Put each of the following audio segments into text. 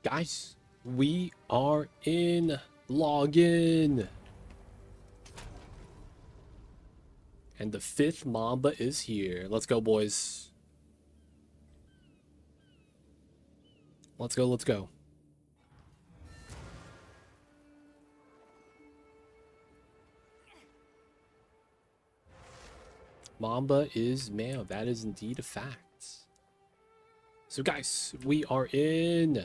Guys, we are in login. And the 5th Mamba is here. Let's go, boys. Let's go, let's go. Mamba is male. That is indeed a fact. So, guys, we are in.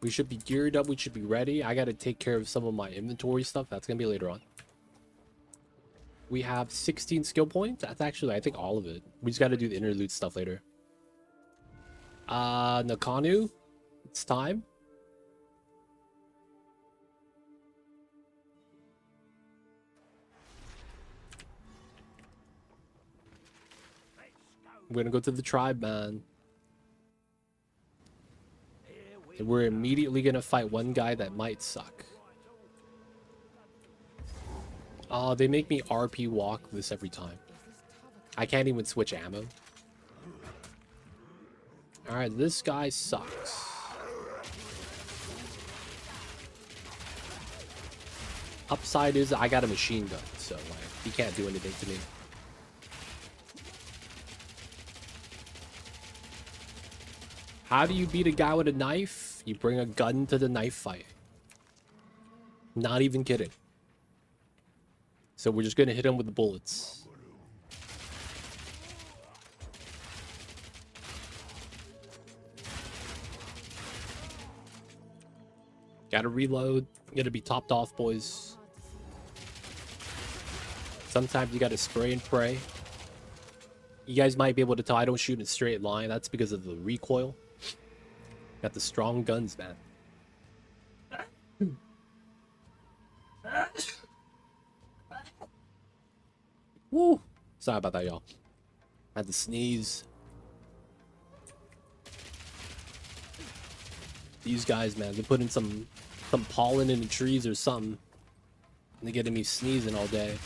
We should be geared up. We should be ready. I got to take care of some of my inventory stuff. That's going to be later on. We have 16 skill points. That's actually, I think, all of it. We just got to do the interlude stuff later. Nakanu, it's time. We're going to go to the tribe, man. And we're immediately going to fight one guy that might suck. They make me RP walk this every time. I can't even switch ammo. Alright, this guy sucks. Upside is I got a machine gun, so like he can't do anything to me. How do you beat a guy with a knife? You bring a gun to the knife fight. Not even kidding. So we're just gonna hit him with the bullets. Gotta reload. Gotta be topped off, boys. Sometimes you gotta spray and pray. You guys might be able to tell I don't shoot in a straight line. That's because of the recoil. Got the strong guns, man. Woo! Sorry about that, y'all. I had to sneeze. These guys, man, they're putting some pollen in the trees or something. And they're getting me sneezing all day.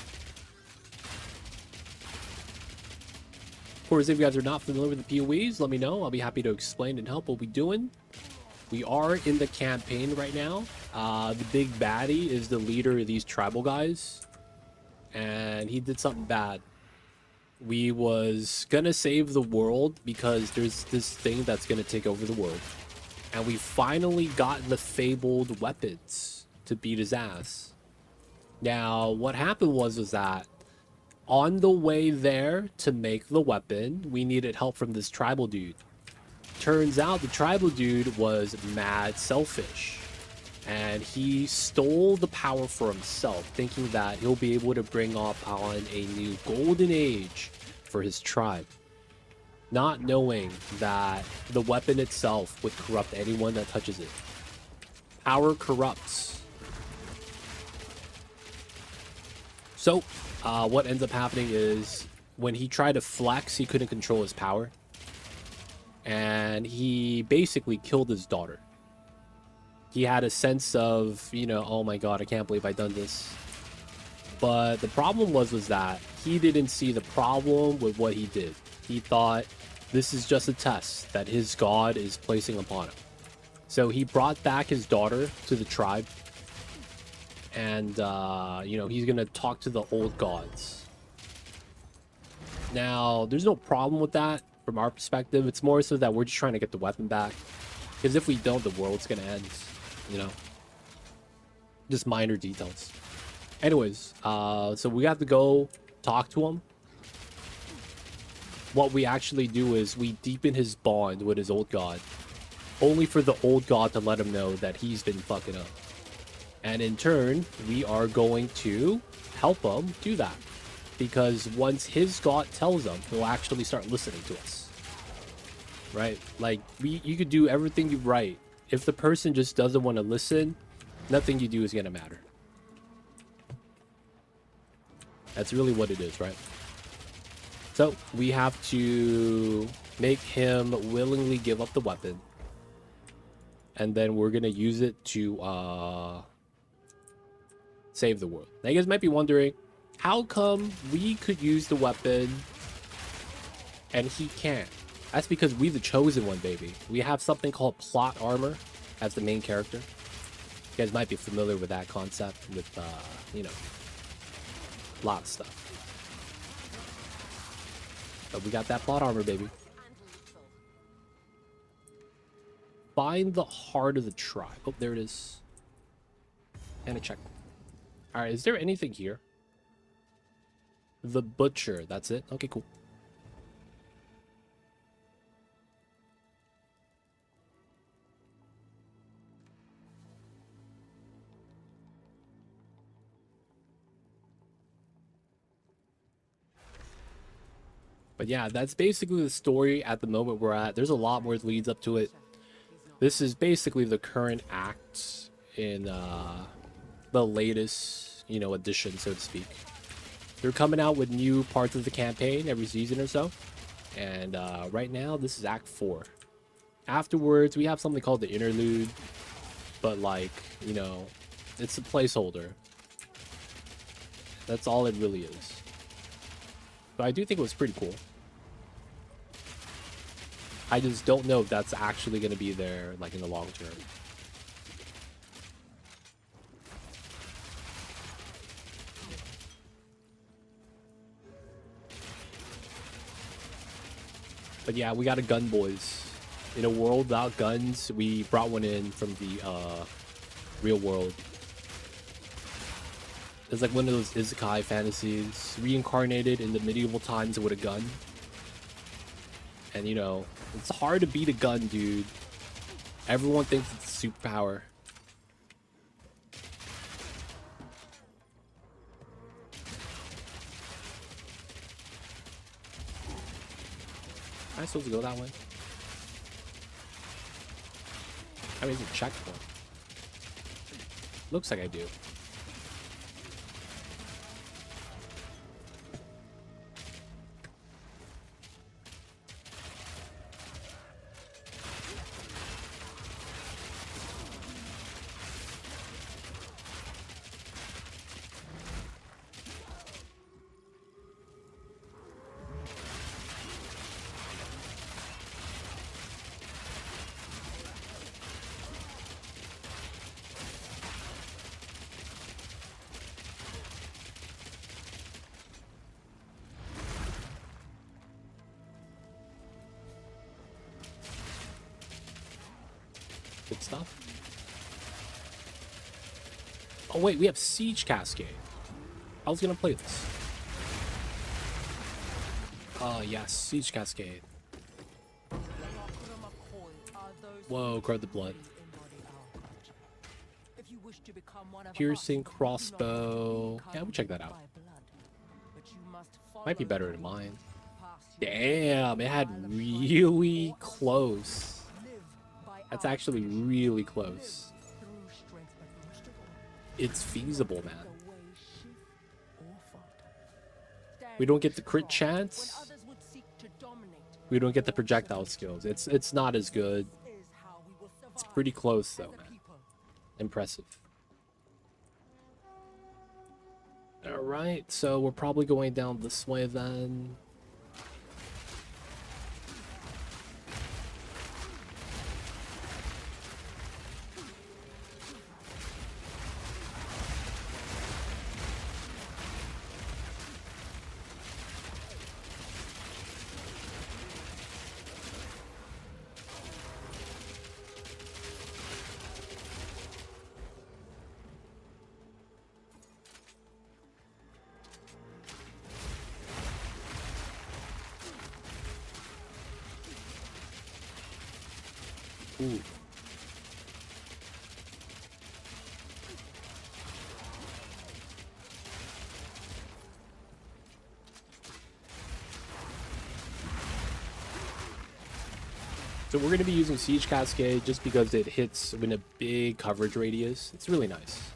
Of course, if you guys are not familiar with the POEs, let me know. I'll be happy to explain and help what we're doing. We are in the campaign right now. The big baddie is the leader of these tribal guys. And he did something bad. We was gonna save the world because there's this thing that's gonna take over the world. And we finally got the fabled weapons to beat his ass. Now, what happened was that on the way there to make the weapon, we needed help from this tribal dude. Turns out the tribal dude was mad selfish. And he stole the power for himself, thinking that he'll be able to bring up on a new golden age for his tribe. Not knowing that the weapon itself would corrupt anyone that touches it. Power corrupts. So, what ends up happening is when he tried to flex, he couldn't control his power. And he basically killed his daughter. He had a sense of, you know, oh my god, I can't believe I done this. But the problem was that he didn't see the problem with what he did. He thought this is just a test that his god is placing upon him. So he brought back his daughter to the tribe. And, you know, he's going to talk to the old gods. Now, there's no problem with that from our perspective. It's more so that we're just trying to get the weapon back. Because if we don't, the world's going to end. You know, just minor details. Anyways, so we have to go talk to him. What we actually do is we deepen his bond with his old god, only for the old god to let him know that he's been fucking up. And in turn, we are going to help him do that, because once his god tells him, he'll actually start listening to us. Right? Like, you could do everything you right. If the person just doesn't want to listen, nothing you do is going to matter. That's really what it is, right? So, we have to make him willingly give up the weapon. And then we're going to use it to save the world. Now, you guys might be wondering, how come we could use the weapon and he can't? That's because we the chosen one, baby. We have something called plot armor as the main character. You guys might be familiar with that concept with, you know, a lot of stuff. But we got that plot armor, baby. Find the heart of the tribe. Oh, there it is. And a checkpoint. Alright, is there anything here? The butcher. That's it? Okay, cool. But yeah, that's basically the story at the moment we're at. There's a lot more that leads up to it. This is basically the current act in the latest, you know, edition, so to speak. They're coming out with new parts of the campaign every season or so. And right now, this is Act 4. Afterwards, we have something called the Interlude. But like, you know, it's a placeholder. That's all it really is. But I do think it was pretty cool. I just don't know if that's actually going to be there, like, in the long term. But yeah, we got a gun, boys. In a world without guns, we brought one in from the real world. It's like one of those isekai fantasies, reincarnated in the medieval times with a gun. And you know, it's hard to beat a gun, dude. Everyone thinks it's a superpower. Am I supposed to go that way? I mean, it's a checkpoint. Looks like I do. Good stuff. Oh wait, we have Siege Cascade. I was gonna play this. Oh yes, Siege Cascade. Whoa, grab the blood. Piercing Crossbow. Yeah, we'll check that out. Might be better than mine. Damn, it had really close. That's actually really close. It's feasible, man. We don't get the crit chance. We don't get the projectile skills. It's not as good. It's pretty close though, man. Impressive. Alright, so we're probably going down this way then. Ooh. So we're going to be using Siege Cascade just because it hits in a big coverage radius. It's really nice.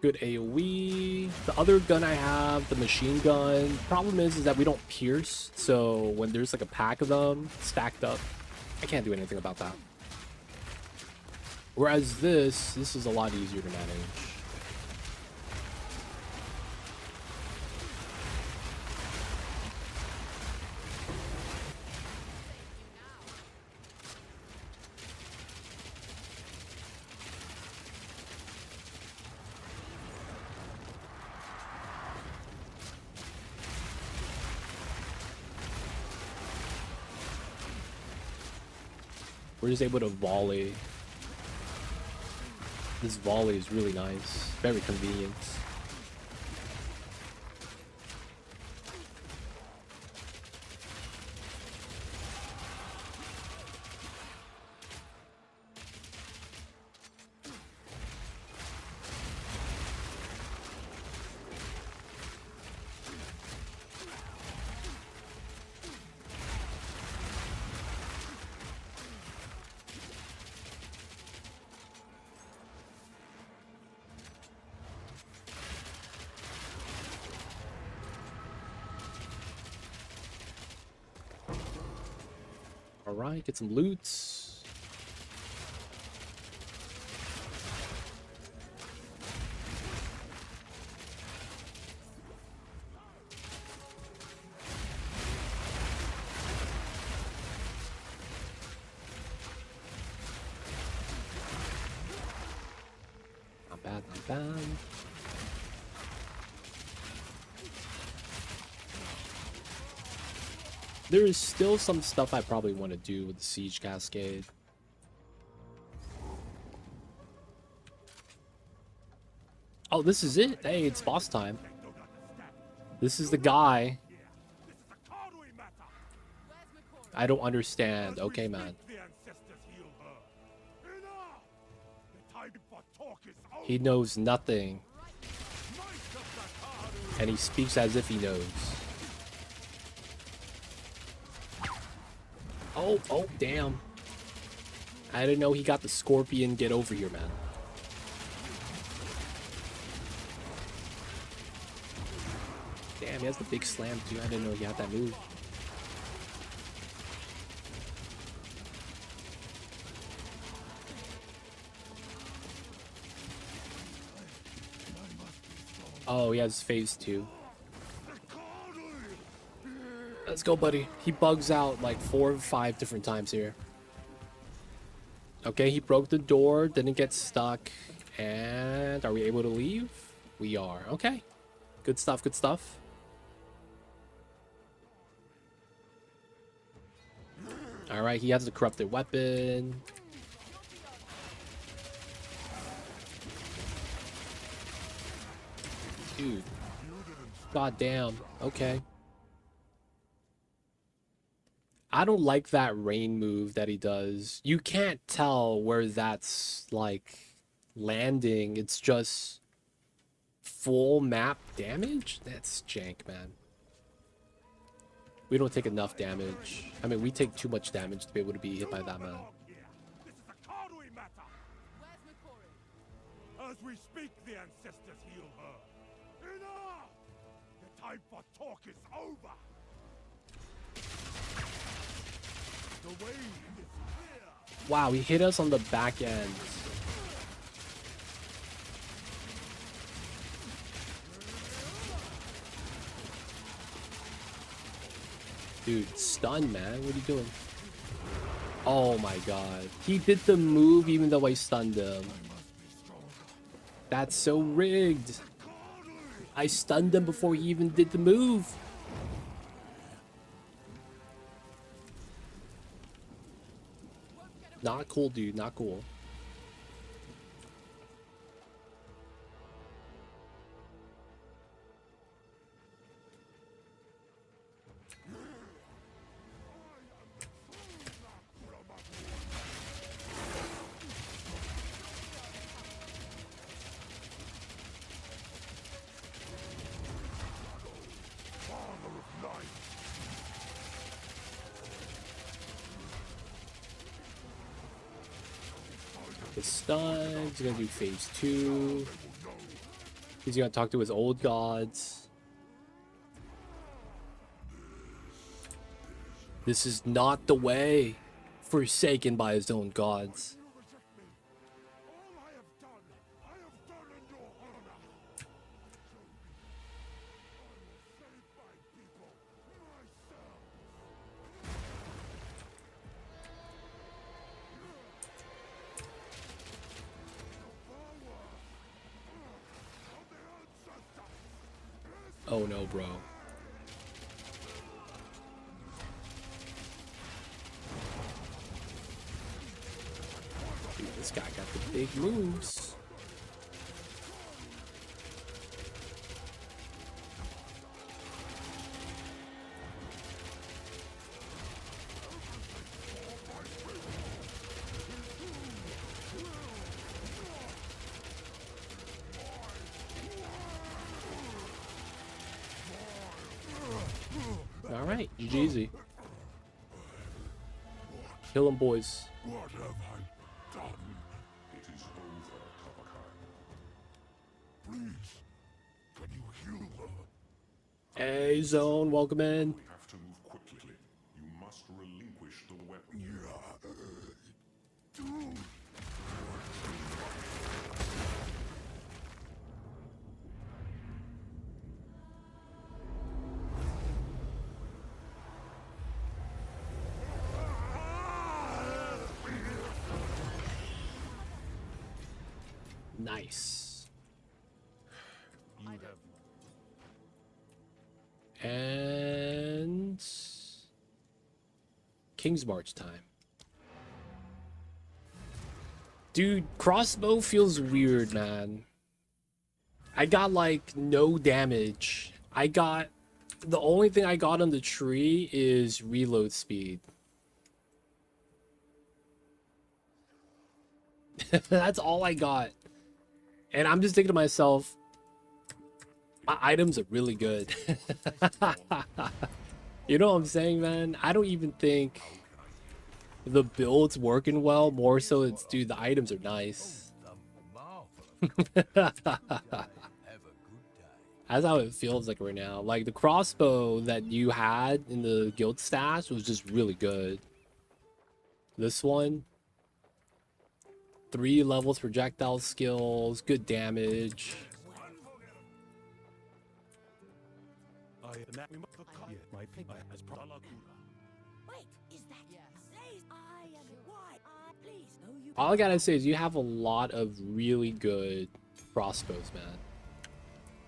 Good AoE. The other gun I have, the machine gun, problem is that we don't pierce. So when there's like a pack of them stacked up, I can't do anything about that. Whereas this is a lot easier to manage. We're just able to volley. This volley is really nice. Very convenient. Alright, get some loots. Not bad, not bad. There is still some stuff I probably want to do with the Siege Cascade. Oh, this is it. Hey, it's boss time. This is the guy. I don't understand. Okay, man. He knows nothing. And he speaks as if he knows. Oh, damn. I didn't know he got the scorpion. Get over here, man. Damn, he has the big slam, too. I didn't know he had that move. Oh, he has phase 2. Let's go, buddy. He bugs out like 4 or 5 different times here. Okay, he broke the door, didn't get stuck. And are we able to leave? We are. Okay. Good stuff, good stuff. Alright, he has a corrupted weapon. Dude. God damn. Okay. I don't like that rain move that he does. You can't tell where that's like landing. It's just full map damage. That's jank, man. We don't take enough damage. I mean, we take too much damage to be able to be hit by that, man. As we speak, the ancestors heal her. Enough! The time for talk is over. The way is clear. Wow, he hit us on the back end. Dude, stun, man. What are you doing? Oh my god. He did the move even though I stunned him. That's so rigged. I stunned him before he even did the move. Not cool, dude. Not cool. The stun. He's gonna do phase 2. He's gonna talk to his old gods. This is not the way. Forsaken by his own gods. Oh no, bro. This guy got the big moves. All right, GG. Kill them, boys. What have I done? It is over, Tabakai. Please, can you heal her? Hey, Zone, welcome in. We have to move quickly. You must relinquish the weapon. Nice. You have And King's March time. Dude, Crossbow feels weird, man. I got like no damage. The only thing I got on the tree is reload speed. That's all I got. And I'm just thinking to myself, my items are really good. You know what I'm saying, man? I don't even think the build's working well. More so it's, dude, the items are nice. That's how it feels like right now. Like the crossbow that you had in the guild stash was just really good. This one, 3 levels projectile skills, good damage. Wait, is that please? I am why I please no you. All I gotta say is you have a lot of really good crossbows, man.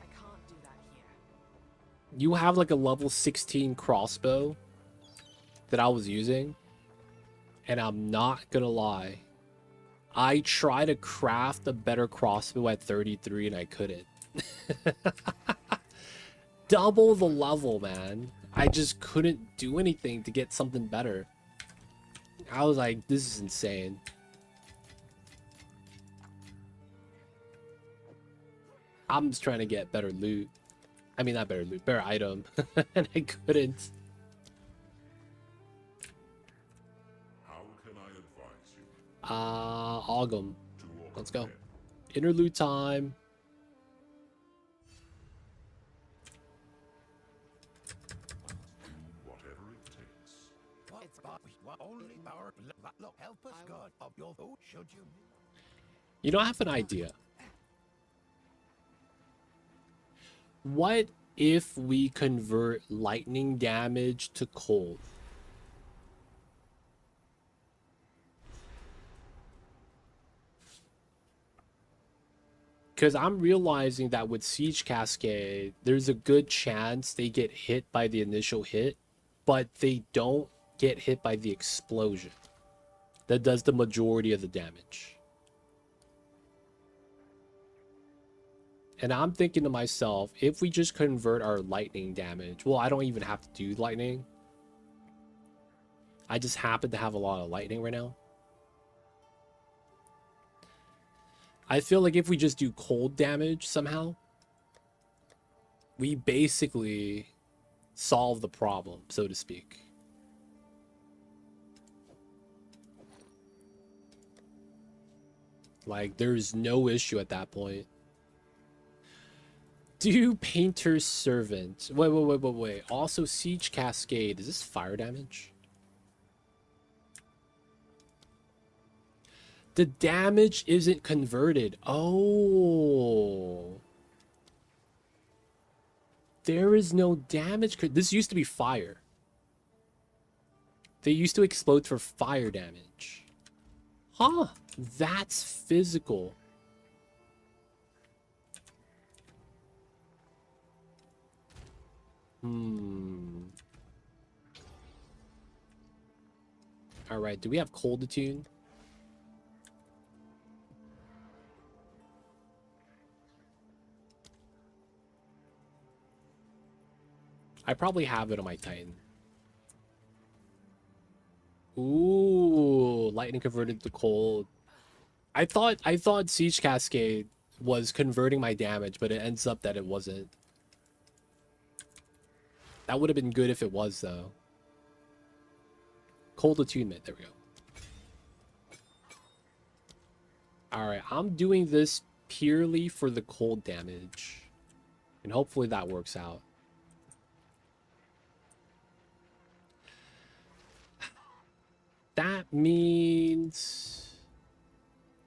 I can't do that here. You have like a level 16 crossbow that I was using, and I'm not gonna lie, I tried to craft a better crossbow at 33 and I couldn't. Double the level, man. I just couldn't do anything to get something better. I was like, this is insane. I'm just trying to get better loot. I mean, not better loot, better item. And I couldn't. How can I advise you? Ogum. To walk Let's go. ahead. Interlude time. Whatever it takes. It's only our look. Help us, God, of your vote. Should you? You know, I have an idea. What if we convert lightning damage to cold? Because I'm realizing that with Siege Cascade, there's a good chance they get hit by the initial hit, but they don't get hit by the explosion. That does the majority of the damage. And I'm thinking to myself, if we just convert our lightning damage, well, I don't even have to do lightning. I just happen to have a lot of lightning right now. I feel like if we just do cold damage somehow, we basically solve the problem, so to speak. Like, there's no issue at that point. Do Painter's Servant. Wait. Also, Siege Cascade. Is this fire damage? The damage isn't converted. Oh. There is no damage. This used to be fire. They used to explode for fire damage. Huh. That's physical. Alright, do we have cold attune? I probably have it on my Titan. Ooh, lightning converted to cold. I thought Siege Cascade was converting my damage, but it ends up that it wasn't. That would have been good if it was, though. Cold attunement. There we go. Alright, I'm doing this purely for the cold damage. And hopefully that works out. That means...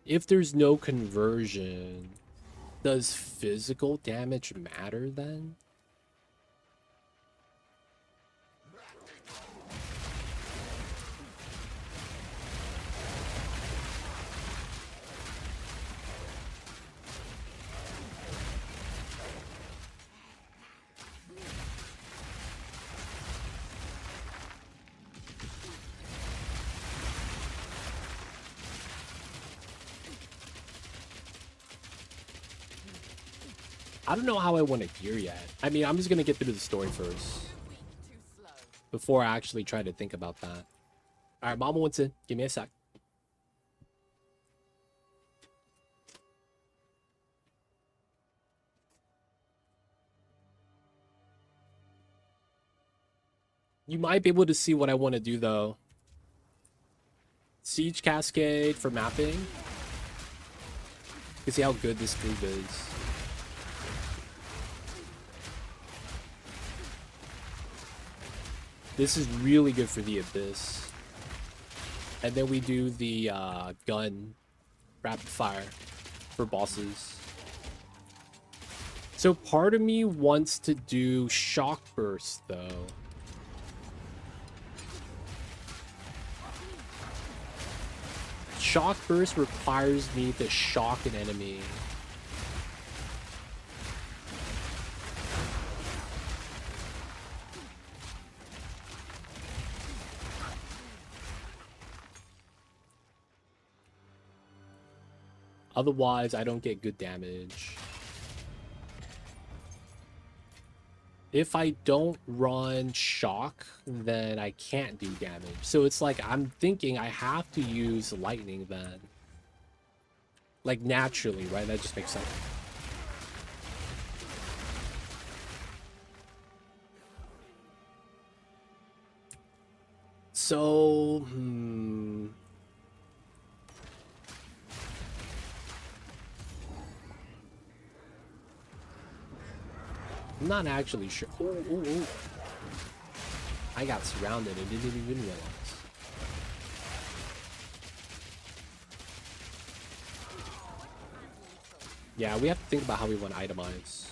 if there's no conversion, does physical damage matter then? I don't know how I want to gear yet. I mean, I'm just going to get through the story first before I actually try to think about that. All right, Mama wants in. Give me a sec. You might be able to see what I want to do, though. Siege Cascade for mapping. You can see how good this move is. This is really good for the Abyss. And then we do the gun rapid fire for bosses. So part of me wants to do shock burst, though. Shock burst requires me to shock an enemy. Otherwise, I don't get good damage. If I don't run shock, then I can't do damage. So it's like, I'm thinking I have to use lightning then. Like, naturally, right? That just makes sense. So, I'm not actually sure. Ooh. I got surrounded and didn't even realize. Yeah, we have to think about how we want to itemize.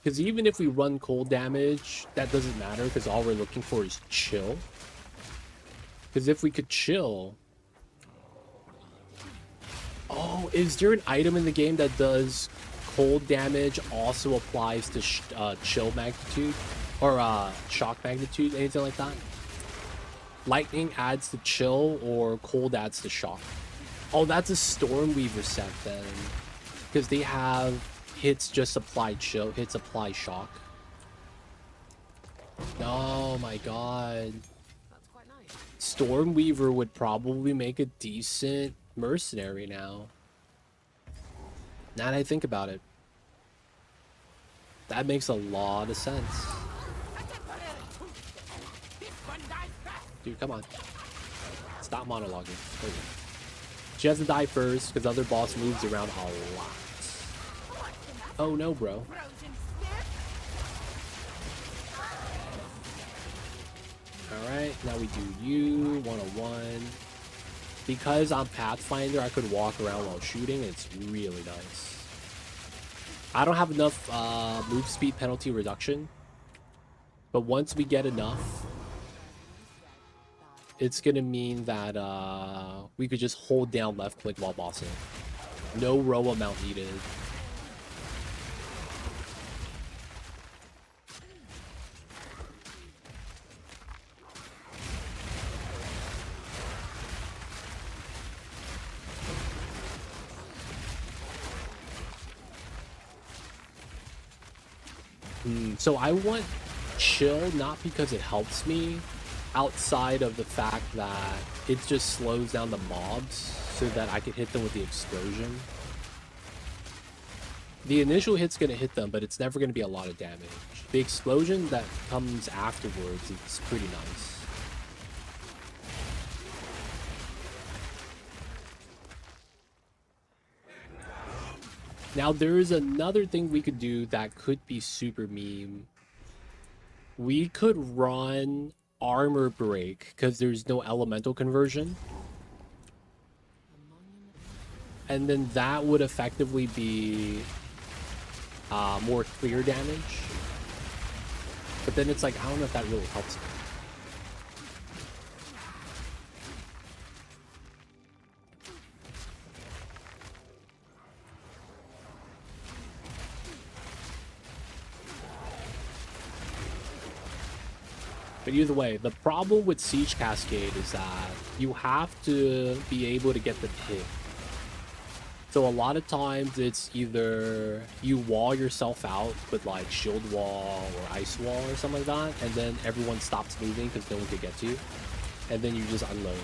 Because even if we run cold damage, that doesn't matter because all we're looking for is chill. Because if we could chill... Oh, is there an item in the game that does... cold damage also applies to chill magnitude or shock magnitude, anything like that? Lightning adds to chill or cold adds to shock. Oh, that's a Stormweaver set then, because they have hits just apply chill, hits apply shock. Oh my god. That's quite nice. Stormweaver would probably make a decent mercenary now. Now that I think about it. That makes a lot of sense. Dude, come on. Stop monologuing. There we go. She has to die first because other boss moves around a lot. Oh no, bro. Alright, now we do you, 101. Because I'm Pathfinder, I could walk around while shooting. It's really nice. I don't have enough move speed penalty reduction. But once we get enough, it's going to mean that we could just hold down left click while bossing. No row amount needed. So I want chill not because it helps me, outside of the fact that it just slows down the mobs so that I can hit them with the explosion. The initial hit's going to hit them, but it's never going to be a lot of damage. The explosion that comes afterwards is pretty nice. Now, there is another thing we could do that could be super meme. We could run armor break because there's no elemental conversion. And then that would effectively be more clear damage. But then it's like, I don't know if that really helps me. But either way, the problem with Siege Cascade is that you have to be able to get the hit. So a lot of times it's either you wall yourself out with like shield wall or ice wall or something like that, and then everyone stops moving because no one can get to you, and then you just unload.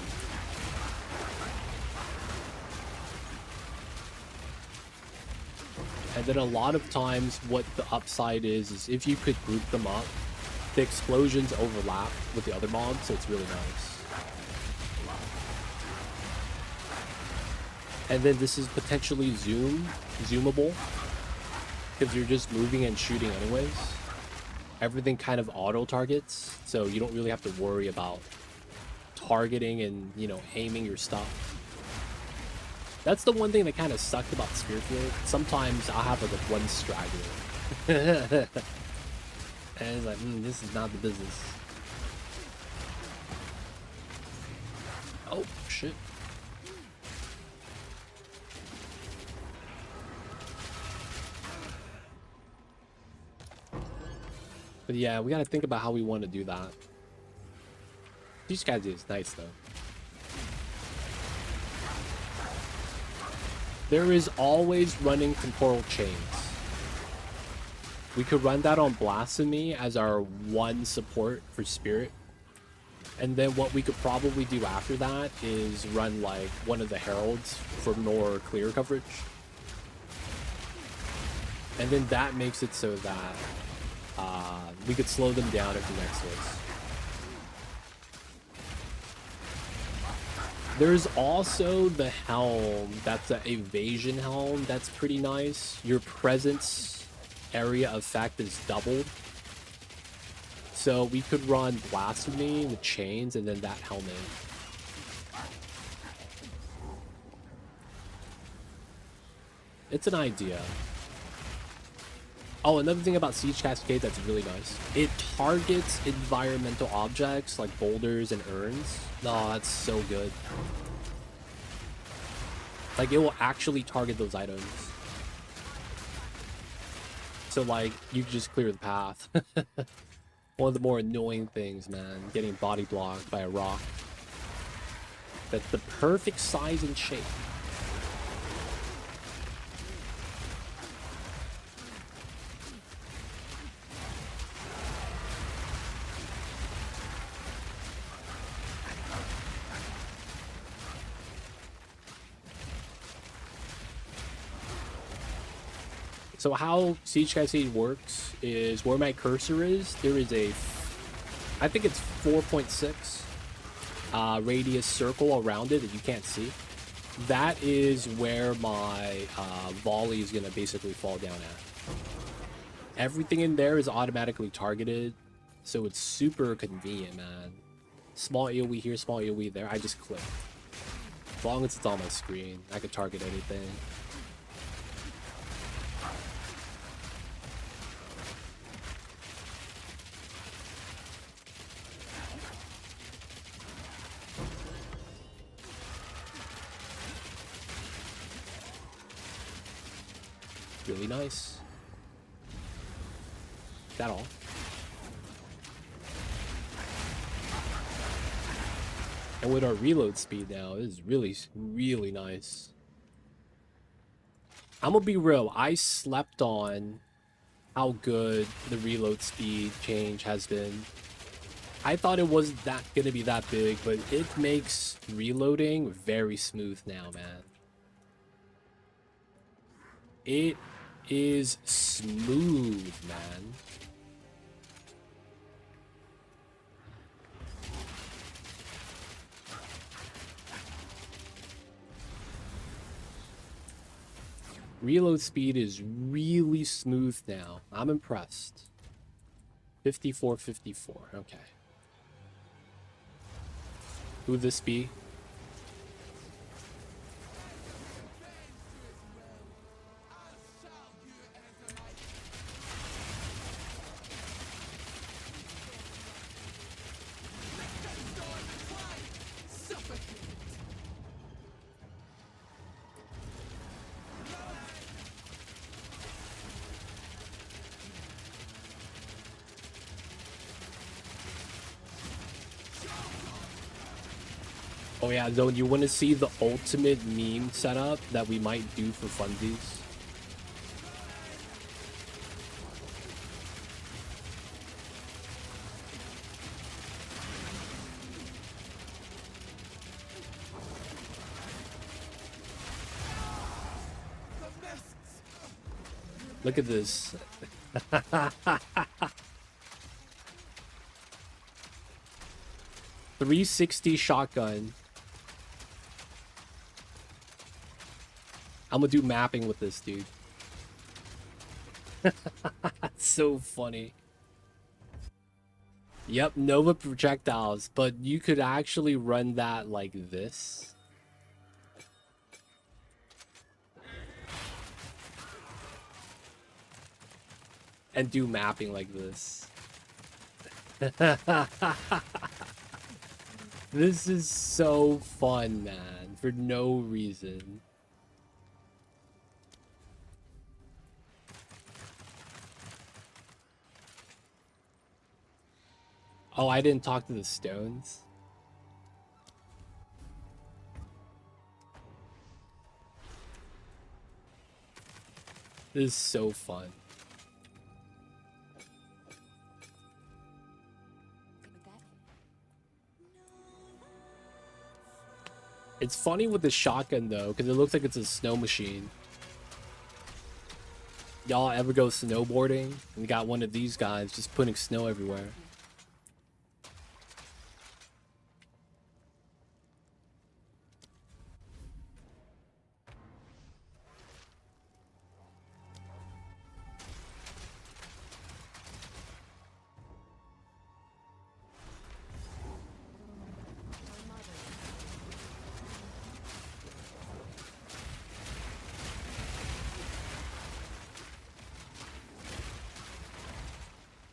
And then a lot of times what the upside is if you could group them up, the explosions overlap with the other mobs, so it's really nice. And then this is potentially zoomable, because you're just moving and shooting anyways. Everything kind of auto targets, so you don't really have to worry about targeting and, you know, aiming your stuff. That's the one thing that kind of sucked about Spearfield. Sometimes I'll have like one straggler. And it's like, this is not the business. Oh, shit. But yeah, we gotta think about how we want to do that. These guys is nice though. There is always running temporal chains. We could run that on Blasphemy as our one support for Spirit. And then what we could probably do after that is run like one of the Heralds for more clear coverage. And then that makes it so that we could slow them down if the next was. There's also the helm, that's an evasion helm, that's pretty nice. Your presence area effect is doubled. So we could run Blasphemy with chains and then that helmet. It's an idea. Oh, another thing about Siege Cascade that's really nice. It targets environmental objects like boulders and urns. Oh, that's so good. Like, it will actually target those items. So, like, you can just clear the path. One of the more annoying things, man. Getting body blocked by a rock. That's the perfect size and shape. So how Siege Cascade works is where my cursor is, there is a, I think it's 4.6 radius circle around it that you can't see. That is where my volley is going to basically fall down at. Everything in there is automatically targeted, so it's super convenient, man. Small AoE here, small AoE there, I just click. As long as it's on my screen, I can target anything. Really nice. Is that all? And with our reload speed now, it is really, really nice. I'm gonna be real. I slept on how good the reload speed change has been. I thought it was that gonna be that big, but it makes reloading very smooth now, man. It is smooth, man. Reload speed is really smooth now. I'm impressed. 54. Okay. Who would this be? Oh yeah, though, you want to see the ultimate meme setup that we might do for funsies? Look at this. 360 shotgun. I'm gonna do mapping with this, dude. That's so funny. Yep, Nova projectiles, but you could actually run that like this. And do mapping like this. This is so fun, man, for no reason. Oh, I didn't talk to the stones. This is so fun. It's funny with the shotgun though, because it looks like it's a snow machine. Y'all ever go snowboarding and got one of these guys just putting snow everywhere?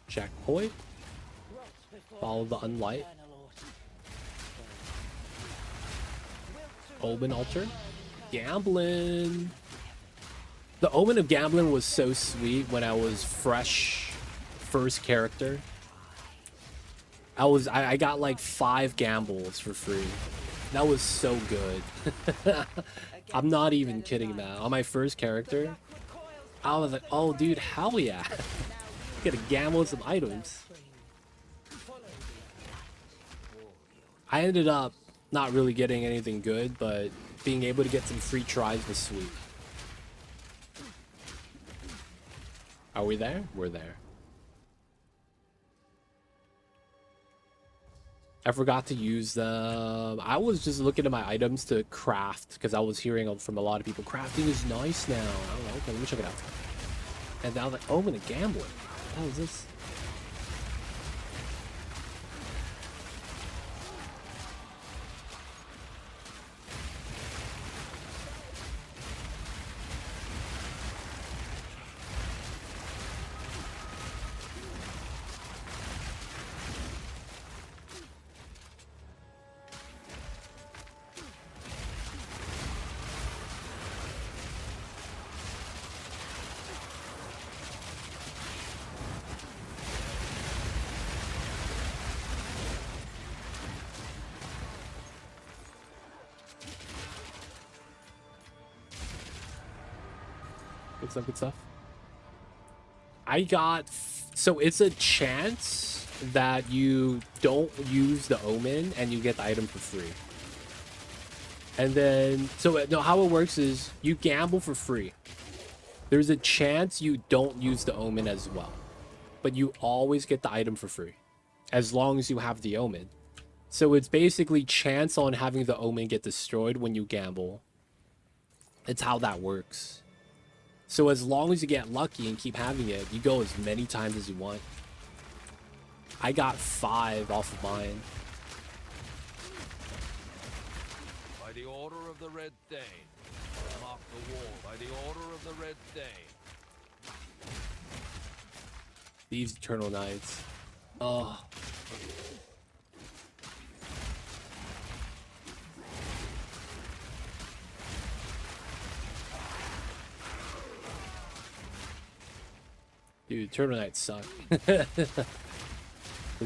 Checkpoint. Follow the unlight. Omen altar. Gambling. The omen of gambling was so sweet when I was fresh first character. I got like 5 gambles for free. That was so good. I'm not even kidding, man. On my first character, I was like, oh dude, hell yeah. Gotta gamble with some items. I ended up not really getting anything good, but being able to get some free tries was sweet. Are we there? We're there. I forgot to use them. I was just looking at my items to craft because I was hearing from a lot of people, crafting is nice now. I was like, okay, let me check it out. And I was like, oh, I'm gonna gamble it. What the hell is this? Good stuff, good stuff. I got... So it's a chance that you don't use the omen and you get the item for free. And then... So no, how it works is you gamble for free. There's a chance you don't use the omen as well. But you always get the item for free. As long as you have the omen. So it's basically chance on having the omen get destroyed when you gamble. It's how that works. So as long as you get lucky and keep having it, you go as many times as you want. I got 5 off of mine. By the order of the Red Thane. Mark the wall by the order of the Red Thane. These Eternal Knights. Oh. Dude, Eternal Knights suck. Those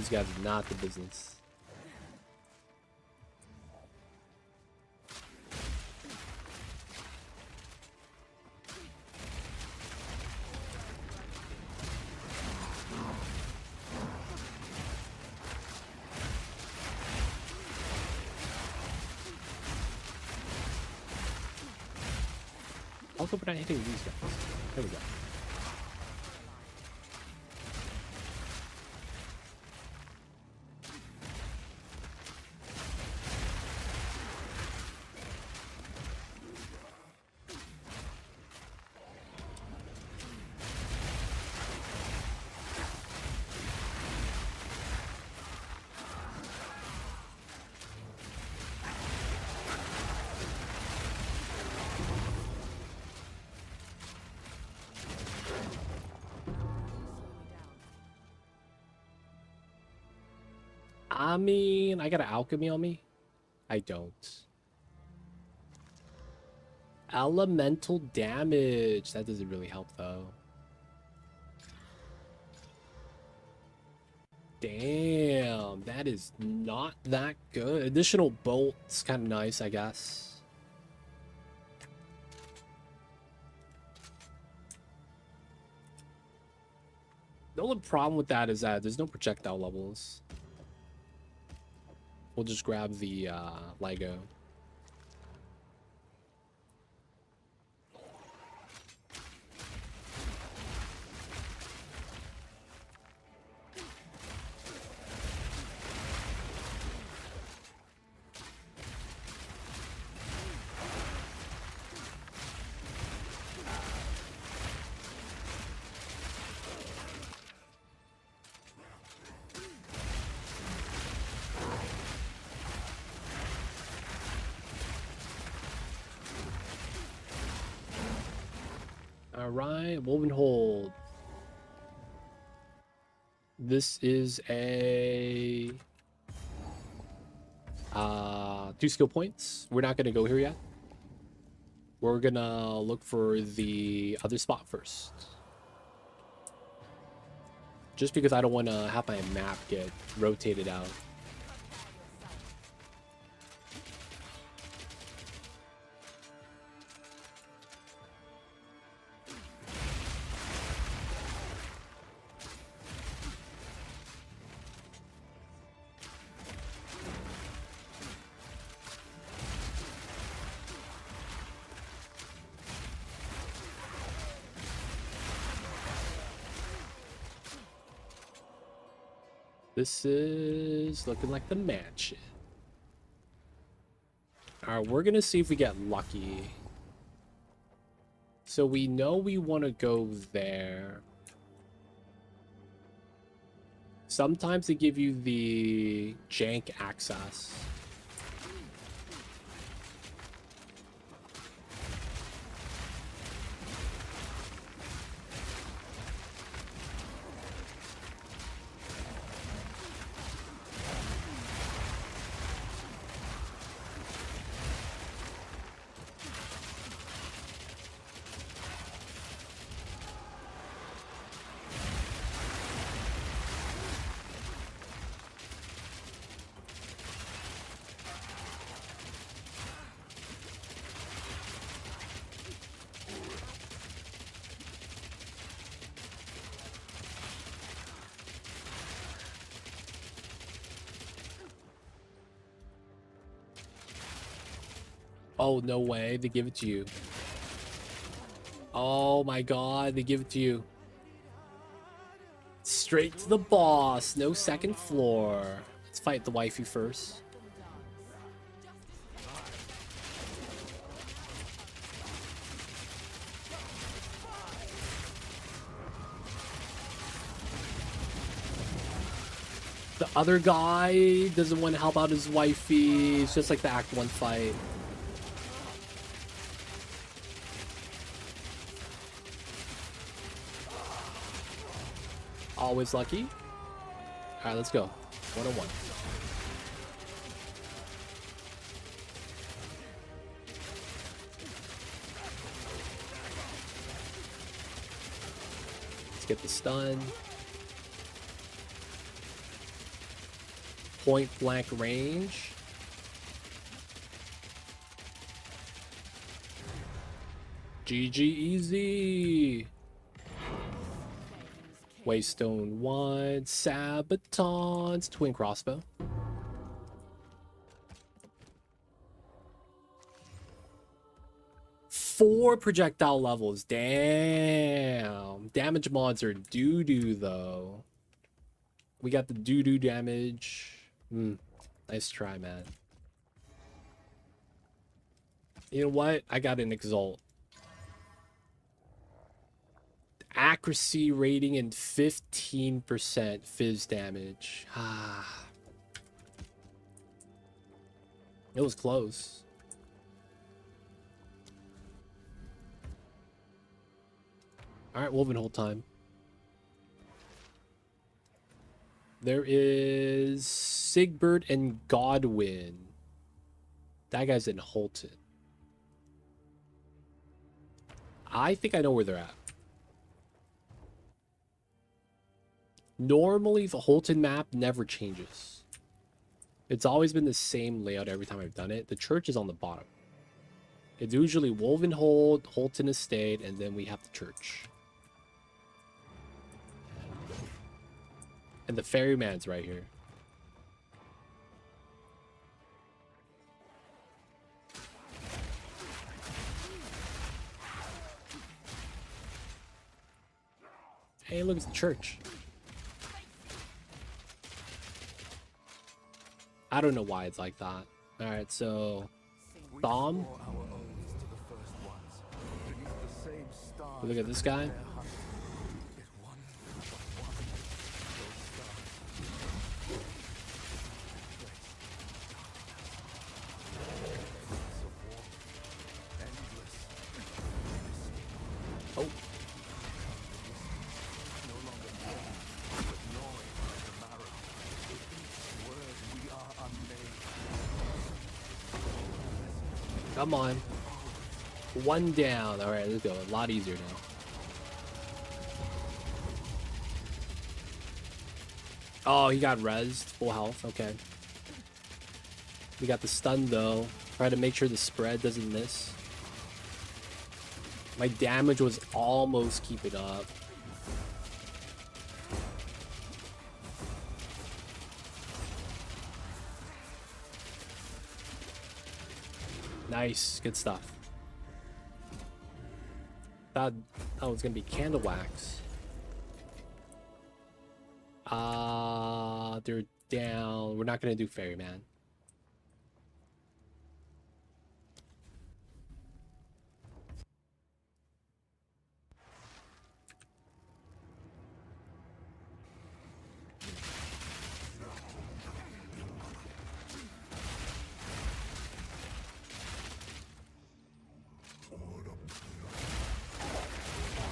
guys are not the business. Also, we're not hitting these guys. There we go. I mean, I got an alchemy on me. I don't. Elemental damage. That doesn't really help, though. Damn, that is not that good. Additional bolts, kind of nice, I guess. The only problem with that is that there's no projectile levels. We'll just grab the Lego. Alright, Woven Hold. This is a 2 skill points. We're not gonna go here yet. We're gonna look for the other spot first. Just because I don't want to have my map get rotated out. This is looking like the mansion. Alright, we're gonna see if we get lucky. So we know we want to go there. Sometimes they give you the jank access. Oh, no way. They give it to you. Oh my god, they give it to you. Straight to the boss. No second floor. Let's fight the waifu first. The other guy doesn't want to help out his wifey. It's just like the Act 1 fight. Always lucky. Alright, let's go. 101. Let's get the stun. Point blank range. GG easy. Waystone 1, Sabatons, twin crossbow. Four projectile levels. Damn. Damage mods are doo-doo though. We got the doo-doo damage. Nice try, man. You know what? I got an exalt. Accuracy rating and 15% fizz damage. It was close. Alright, Woven hold time. There is Sigbert and Godwin. That guy's in Holton. I think I know where they're at. Normally, the Holton map never changes. It's always been the same layout every time I've done it. The church is on the bottom. It's usually Wolvenhold, Holton Estate, and then we have the church. And the ferryman's right here. Hey, look, it's the church. I don't know why it's like that. Alright, so... Thom. Look at this guy. Oh. Come on. One down. All right, let's go. A lot easier now. Oh, he got rezzed. Full health. Okay. We got the stun, though. Try to make sure the spread doesn't miss. My damage was almost keeping up. Nice. Good stuff. Thought it was going to be candle wax. They're down. We're not going to do ferryman.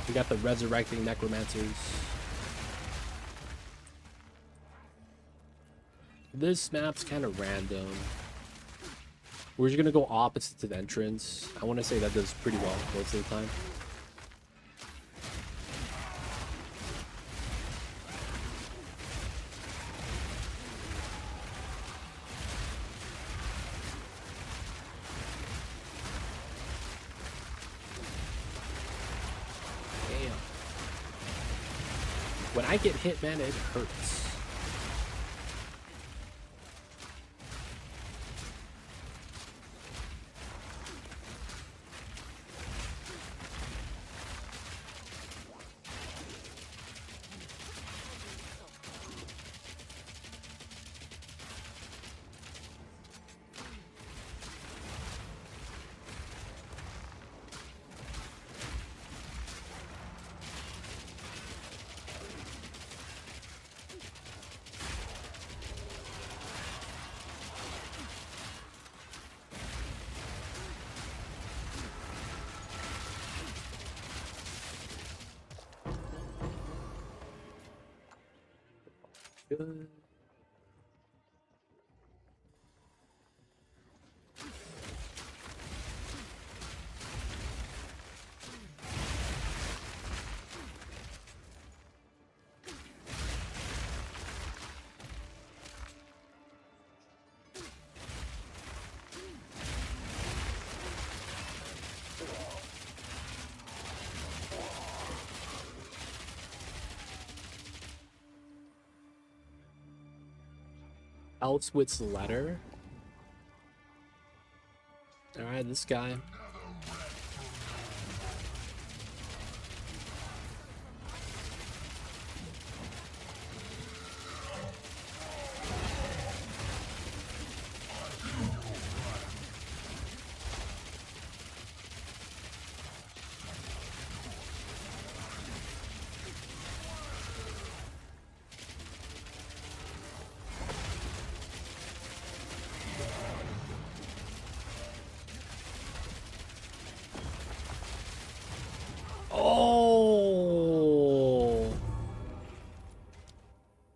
We got the resurrecting necromancers. This map's kind of random. We're just gonna go opposite to the entrance. I want to say that does pretty well most of the time. Damn. When I get hit, man, it hurts. Good. Elswit's letter. All right, this guy. Oh.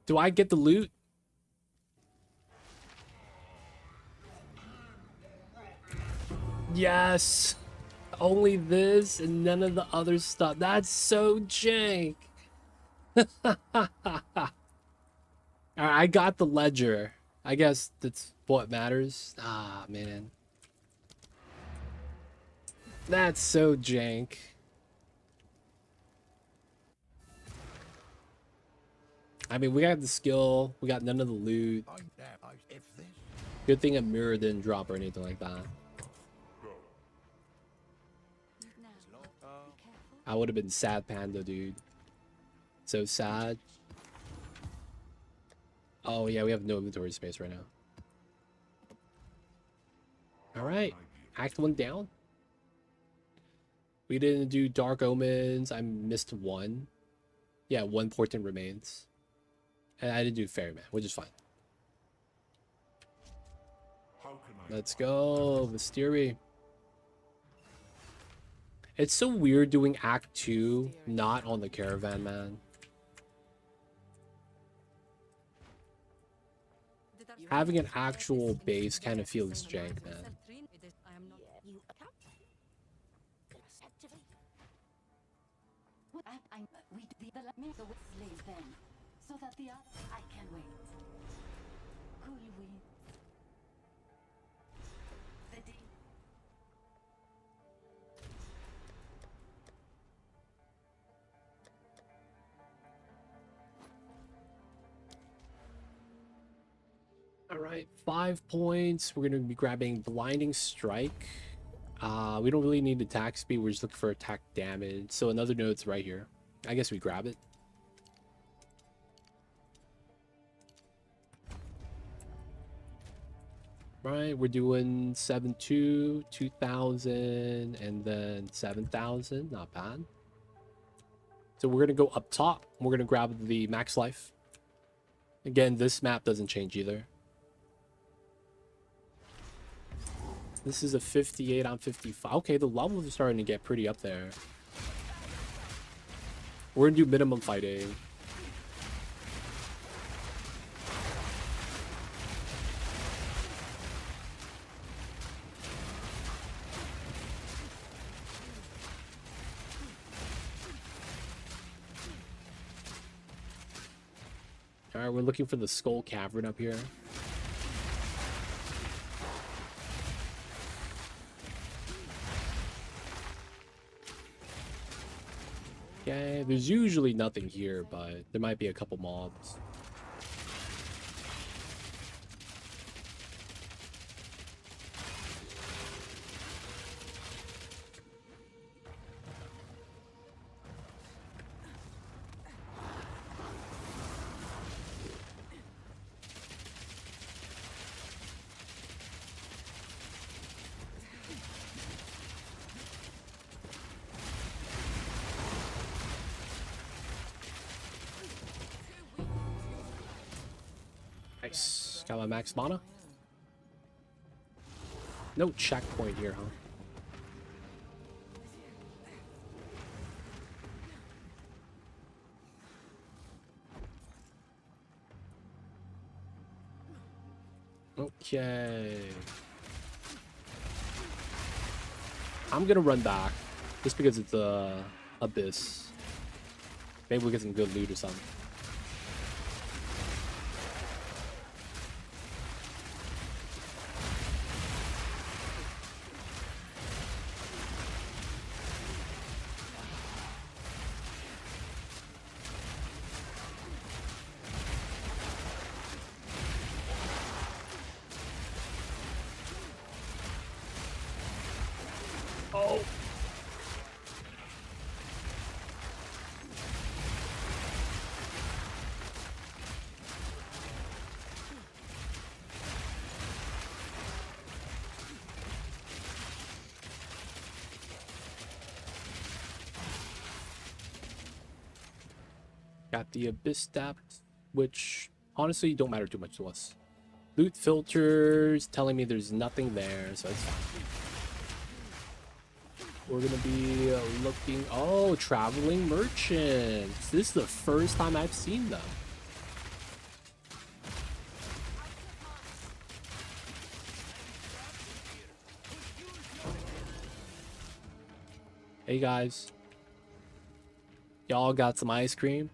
Do I get the loot? Yes. Only this and none of the other stuff. That's so jank. Alright, I got the ledger. I guess that's what matters. Ah, man. That's so jank. I mean, we got the skill. We got none of the loot. If this Good thing a mirror didn't drop or anything like that. Now, be careful. I would have been sad panda, dude. So sad. Oh, yeah, we have no inventory space right now. Alright. Act 1 down. We didn't do Dark Omens. I missed 1. Yeah, 1 portent remains. And I didn't do Ferryman, which is fine. Let's go, Vistiri. It's so weird doing Act 2 not on the caravan, man. Having an actual base kind of feels jank, man. You account. Activate. We make the slaves then, so that the other I can wait. Cool we. The deal. All right, 5 points. We're going to be grabbing Blinding Strike. We don't really need attack speed. We're just looking for attack damage. So another note's right here. I guess we grab it. Right, we're doing 7,2, 2,000, and then 7,000. Not bad. So we're going to go up top. We're going to grab the max life. Again, this map doesn't change either. This is a 58 on 55. Okay, the levels are starting to get pretty up there. We're gonna do minimum fighting. Alright, we're looking for the Skull Cavern up here. Okay, there's usually nothing here, but there might be a couple mobs. Nice. Got my max mana. No checkpoint here, huh? Okay. I'm gonna run back just because it's a abyss. Maybe we'll get some good loot or something. Oh. Got the abyss step, which honestly don't matter too much to us. Loot filters telling me there's nothing there, so it's fine. We're gonna be looking. Oh, traveling merchants. This is the first time I've seen them. Hey guys, y'all got some ice cream?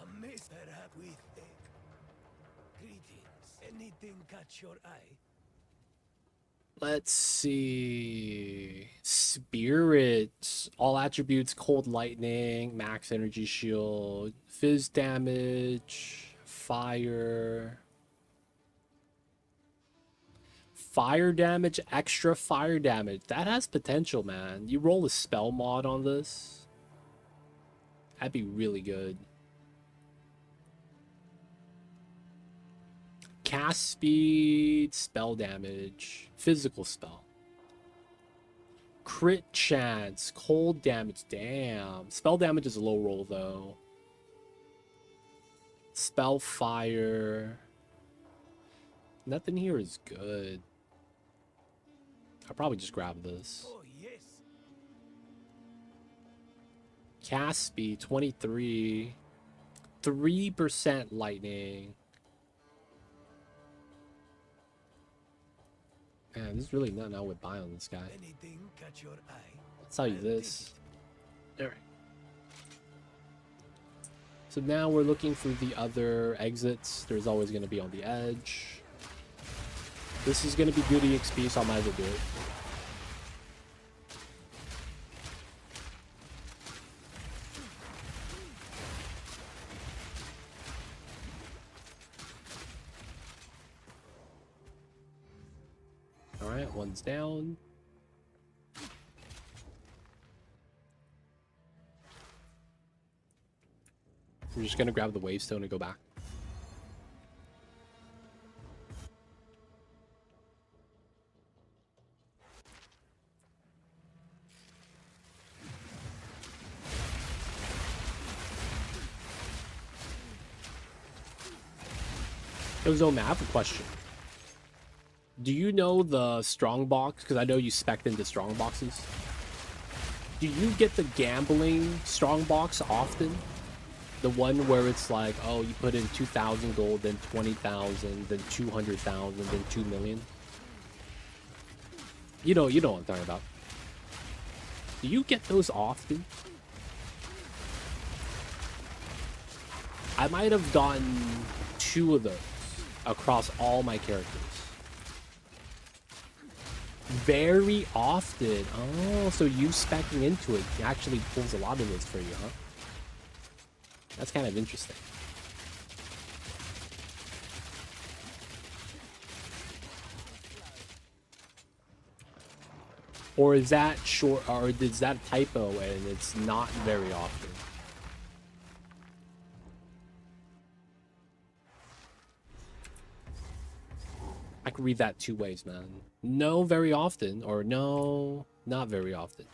Amazed perhaps with greetings. Anything catch your eye? Let's see. Spirit. All attributes, cold lightning, max energy shield, fizz damage, fire. Fire damage, extra fire damage. That has potential, man. You roll a spell mod on this. That'd be really good. Cast speed, spell damage, physical spell. Crit chance, cold damage, damn. Spell damage is a low roll though. Spell fire. Nothing here is good. I'll probably just grab this. Oh, yes. Cast speed, 23. 3% lightning. Man, there's really nothing I would buy on this guy. Anything catch your eye? Let's tell you this. Alright. So now we're looking for the other exits. There's always going to be on the edge. This is going to be good EXP, so I might as well do it. Alright, one's down. We're just gonna grab the wavestone and go back. Yo, Zoma, I have a question. Do you know the strong box? Because I know you spec'd into strong boxes. Do you get the gambling strong box often? The one where it's like, oh, you put in 2,000 gold, then 20,000, then 200,000, then 2 million. You know what I'm talking about. Do you get those often? I might have gotten 2 of those across all my characters. Very often. Oh, so you speccing into it actually pulls a lot of those for you, huh? That's kind of interesting. Or is that short, or is that a typo and it's not very often? I could read that 2 ways, man. No, very often, or no, not very often.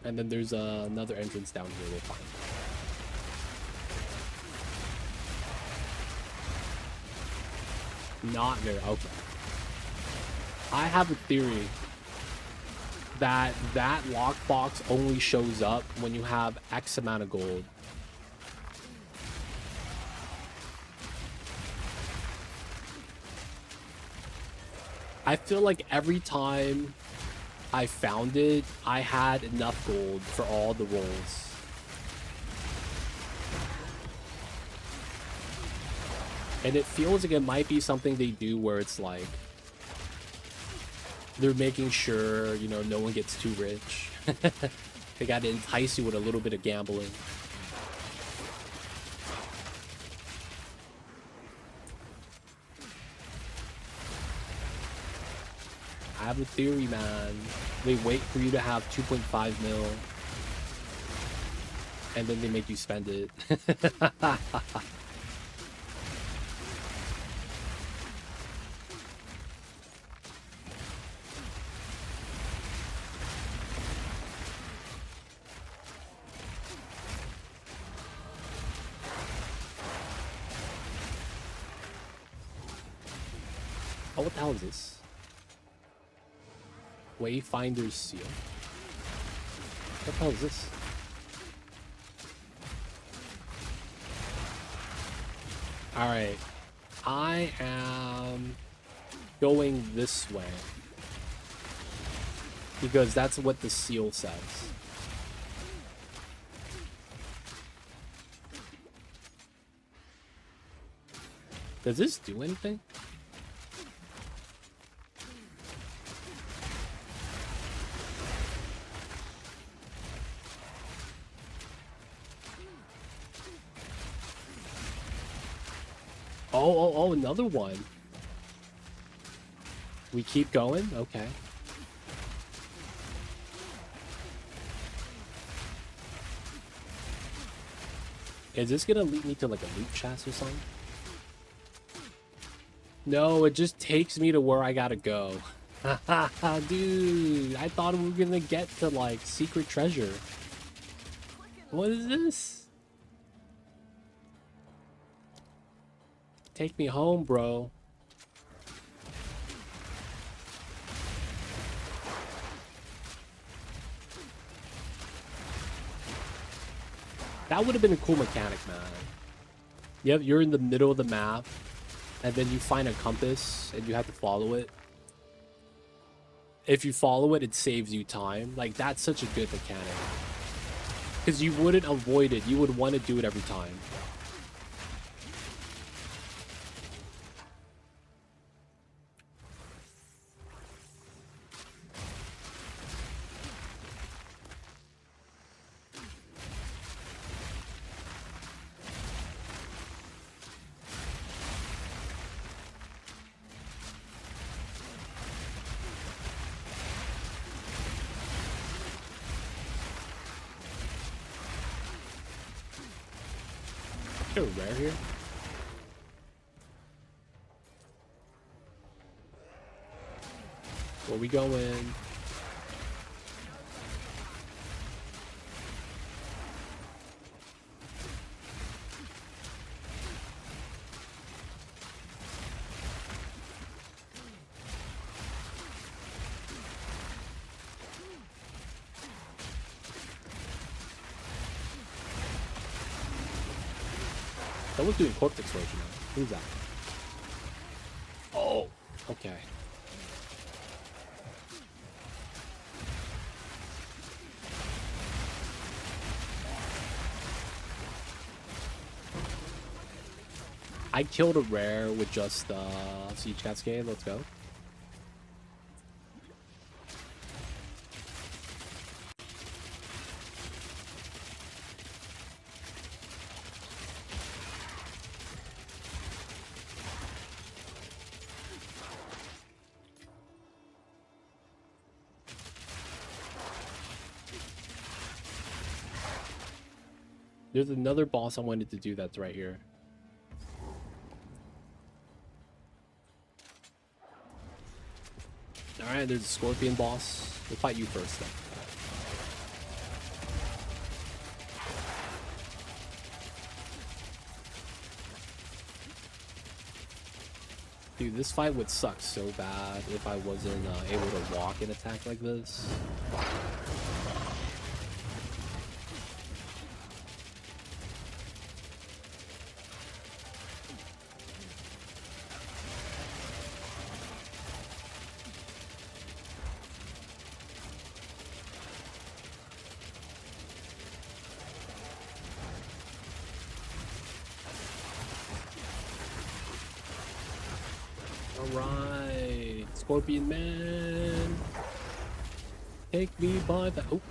And then there's another entrance down here we'll find. Not very, okay. I have a theory that lockbox only shows up when you have X amount of gold. I feel like every time I found it, I had enough gold for all the rolls. And it feels like it might be something they do where it's like they're making sure, you know, no one gets too rich. They got to entice you with a little bit of gambling. I have a theory, man. They wait for you to have 2.5 mil. And then they make you spend it. Oh, what the hell is this? Wayfinder's Seal. What the hell is this? Alright. I am going this way. Because that's what the seal says. Does this do anything? Oh, another one. We keep going? Okay. Is this gonna lead me to like a loot chest or something? No, it just takes me to where I gotta go. Dude, I thought we were gonna get to like secret treasure. What is this? Take me home, bro. That would have been a cool mechanic, man. Yep, you're in the middle of the map, and then you find a compass, and you have to follow it. If you follow it, it saves you time. Like, that's such a good mechanic. Because you wouldn't avoid it. You would want to do it every time. Is there a rare here? Where we going? Someone's doing corpse explosion now. Who's that? Oh, okay. I killed a rare with just Siege Cascade. Let's go. There's another boss I wanted to do that's right here. Alright, there's a scorpion boss. We'll fight you first then. Dude, this fight would suck so bad if I wasn't able to walk and attack like this. Alright, Scorpion Man. Take me by the... Oh.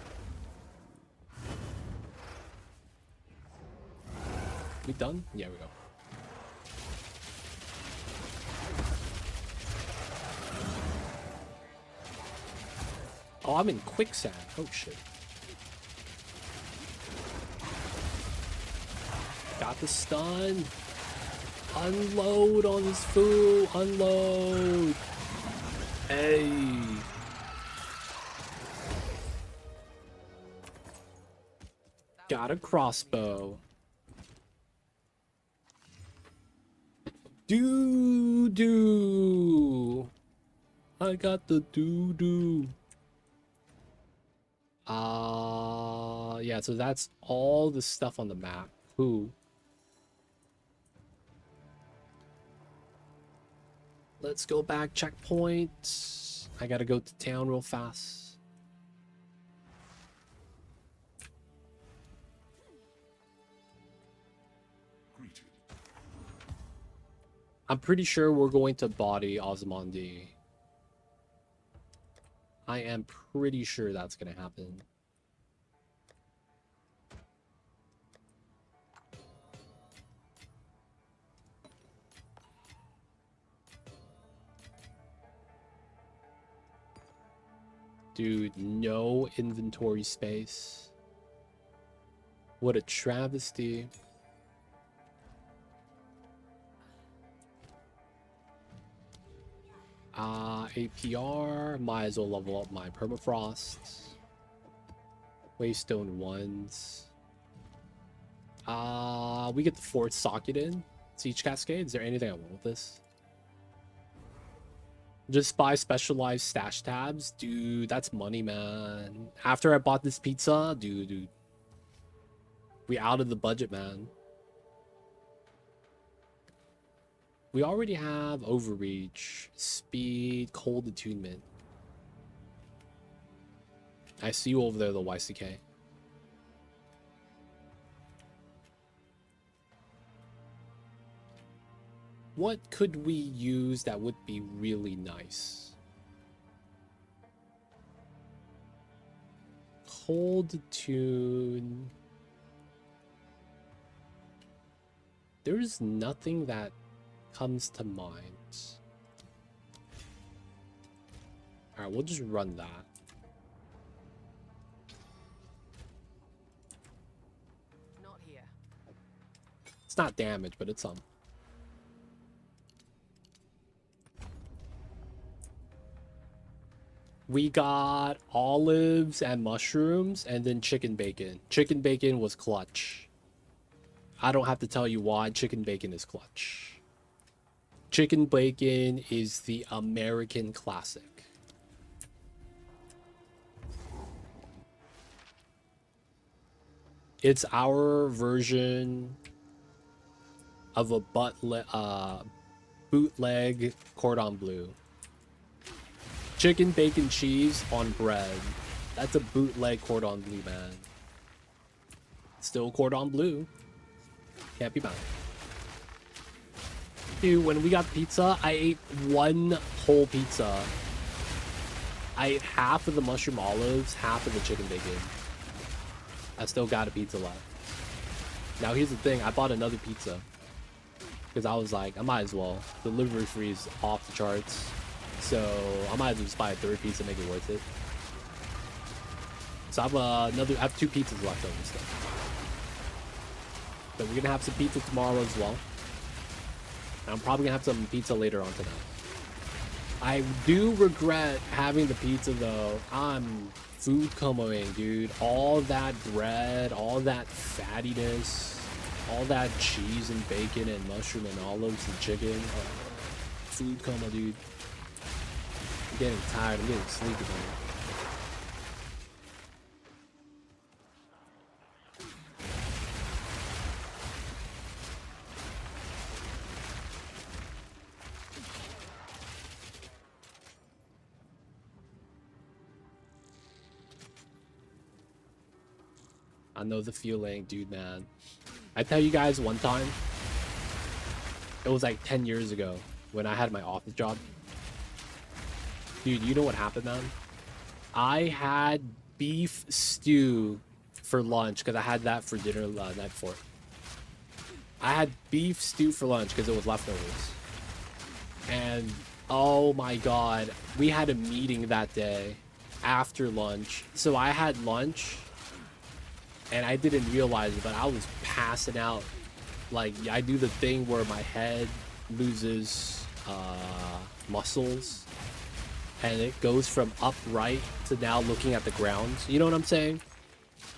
We done? Yeah, we go. Oh, I'm in quicksand. Oh, shit. Got the stun. Unload on this fool. Unload. Hey. Got a crossbow. Doo-doo. I got the doo-doo. Yeah, so that's all the stuff on the map. Who? Let's go back, checkpoint. I gotta go to town real fast. I'm pretty sure we're going to body Osmandi. I am pretty sure that's gonna happen. Dude, no inventory space. What a travesty. APR, might as well level up my permafrost. Waystone ones. We get the fourth socket in. Siege Cascade. Is there anything I want with this? Just buy specialized stash tabs. Dude, that's money, man. After I bought this pizza, dude. We out of the budget, man. We already have overreach, speed, cold attunement. I see you over there, the YCK. What could we use that would be really nice? Cold attune. There's nothing that comes to mind. Alright, we'll just run that. Not here. It's not damage, but it's some. We got olives and mushrooms and then chicken bacon. Chicken bacon was clutch. I don't have to tell you why chicken bacon is clutch. Chicken bacon is the American classic. It's our version of a bootleg cordon bleu. Chicken, bacon, cheese on bread. That's a bootleg cordon bleu, man. Still cordon bleu. Can't be bound. Dude, when we got pizza, I ate one whole pizza. I ate half of the mushroom olives, half of the chicken bacon. I still got a pizza left. Now here's the thing, I bought another pizza. Because I was like, I might as well. Delivery free is off the charts. So I might as well just buy a third pizza and make it worth it. So I have two pizzas left over still. So we're gonna have some pizza tomorrow as well. And I'm probably gonna have some pizza later on tonight. I do regret having the pizza though. I'm food comoing, dude. All that bread, all that fattiness, all that cheese and bacon and mushroom and olives and chicken. food coma, dude. I'm getting tired. I'm getting sleepy, man. I know the feeling, dude, man. I tell you guys one time, it was like 10 years ago when I had my office job. Dude, you know what happened, man? I had beef stew for lunch because I had that for dinner the night before. I had beef stew for lunch because it was leftovers. And oh my god, we had a meeting that day after lunch. So I had lunch and I didn't realize it, but I was passing out. Like, I do the thing where my head loses muscles and it goes from upright to now looking at the ground. You know what I'm saying?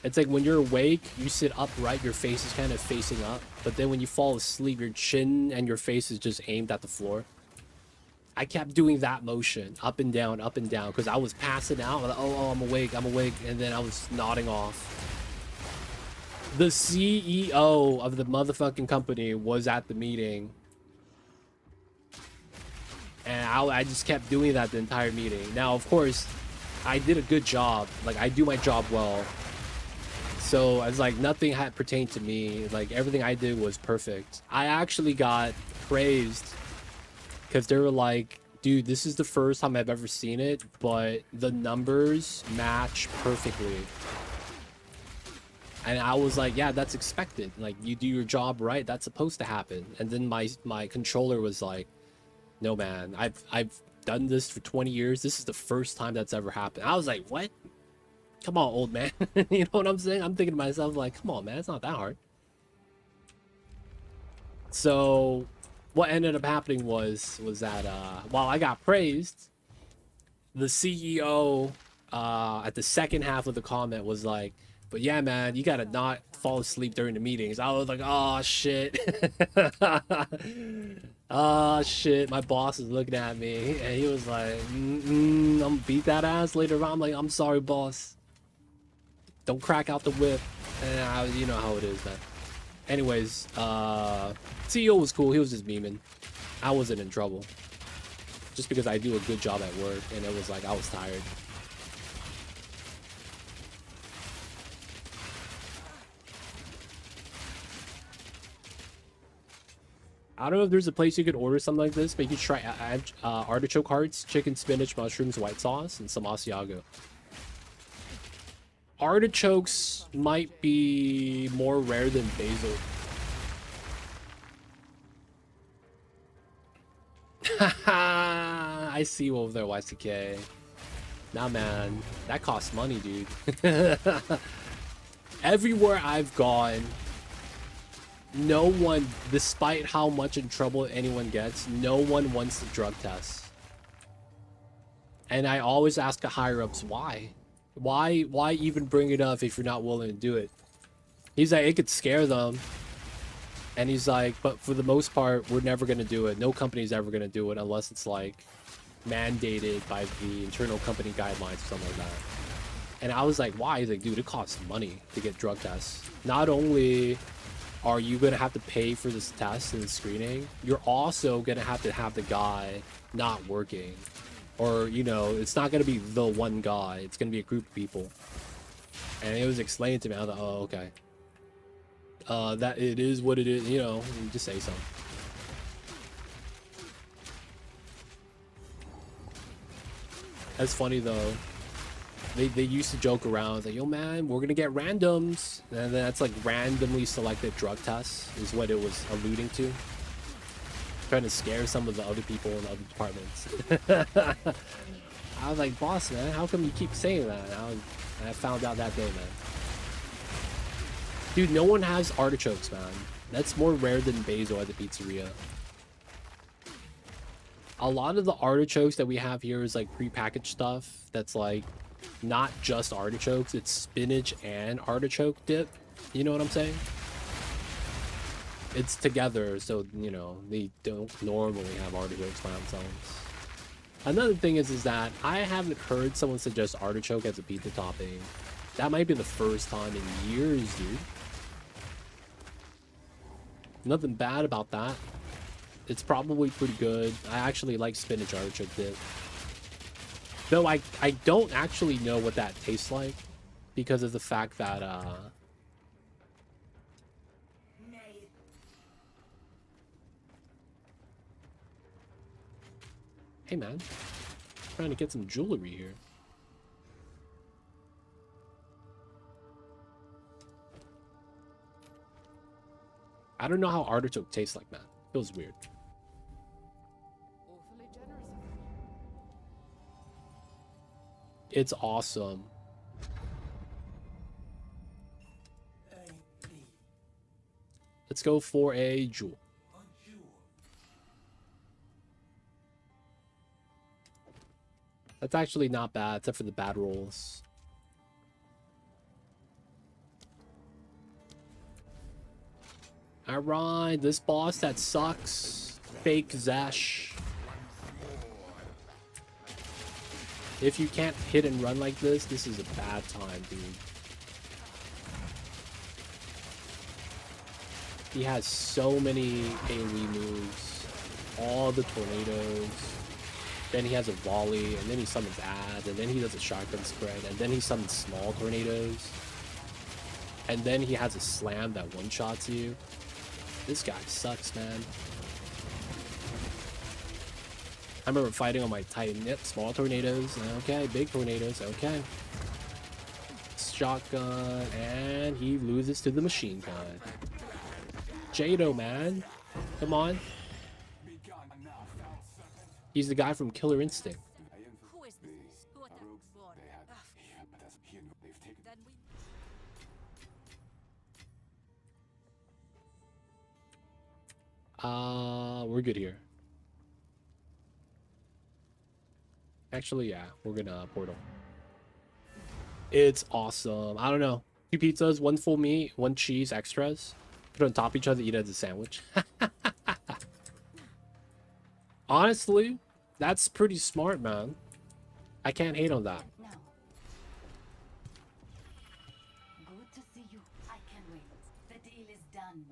It's like when you're awake, you sit upright, your face is kind of facing up, but then when you fall asleep, your chin and your face is just aimed at the floor. I kept doing that motion, up and down, because I was passing out. Like, oh, I'm awake, and then I was nodding off. The CEO of the motherfucking company was at the meeting. And I just kept doing that the entire meeting. Now, of course, I did a good job. Like, I do my job well. So, it's like nothing had pertained to me. Like, everything I did was perfect. I actually got praised because they were like, dude, this is the first time I've ever seen it, but the numbers match perfectly. And I was like, yeah, that's expected. Like, you do your job right, that's supposed to happen. And then my controller was like, no, man, I've done this for 20 years. This is the first time that's ever happened. I was like, what? Come on, old man. You know what I'm saying? I'm thinking to myself, like, come on, man, it's not that hard. So what ended up happening was that while I got praised, the CEO at the second half of the comment was like, but yeah, man, you gotta not fall asleep during the meetings. I was like, oh shit. Oh shit, my boss is looking at me and he was like, I'm gonna beat that ass later on. I'm like, I'm sorry, boss, don't crack out the whip. And you know how it is, man. Anyways, CEO was cool. He was just beaming. I wasn't in trouble just because I do a good job at work, and it was like I was tired. I don't know if there's a place you could order something like this, but you could try artichoke hearts, chicken, spinach, mushrooms, white sauce, and some Asiago. Artichokes might be more rare than basil. Haha, I see you over there, YCK. Nah, man, that costs money, dude. Everywhere I've gone, no one, despite how much in trouble anyone gets, no one wants the drug test. And I always ask the higher-ups why. Why even bring it up if you're not willing to do it? He's like, it could scare them. And he's like, but for the most part, we're never going to do it. No company's ever going to do it unless it's like mandated by the internal company guidelines or something like that. And I was like, why? He's like, dude, it costs money to get drug tests. Not only are you going to have to pay for this test and the screening, you're also going to have the guy not working. Or, you know, it's not going to be the one guy. It's going to be a group of people. And it was explained to me. I was like, oh, okay. That it is what it is, you know, you just say something. That's funny, though. They used to joke around, like, yo, man, we're going to get randoms. And that's like randomly selected drug tests is what it was alluding to. Trying to scare some of the other people in other departments. I was like, boss, man, how come you keep saying that? And I found out that day, man. Dude, no one has artichokes, man. That's more rare than basil at the pizzeria. A lot of the artichokes that we have here is like prepackaged stuff that's like not just artichokes, it's spinach and artichoke dip. You know what I'm saying? it's together, so you know they don't normally have artichokes by themselves. Another thing is that I haven't heard someone suggest artichoke as a pizza topping. That might be the first time in years, dude. Nothing bad about that. It's probably pretty good. I actually like spinach artichoke dip. Though I don't actually know what that tastes like because of the fact that hey man, trying to get some jewelry here. I don't know how artichoke tastes like, man. Feels weird. Awfully generous of you. It's awesome. Let's go for a jewel. That's actually not bad, except for the bad rolls. Alright, this boss that sucks. Fake Zash. If you can't hit and run like this is a bad time, dude. He has so many AoE moves. All the tornadoes. Then he has a volley, and then he summons ads, and then he does a shotgun spread, and then he summons small tornadoes. And then he has a slam that one-shots you. This guy sucks, man. I remember fighting on my Titan. Yep, small tornadoes. Okay, big tornadoes. Okay. Shotgun, and he loses to the machine gun. Jado, man. Come on. He's the guy from Killer Instinct. Who is this? Who attacked Gord? Then we... We're good here. Actually, yeah, we're gonna portal. It's awesome. I don't know. 2 pizzas, 1 full meat, 1 cheese, extras. Put on top of each other, eat it as a sandwich. Honestly, that's pretty smart, man. I can't hate on that. Now. Good to see you. I can't wait. The deal is done.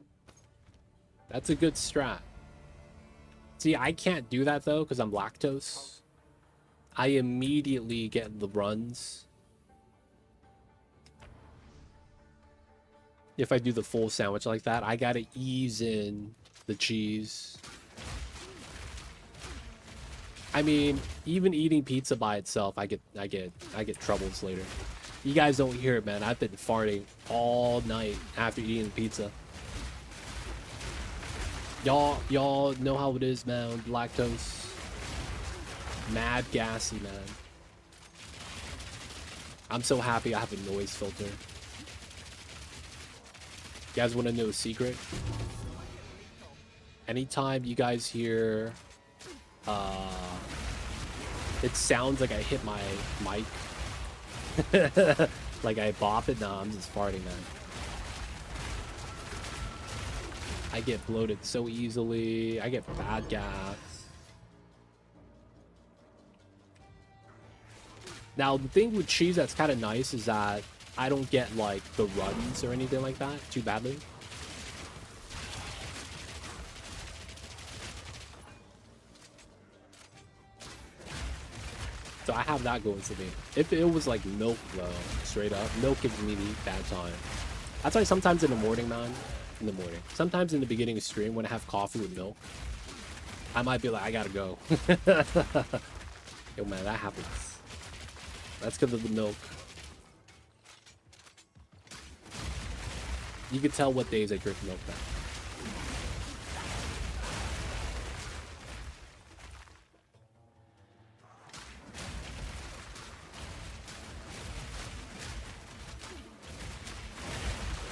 That's a good strat. See, I can't do that though because I'm lactose. I immediately get the runs if I do the full sandwich like that. I gotta ease in the cheese. I mean, even eating pizza by itself, I get troubles later. You guys don't hear it, man. I've been farting all night after eating pizza. Y'all know how it is, man. Lactose. Mad gassy, man. I'm so happy I have a noise filter. You guys want to know a secret? Anytime you guys hear it sounds like I hit my mic. Like I bop it. Nah, I'm just farting, man. I get bloated so easily. I get bad gas. Now, the thing with cheese that's kind of nice is that I don't get, like, the runs or anything like that too badly. So I have that going for me. If it was, like, milk, though, straight up, milk gives me the bad time. That's why sometimes in the morning, man, sometimes in the beginning of stream when I have coffee with milk, I might be like, I gotta go. Yo, man, that happens. That's because of the milk. You can tell what days I drink milk now.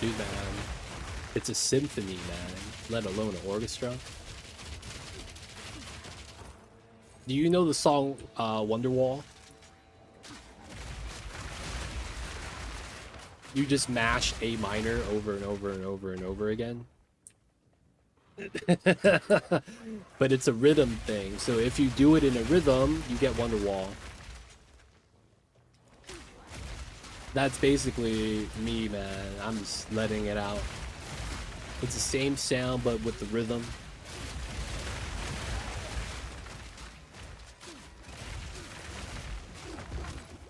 Dude, man, it's a symphony, man, let alone an orchestra. Do you know the song Wonderwall? You just mash A minor over and over and over and over again. But it's a rhythm thing. So if you do it in a rhythm, you get Wonderwall. That's basically me, man. I'm just letting it out. It's the same sound, but with the rhythm.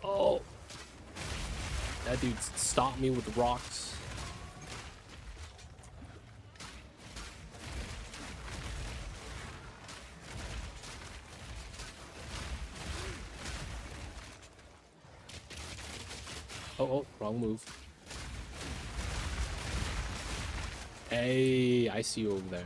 Oh. That dude stopped me with the rocks. Oh, wrong move. Hey, I see you over there.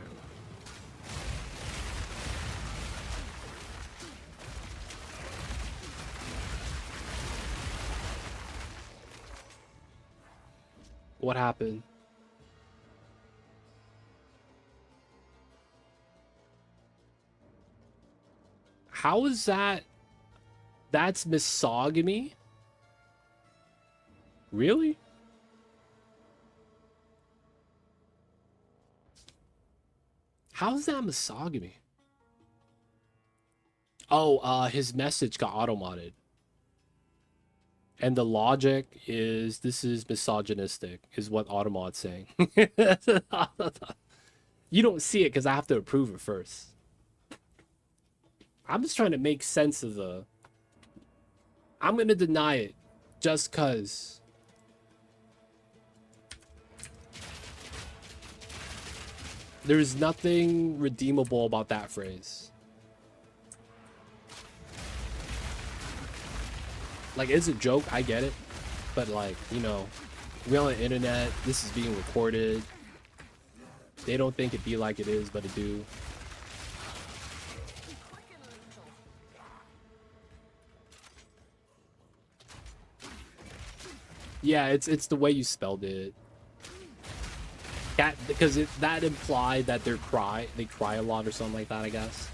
What happened? How is that? That's misogyny? Really? How is that misogyny? Oh, his message got auto-modded. And the logic is this is misogynistic, is what Automod's saying. You don't see it because I have to approve it first. I'm just trying to make sense of the... I'm going to deny it just because... There's nothing redeemable about that phrase. Like, it's a joke, I get it. But, like, you know, we're on the internet, this is being recorded. They don't think it be like it is, but it do. Yeah, it's the way you spelled it. That, because that implied that they cry a lot or something like that, I guess.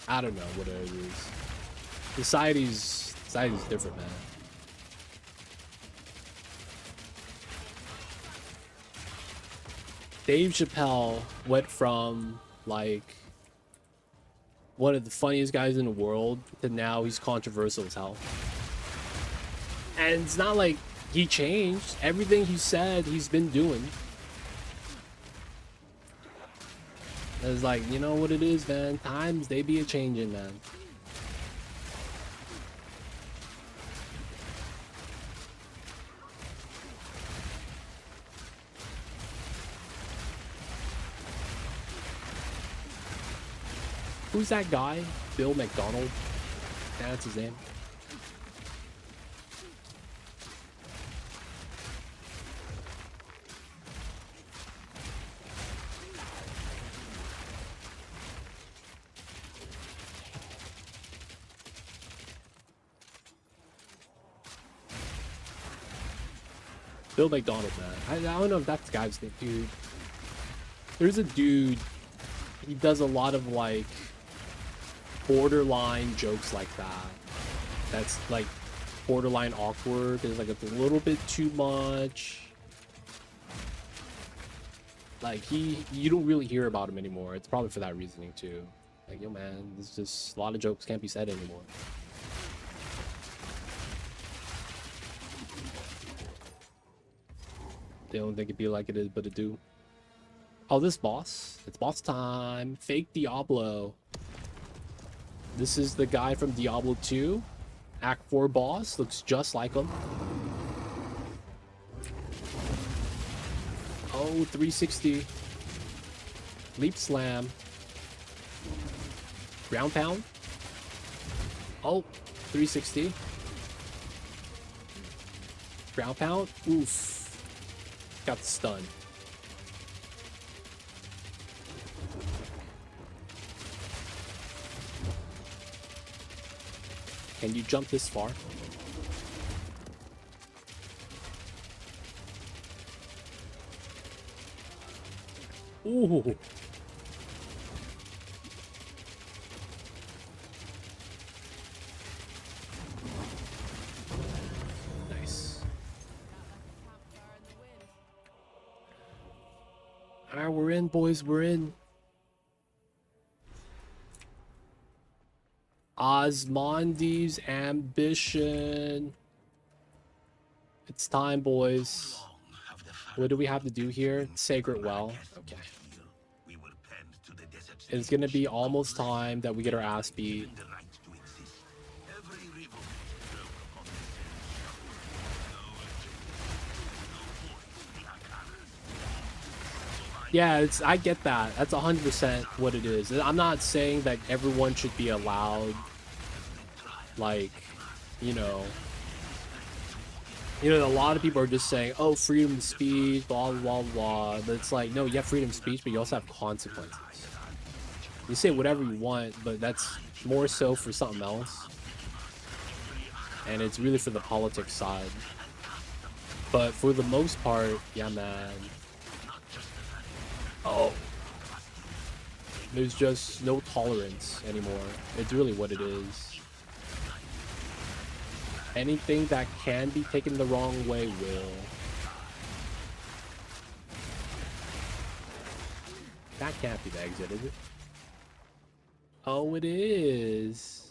I don't know what it is. Society's different, man. Dave Chappelle went from like one of the funniest guys in the world to now he's controversial as hell. And it's not like he changed. Everything he said, he's been doing. It's like, you know what it is, man. Times, they be a-changing, man. Who's that guy? Bill McDonald? That's his name. Bill McDonald, man. I don't know if that's the guy's name, dude. There's a dude. He does a lot of like borderline jokes like that. That's like borderline awkward. It's like a little bit too much. Like you don't really hear about him anymore. It's probably for that reasoning too. Like, yo, man, there's just a lot of jokes can't be said anymore. They don't think it'd be like it is, but it do. Oh, this boss. It's boss time. Fake Diablo. This is the guy from Diablo 2. Act 4 boss. Looks just like him. Oh, 360. Leap slam. Ground pound. Oh, 360. Ground pound. Oof. Got the stun. Can you jump this far? Ooh. Nice. Alright, we're in, boys. We're in. Osmondi's ambition. It's time, boys. What do we have to do here? Sacred Well. Okay. It's gonna be almost time that we get our ass beat. Yeah, I get that. That's 100% what it is. I'm not saying that everyone should be allowed, like, you know, a lot of people are just saying, oh, freedom of speech, blah, blah, blah. But it's like, no, you have freedom of speech, but you also have consequences. You say whatever you want, but that's more so for something else. And it's really for the politics side. But for the most part, yeah, man. Oh. There's just no tolerance anymore. It's really what it is. Anything that can be taken the wrong way will. That can't be the exit, is it? Oh, it is.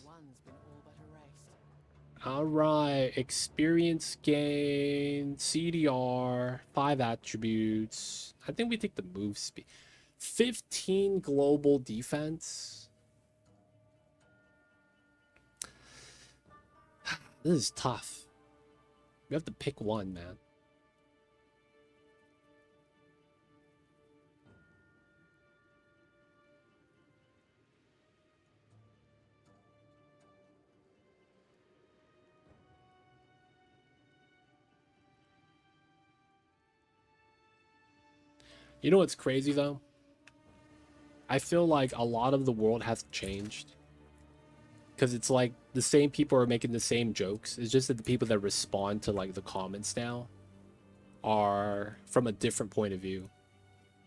Alright, experience gain, CDR, 5 attributes. I think we take the move speed. 15 global defense. This is tough. We have to pick one, man. You know what's crazy though? I feel like a lot of the world has changed. Because it's like the same people are making the same jokes. It's just that the people that respond to like the comments now are from a different point of view.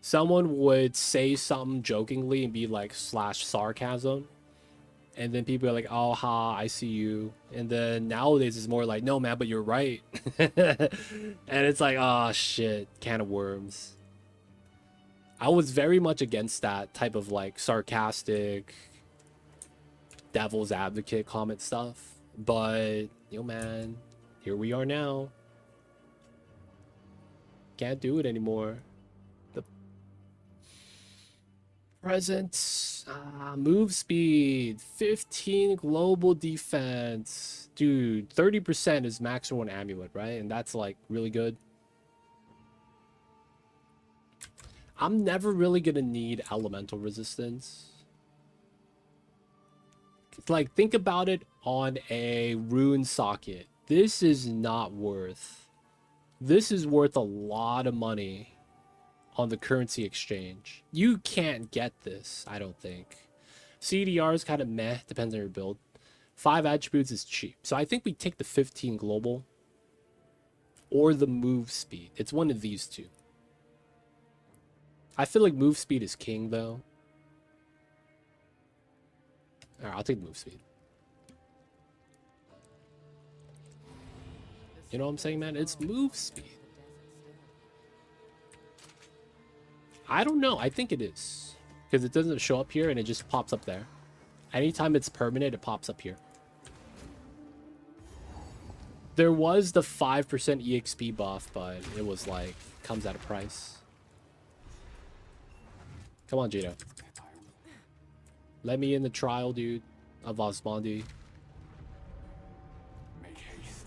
Someone would say something jokingly and be like /sarcasm. And then people are like, oh, ha, I see you. And then nowadays it's more like, no, man, but you're right. And it's like, oh, shit, can of worms. I was very much against that type of like sarcastic, devil's advocate comment stuff. But, yo, man, here we are now. Can't do it anymore. The present move speed, 15 global defense. Dude, 30% is max 1 amulet, right? And that's like really good. I'm never really gonna need elemental resistance. Like, think about it on a rune socket. This is not worth. This is worth a lot of money on the currency exchange. You can't get this, I don't think. CDR is kind of meh, depends on your build. 5 attributes is cheap. So I think we take the 15 global or the move speed. It's one of these two. I feel like move speed is king, though. Alright, I'll take the move speed. You know what I'm saying, man? It's move speed. I don't know. I think it is. Because it doesn't show up here and it just pops up there. Anytime it's permanent, it pops up here. There was the 5% EXP buff, but it was like, comes at a price. Come on, Jado. Let me in the trial, dude, of Osmondi. Make haste.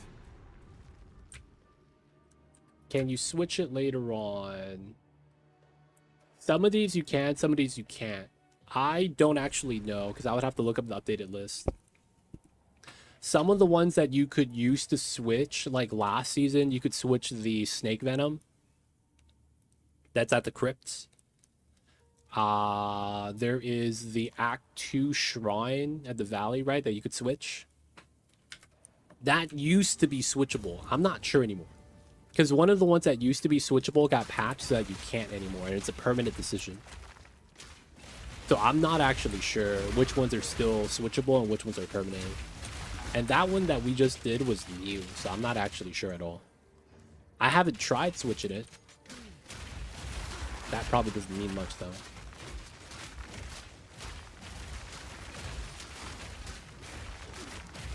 Can you switch it later on? Some of these you can, some of these you can't. I don't actually know, because I would have to look up the updated list. Some of the ones that you could use to switch, like last season, you could switch the snake venom. That's at the crypts. There is the Act 2 shrine at the valley, right, that you could switch. That used to be switchable. I'm not sure anymore. Because one of the ones that used to be switchable got patched so that you can't anymore, and it's a permanent decision. So I'm not actually sure which ones are still switchable and which ones are permanent. And that one that we just did was new, so I'm not actually sure at all. I haven't tried switching it. That probably doesn't mean much though.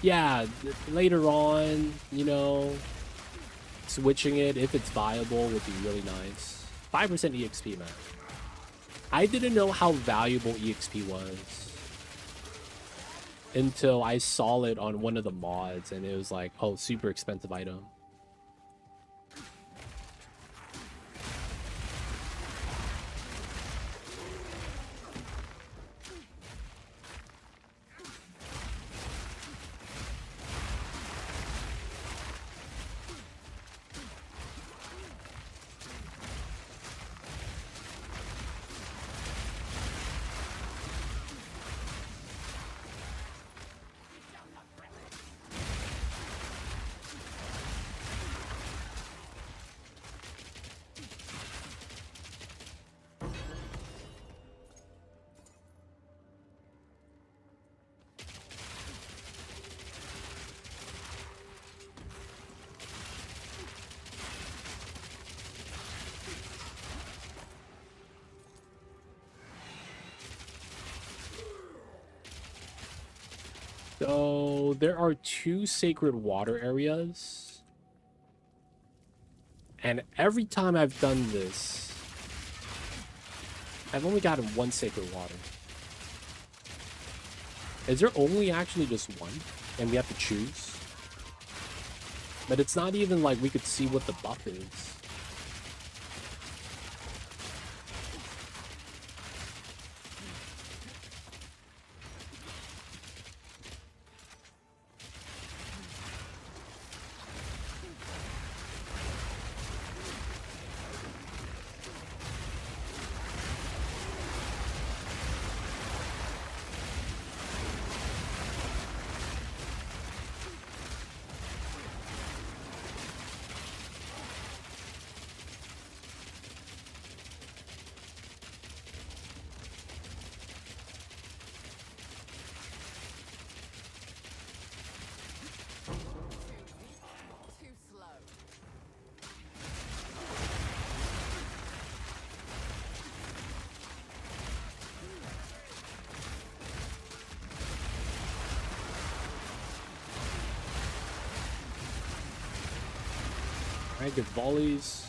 Yeah, later on, you know, switching it if it's viable would be really nice. 5% EXP, man. I didn't know how valuable EXP was until I saw it on one of the mods, and it was like, oh, super expensive item. So there are 2 sacred water areas. And every time I've done this, I've only gotten 1 sacred water. Is there only actually just 1? And we have to choose? But it's not even like we could see what the buff is. Too slow. Alright, good volleys.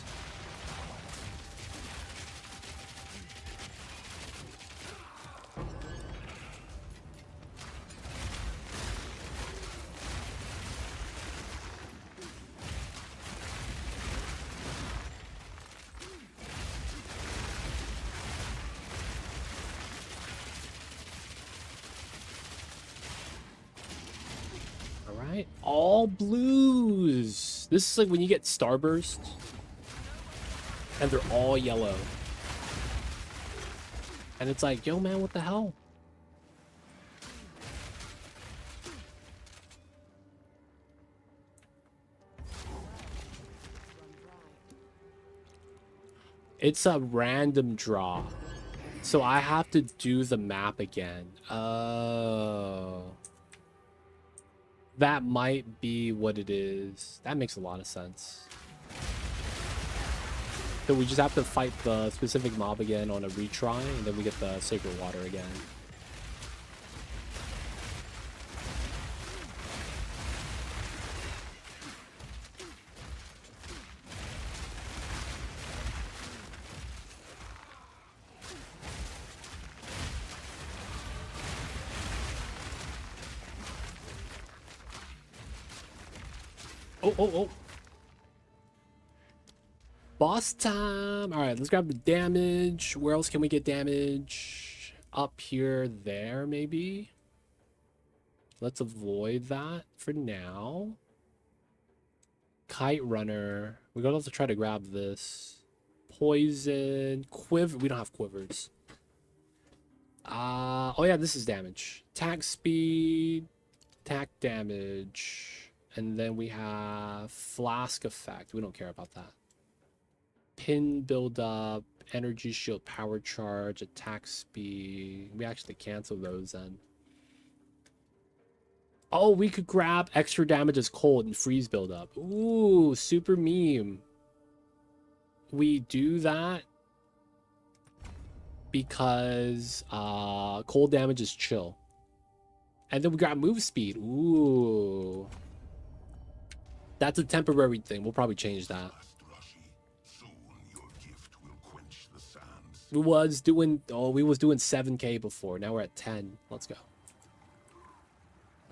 Alright, all blues. This is like when you get starburst and they're all yellow. And it's like, yo man, what the hell? It's a random draw. So I have to do the map again. Oh. That might be what it is. That makes a lot of sense. So we just have to fight the specific mob again on a retry, and then we get the sacred water again. Oh, oh, oh. Boss time. All right, let's grab the damage. Where else can we get damage? Up here, there, maybe. Let's avoid that for now. Kite runner. We're gonna have to try to grab this. Poison. Quiver. We don't have quivers. Oh yeah, this is damage. Attack speed. Attack damage. And then we have flask effect. We don't care about that. Pin build up, energy shield, power charge, attack speed. We actually cancel those then. Oh, we could grab extra damage as cold and freeze build up. Ooh, super meme. We do that. because cold damage is chill. And then we got move speed. Ooh. That's a temporary thing. We'll probably change that. We was doing 7k before. Now we're at 10. Let's go.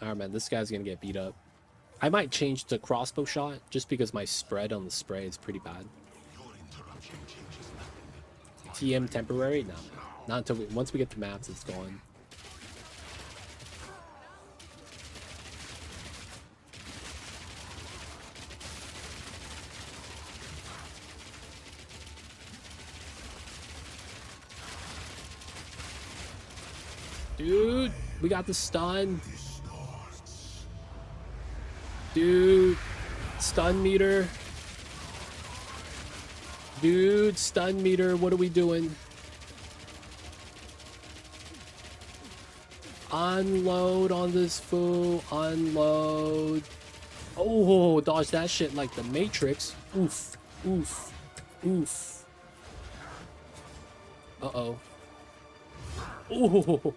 Alright, man, this guy's gonna get beat up. I might change to crossbow shot just because my spread on the spray is pretty bad. TM temporary? No, man. Not until once we get the maps, it's gone. Dude, we got the stun. Dude, stun meter. Dude, stun meter. What are we doing? Unload on this fool. Unload. Oh, dodge that shit like the Matrix. Oof. Oof. Oof. Uh-oh. Ooh.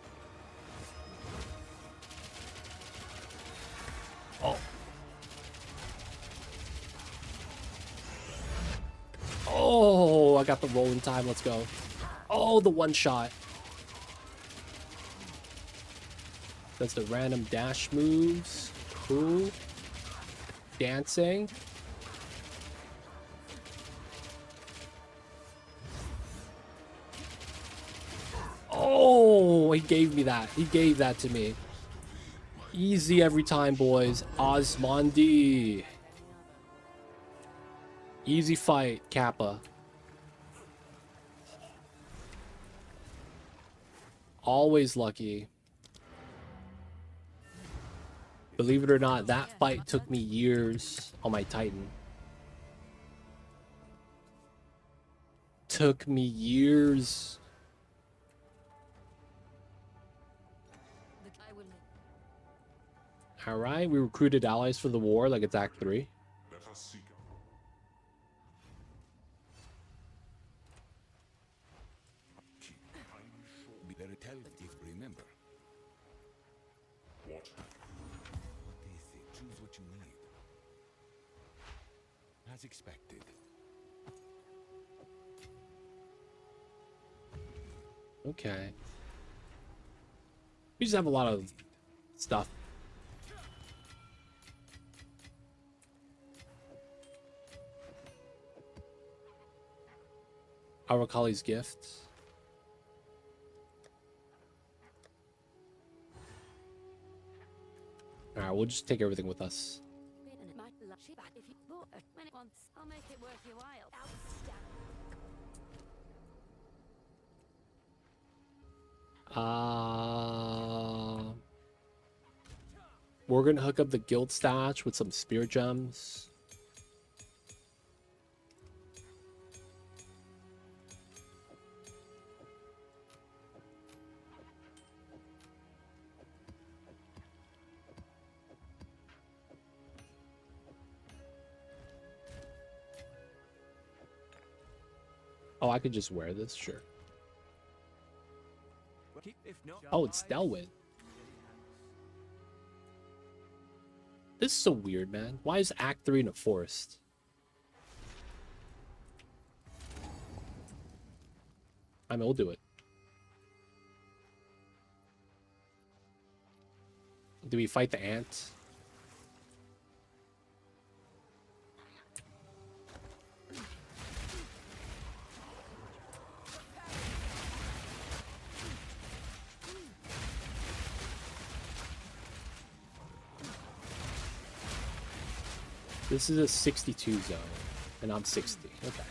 Oh. Oh, I got the rolling time. Let's go. Oh, the one shot. That's the random dash moves. Cool. Dancing. Oh, he gave me that. He gave that to me. Easy every time, boys. Osmondi. Easy fight, Kappa. Always lucky. Believe it or not, that fight took me years on my Titan. Took me years. Alright, we recruited allies for the war like it's Act 3. Let us seek out. Be very tentative, remember. What? What is it? Choose what you need. As expected. Okay. We just have a lot of stuff. Our Kali's gift. Alright, we'll just take everything with us. If you bought it once, I'll make it worth your while. We're gonna hook up the guild stash with some spear gems. Oh, I could just wear this, sure. Oh, it's Delwyn. This is so weird, man. Why is Act 3 in a forest? I mean, we'll do it. Do we fight the ant? This is a 62 zone, and I'm 60. Okay.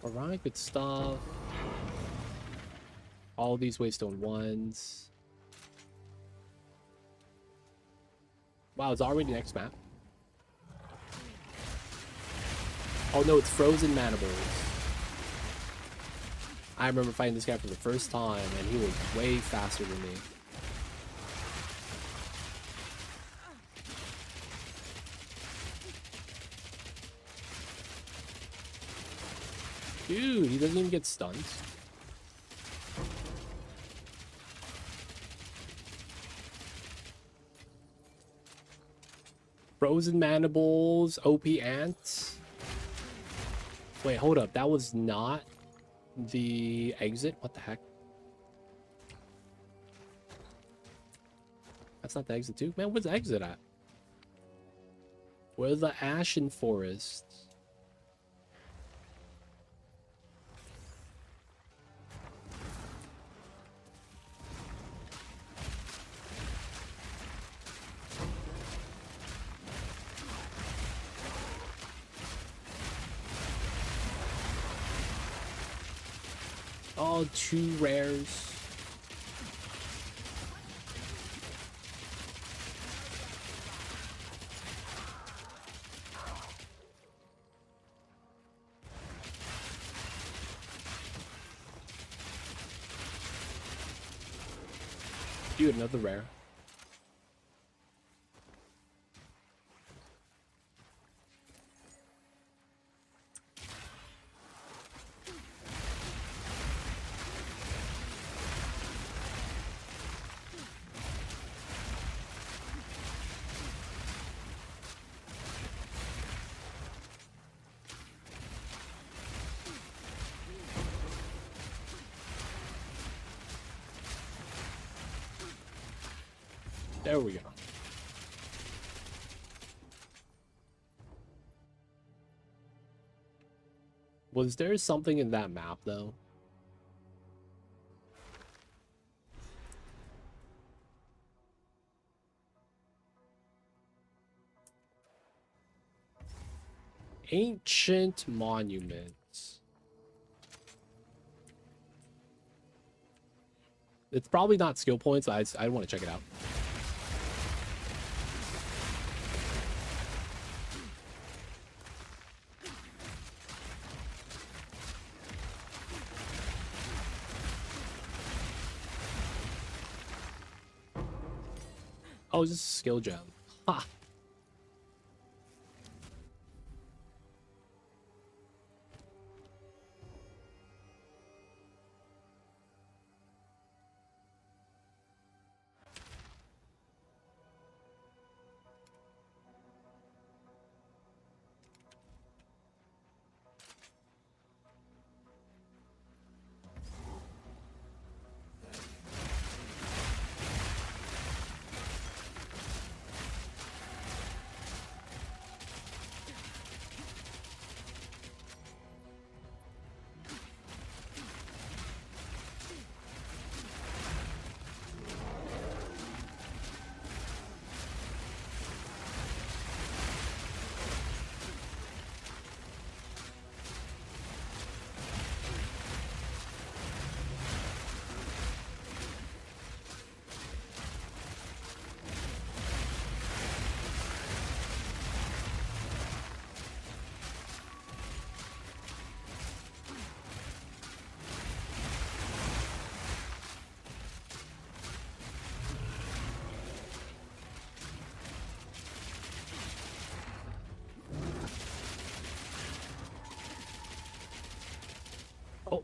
Alright, good stuff. All these waystone ones. Wow, it's already the next map. Oh no, it's Frozen Mandibles. I remember fighting this guy for the first time, and he was way faster than me. Dude, he doesn't even get stunned. Frozen Mandibles, OP Ants. Wait, hold up. That was not the exit? What the heck? That's not the exit too? Man, where's the exit at? Where's the Ashen Forest? Oh, 2 rares. Dude, another rare. There we go. Was there something in that map, though? Ancient monuments. It's probably not skill points. I want to check it out. Oh, it's just a skill gem. Ha!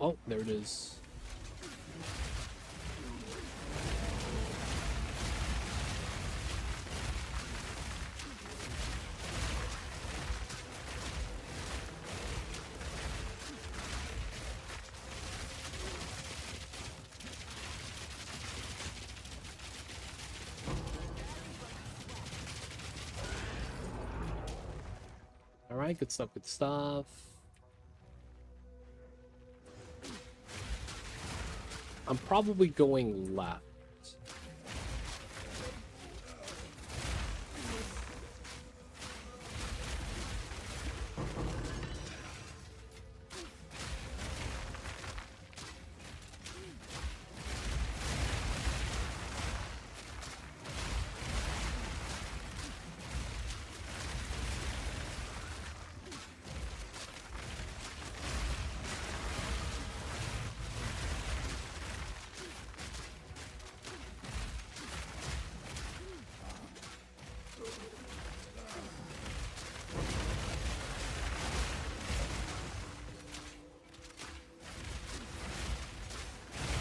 Oh, there it is. All right, good stuff, good stuff. I'm probably going left.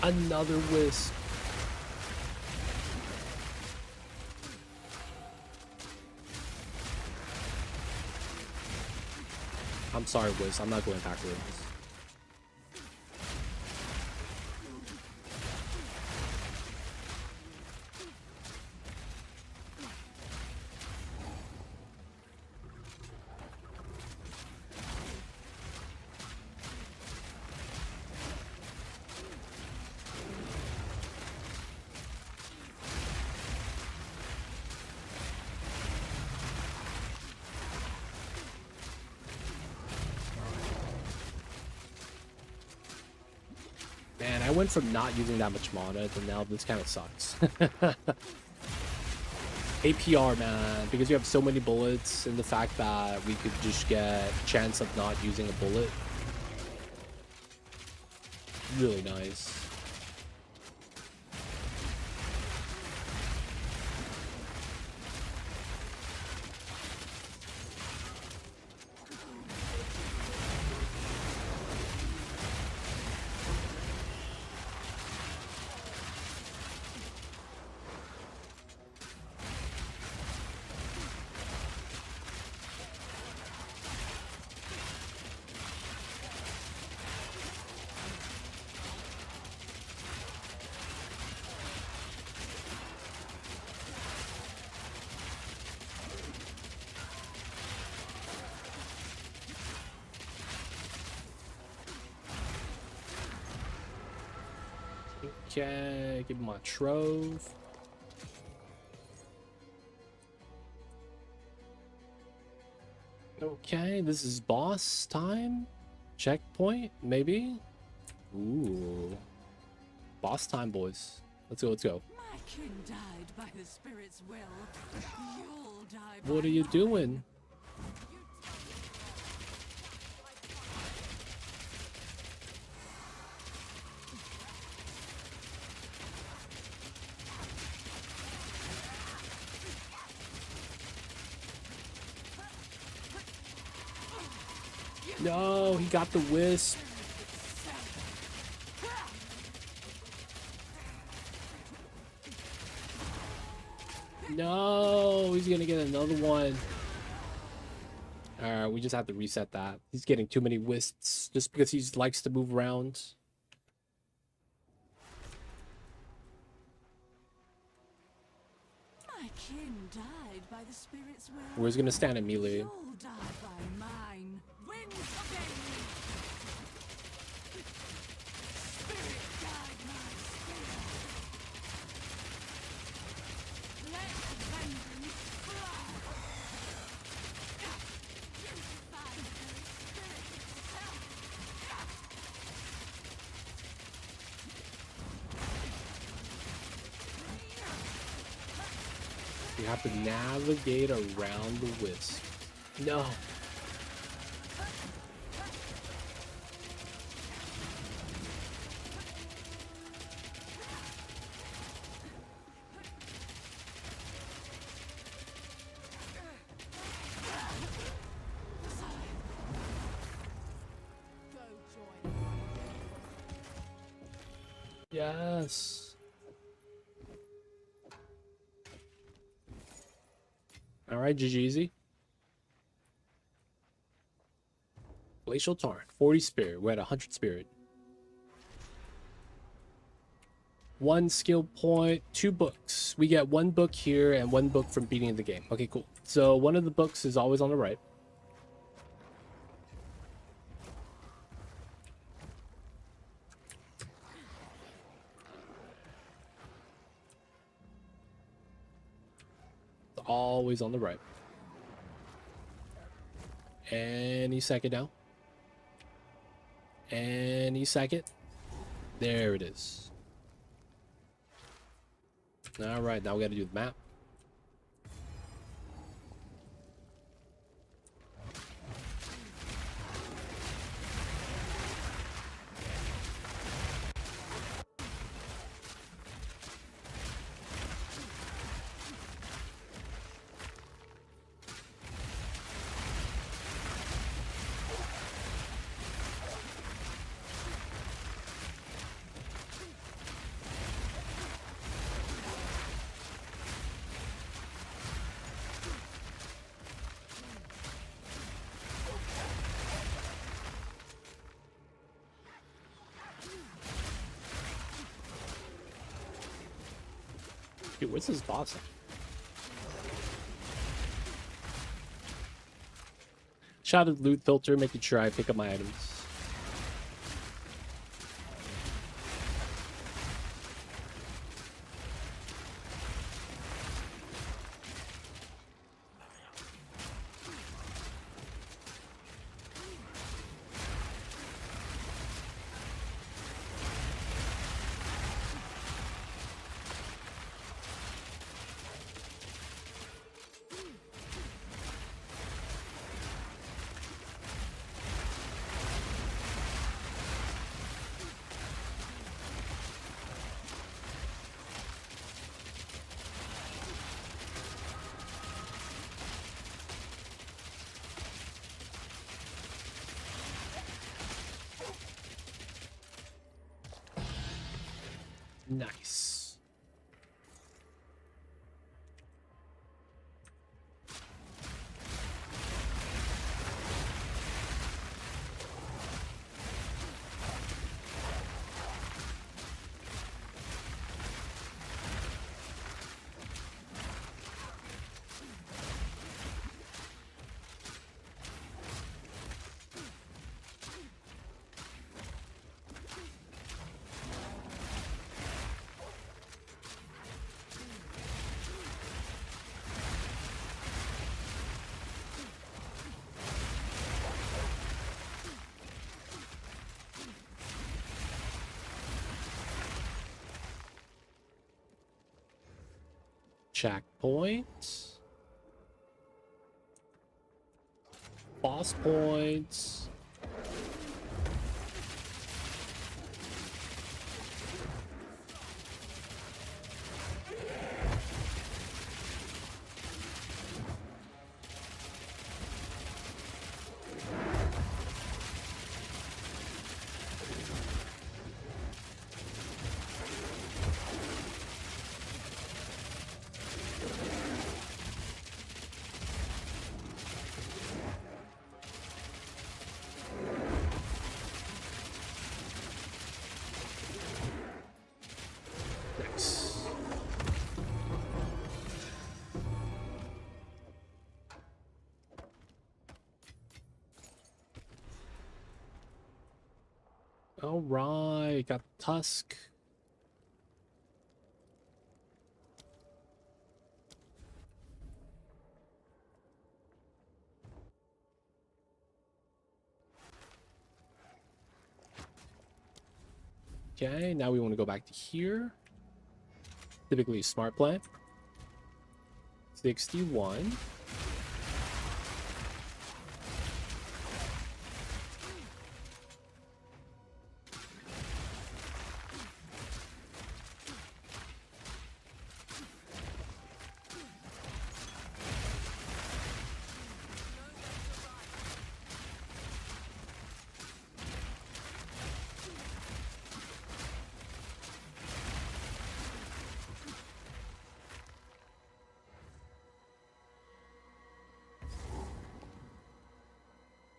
Another wisp. I'm sorry, Wiz. I'm not going backwards. Man, I went from not using that much mana to now this kind of sucks. APR, man, because you have so many bullets and the fact that we could just get chance of not using a bullet. Really nice. Okay, give him my trove. Okay, this is boss time. Checkpoint, maybe. Ooh, boss time, boys. Let's go. Let's go. My kin died by the spirit's will. You'll die. What are you doing? No, he got the wisp. No, he's gonna get another one. Alright, we just have to reset that. He's getting too many wisps just because he likes to move around. My kin died by the spirit's will. We're gonna stand in melee. You'll die by mine. Wind again. Spirit guide my spirit. Let vengeance fly. You find the spirit itself. You have to navigate around the wisp. No. Go join. Yes. All right, GGZ. Glacial Tarn, 40 spirit. We're at 100 spirit. 1 skill point, 2 books. We get 1 book here and 1 book from beating the game. Okay, cool. So one of the books is always on the right. It's always on the right. Any second now. Any second. There it is. All right, now we got to do the map. Wait, where's this boss at? Shout out to loot filter, making sure I pick up my items. Nice. Checkpoint. Boss points. Nice. All right, got Tusk. Okay, now we want to go back to here. Typically smart play. 61.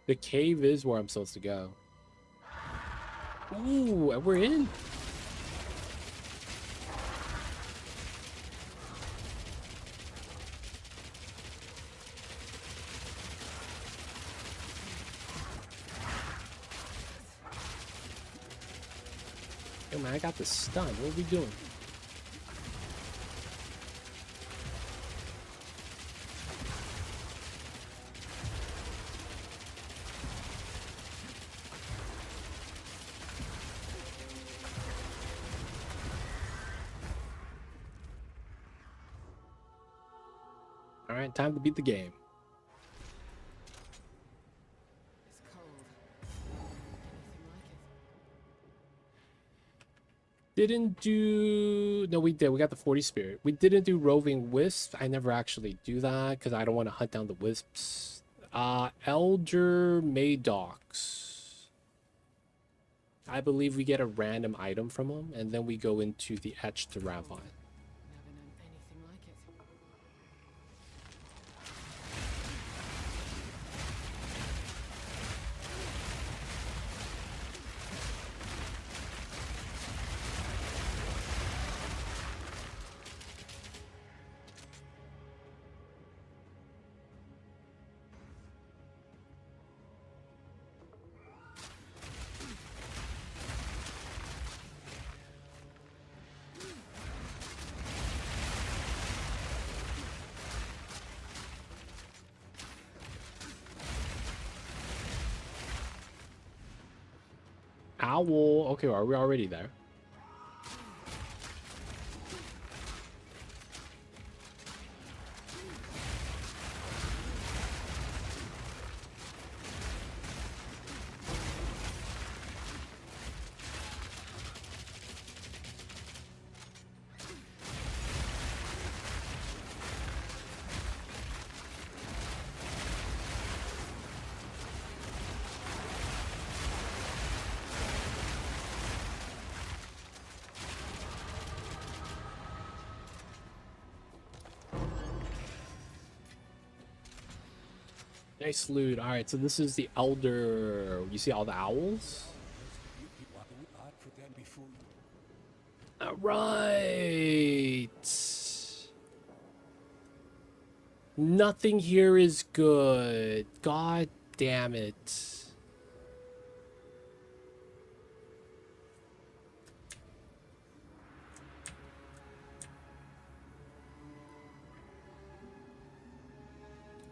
The cave is where I'm supposed to go. Ooh, and we're in. Yo, man, I got the stun. What are we doing? All right, time to beat the game. It's cold. Anything like it? Didn't do... No, we did. We got the 40 spirit. We didn't do roving wisp. I never actually do that because I don't want to hunt down the wisps. Elder Maydox. I believe we get a random item from him, and then we go into the Etched Ravine. Never known anything like it. owl. Okay, are we already there? Nice loot. All right, so this is the Elder. You see all the owls? All right. Nothing here is good. God damn it.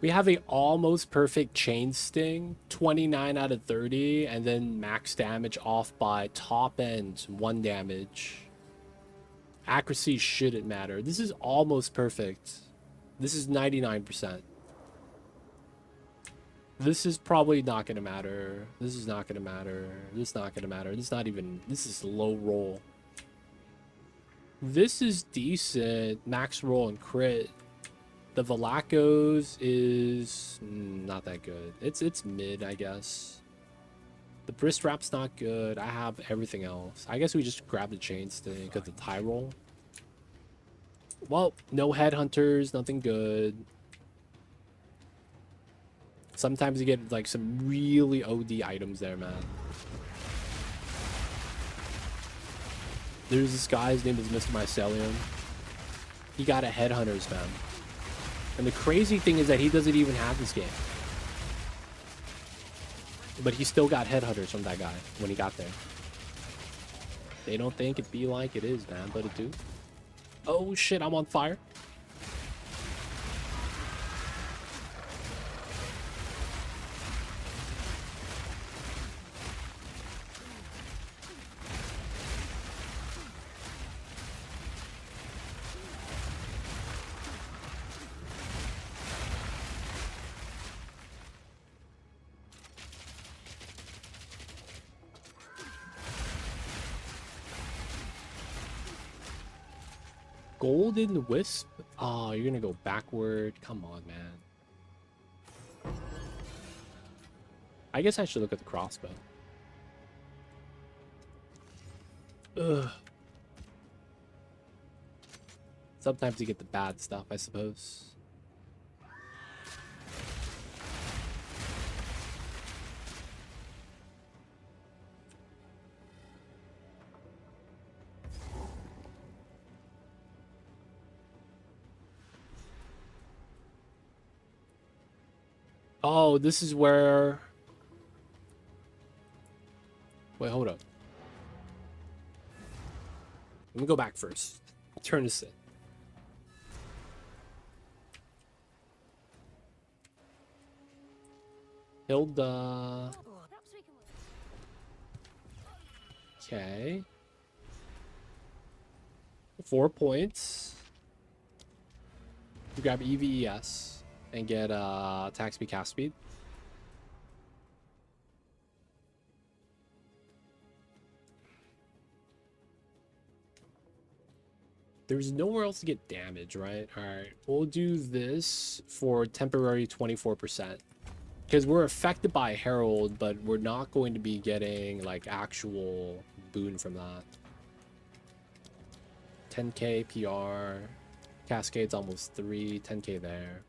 We have a almost perfect chain sting, 29 out of 30, and then max damage off by top end 1 damage. Accuracy shouldn't matter. This is almost perfect. This is 99%. This is probably not going to matter. This is not going to matter. This is not going to matter. This is not even... This is low roll. This is decent. Max roll and crit. The Valakos is not that good. It's mid, I guess. The Brisk Wrap's not good. I have everything else. I guess we just grab the chain sting, got the tie roll. Well, no headhunters, nothing good. Sometimes you get like some really OD items there, man. There's this guy, his name is Mr. Mycelium. He got a headhunters, man. And the crazy thing is that he doesn't even have this game. But he still got headhunters from that guy when he got there. They don't think it be like it is, man, but it do. Oh shit, I'm on fire. Golden Wisp? Oh, you're gonna go backward. Come on, man. I guess I should look at the crossbow. Ugh. Sometimes you get the bad stuff, I suppose. Oh, this is where... Wait, hold up. Let me go back first. Turn this in. Hilda. Okay. 4 points. You grab EVES. And get attack speed, cast speed. There's nowhere else to get damage, right? Alright, we'll do this for temporary 24%. Because we're affected by Herald, but we're not going to be getting like actual boon from that. 10k PR. Cascade's almost 3, 10k there.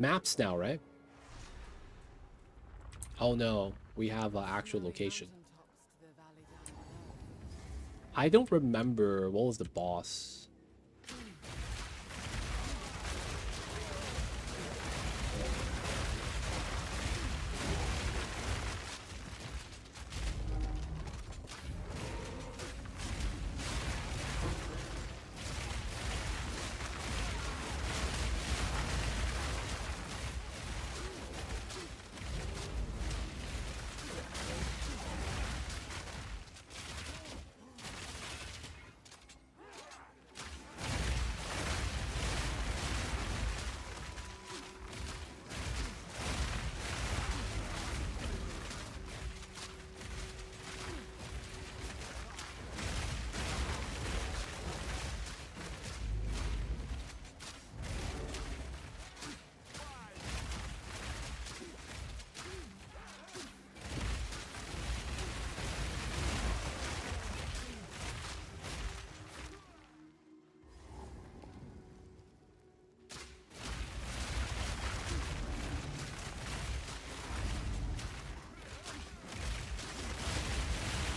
Maps now, right? Oh no, we have an actual location. I don't remember what was the boss.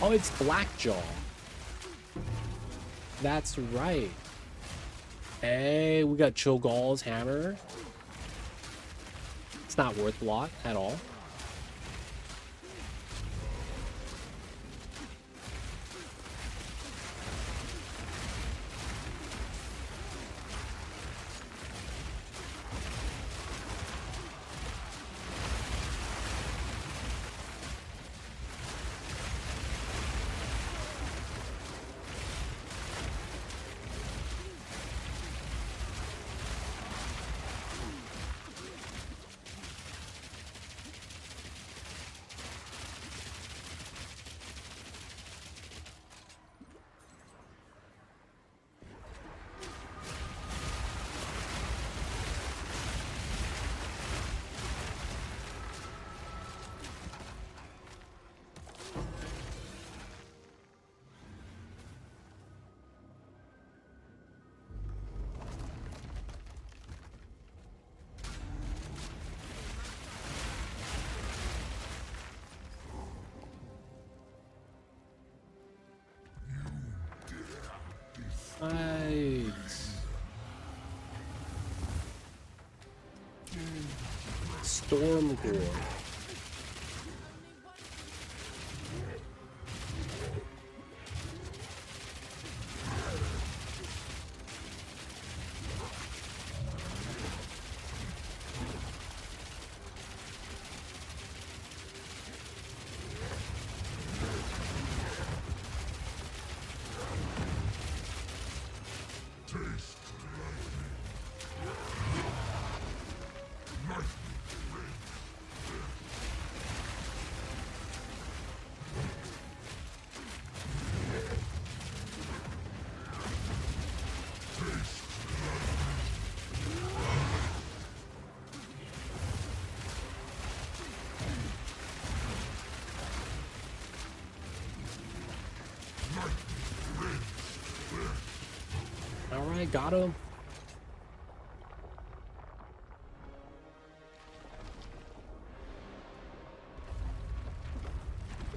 Oh, it's Blackjaw. That's right. Hey, we got Cho'Gall's hammer. It's not worth a lot at all. Right. Stormgore. Alright, got him.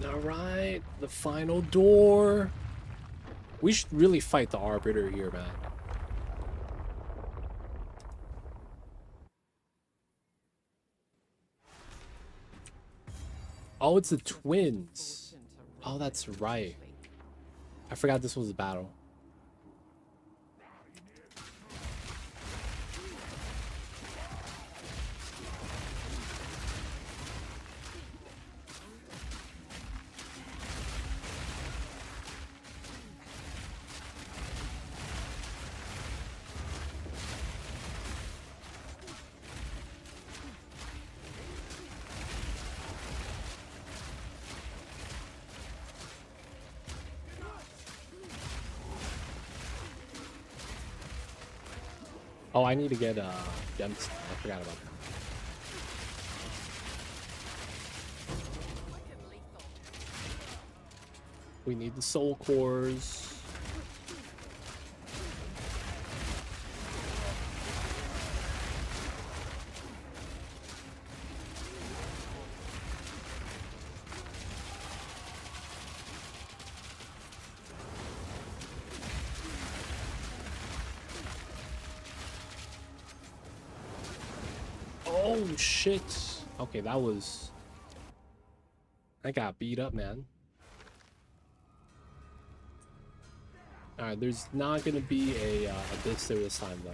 Alright, the final door. We should really fight the Arbiter here, man. Oh, it's the twins. Oh, that's right. I forgot this was a battle. Oh, I need to get gems. I forgot about that. We need the soul cores. Oh shit. Okay, that was... I got beat up, man. Alright, there's not gonna be a Abyss there this time, though.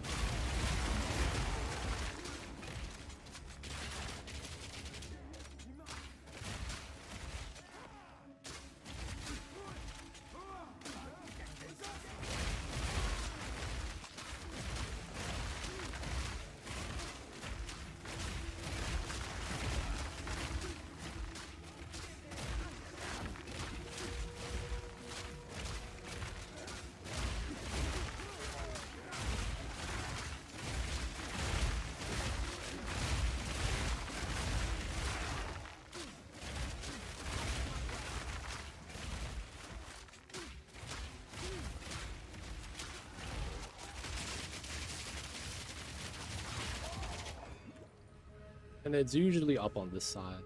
And it's usually up on this side.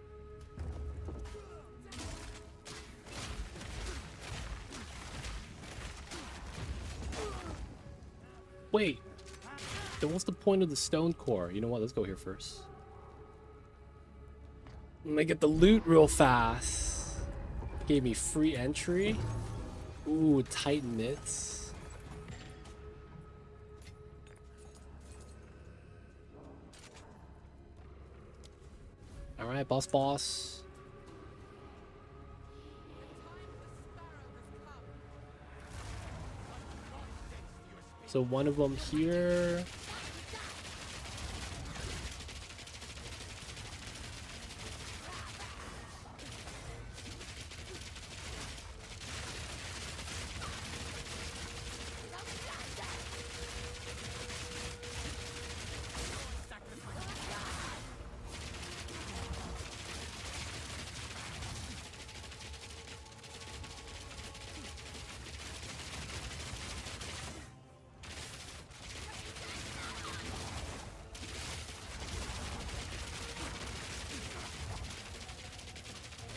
Wait. Then what's the point of the stone core? You know what? Let's go here first. Let me get the loot real fast. Gave me free entry. Ooh, Titan mitts. Alright, boss. So one of them here.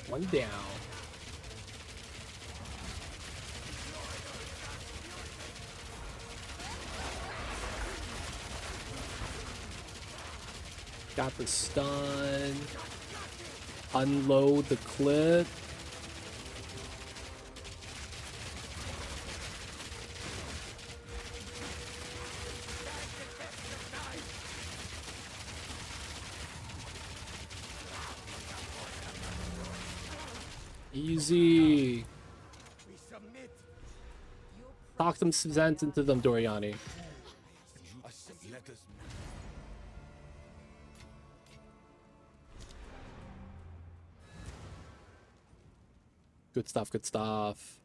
One down. Got the stun. Unload the clip. Easy. Talk some sense into them, Doriani. Let us Good stuff, good stuff.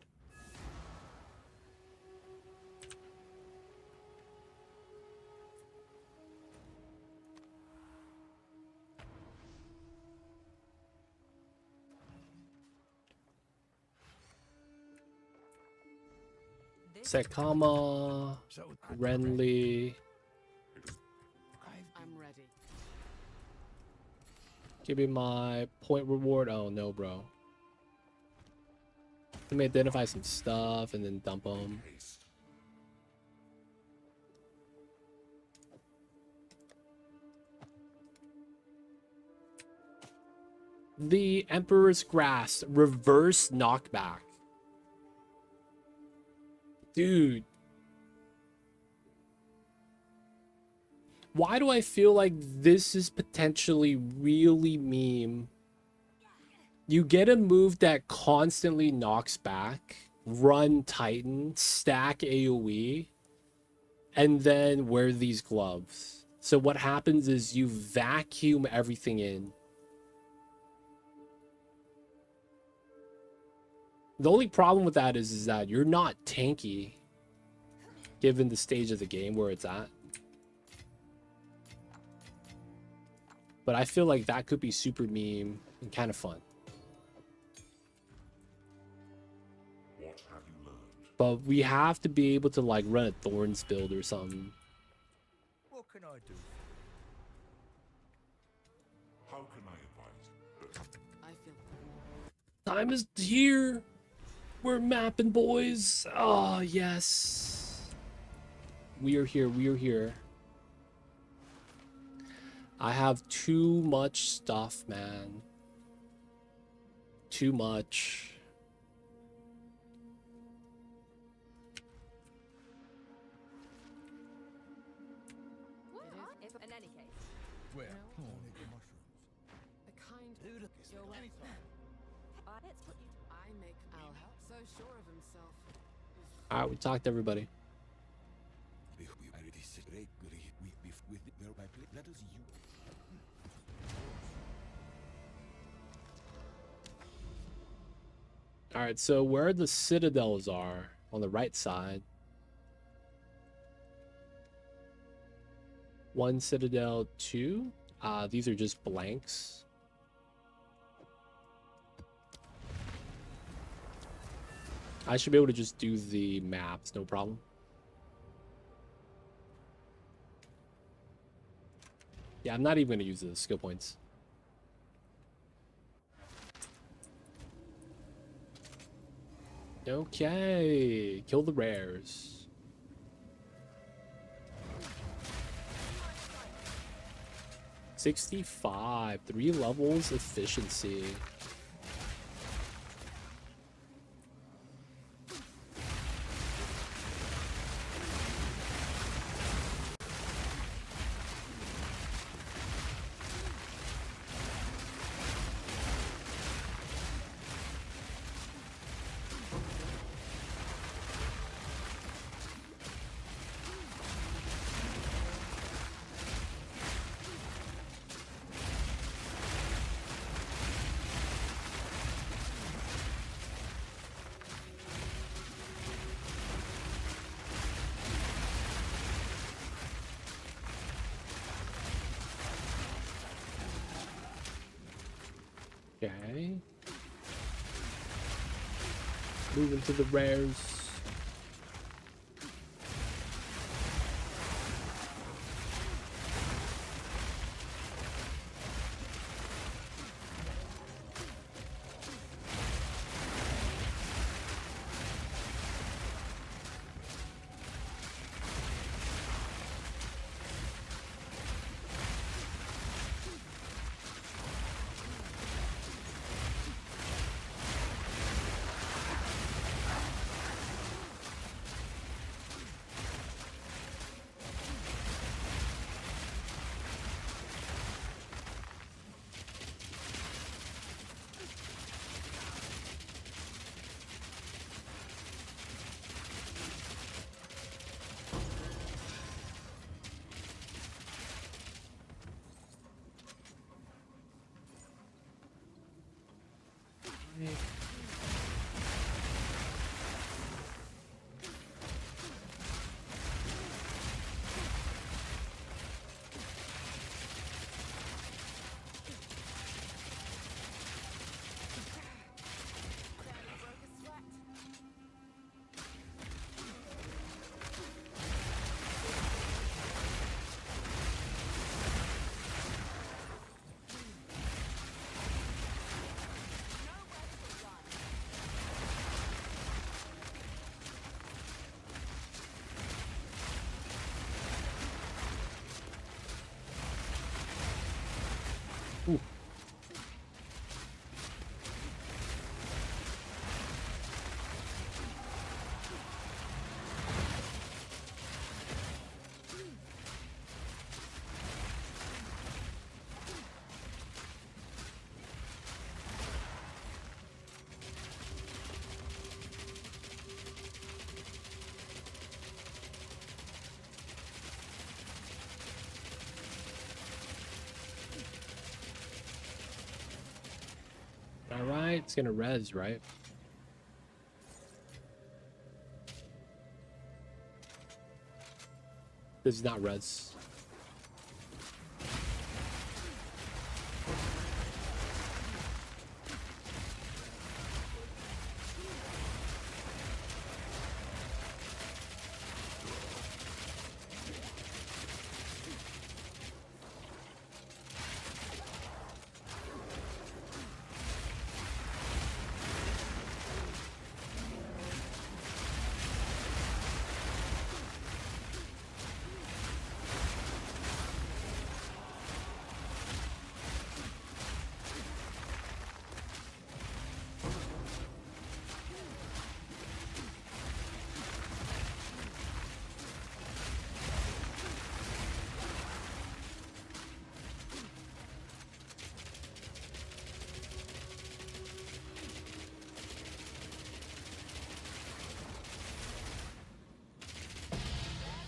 Sekama, Renly. I'm ready. Give me my point reward. Oh no, bro. Let me identify some stuff and then dump them. The Emperor's Grasp, reverse knockback. Dude. Why do I feel like this is potentially really meme? You get a move that constantly knocks back, run Titan, stack AoE, and then wear these gloves. So what happens is you vacuum everything in. The only problem with that is that you're not tanky, given the stage of the game where it's at. But I feel like that could be super meme and kind of fun. What have you learned? But we have to be able to like run a Thorns build or something. What can I do? How can I advise? I feel Time is here. We're mapping, boys. Oh, yes. We are here. We are here. I have too much stuff, man. Too much. In any case. Where? No. mushrooms. a kind. Who look You're right. Let's put you. I make Al so sure of himself. All right, we talked to everybody. Let us use. All right, so where the citadels are on the right side. One citadel, two. These are just blanks. I should be able to just do the maps, no problem. Yeah, I'm not even gonna use the skill points. Okay, kill the rares. 65, 3 levels efficiency. Okay. Moving to the rares. Ooh. All right, it's gonna res, right? This is not res.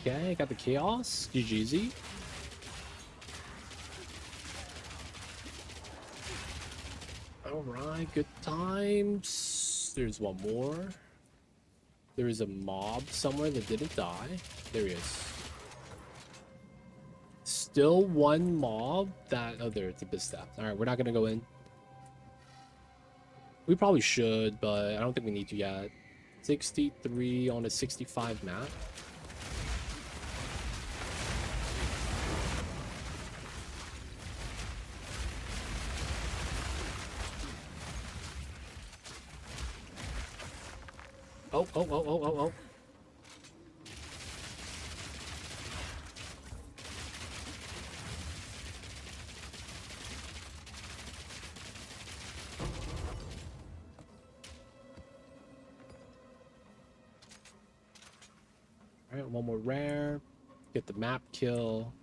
Okay, got the chaos. GGZ. Alright, good times. There's one more. There is a mob somewhere that didn't die. There he is. Still one mob that... Oh, there, it's a Bistap. Alright, we're not gonna go in. We probably should, but I don't think we need to yet. 63 on a 65 map. Oh. All right, one more rare. Get the map kill.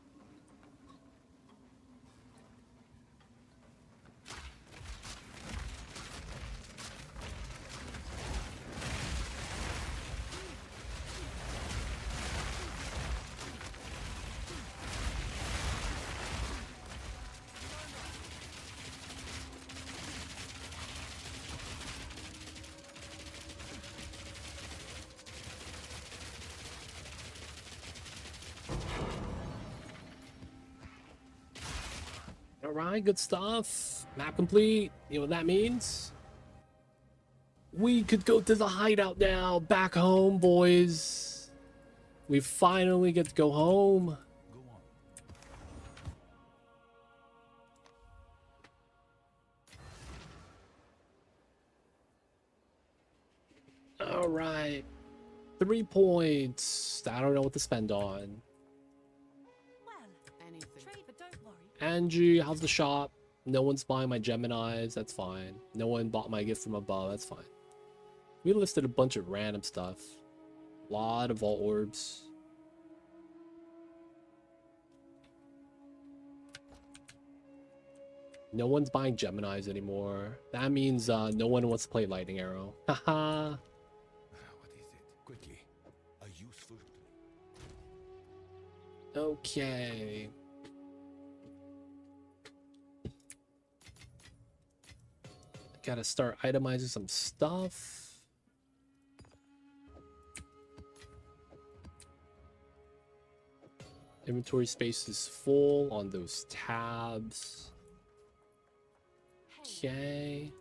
All right, good stuff. Map complete. You know what that means? We could go to the hideout now. Back home, boys. We finally get to go home. Go on. All right. 3 points. I don't know what to spend on. Well, Anything. trade, but don't worry. Angie, how's the shop? No one's buying my Geminis. That's fine. No one bought my gift from above. That's fine. We listed a bunch of random stuff. A lot of vault orbs. No one's buying Geminis anymore. That means no one wants to play Lightning Arrow. Haha. What is it? Quickly. A useful. Okay. Gotta start itemizing some stuff. Inventory space is full on those tabs. Okay.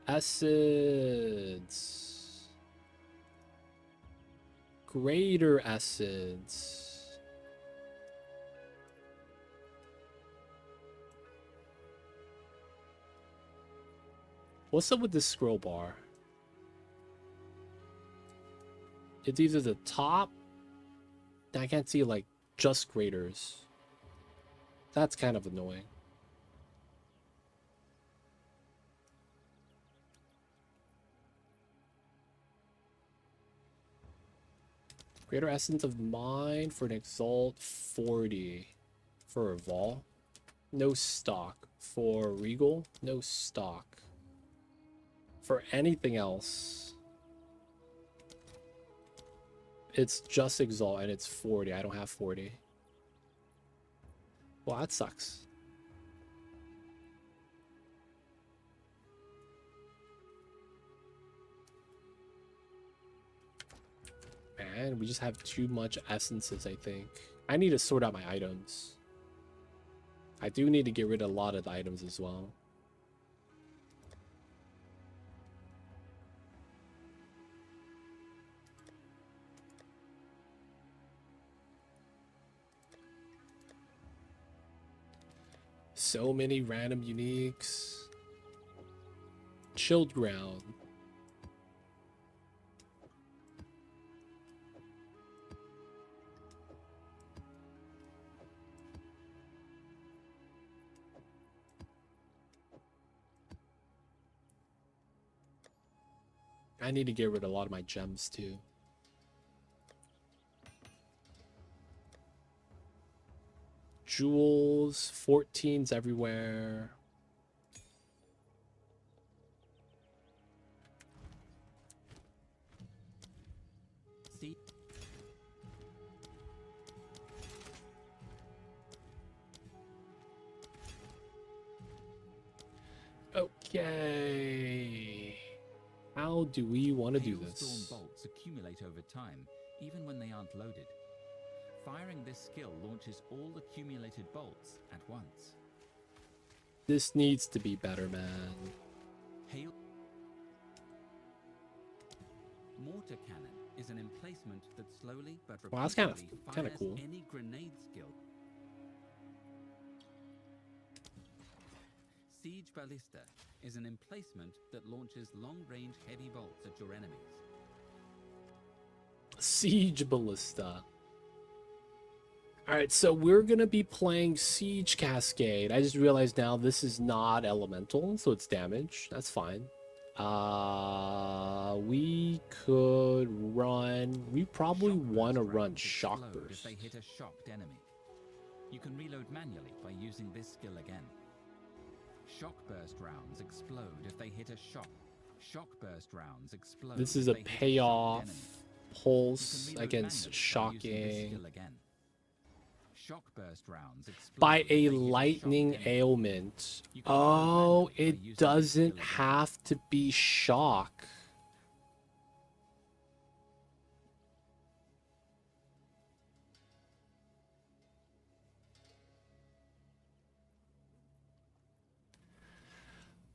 Acids. Greater acids. What's up with this scroll bar? It's either the top. I can't see like just graders. That's kind of annoying. Greater Essence of Mind for an Exalt 40. For a Vol. No stock. For Regal. No stock. For anything else, it's just Exalt and it's 40. I don't have 40. Well, that sucks. Man, we just have too much essences, I think. I need to sort out my items. I do need to get rid of a lot of the items as well. So many random uniques. Chilled ground. I need to get rid of a lot of my gems too. Jewels, 14s everywhere. See? Okay. How do we want to do this? Hailstorm bolts accumulate over time, even when they aren't loaded. Firing this skill launches all accumulated bolts at once. This needs to be better, man. Hail Mortar cannon is an emplacement that slowly but Wow, that's repeatedly kinda fires cool. any grenade skill. Siege Ballista is an emplacement that launches long-range heavy bolts at your enemies. Siege Ballista. Alright, so we're gonna be playing Siege Cascade. I just realized now this is not elemental, so it's damage. That's fine. We could run. We probably Shock want to burst run rounds shock explode burst. if they hit a shocked enemy. You can reload manually by using this skill again. Shock burst rounds explode if they hit a shock. Shock burst rounds explode. This is if a they hit shocked payoff enemy. You pulse can reload against manually by using this shocking skill again. Shock burst rounds explode by if a they hit lightning shocked enemy. ailment. You can reload Oh, manually by it using this doesn't skill again. have to be shock.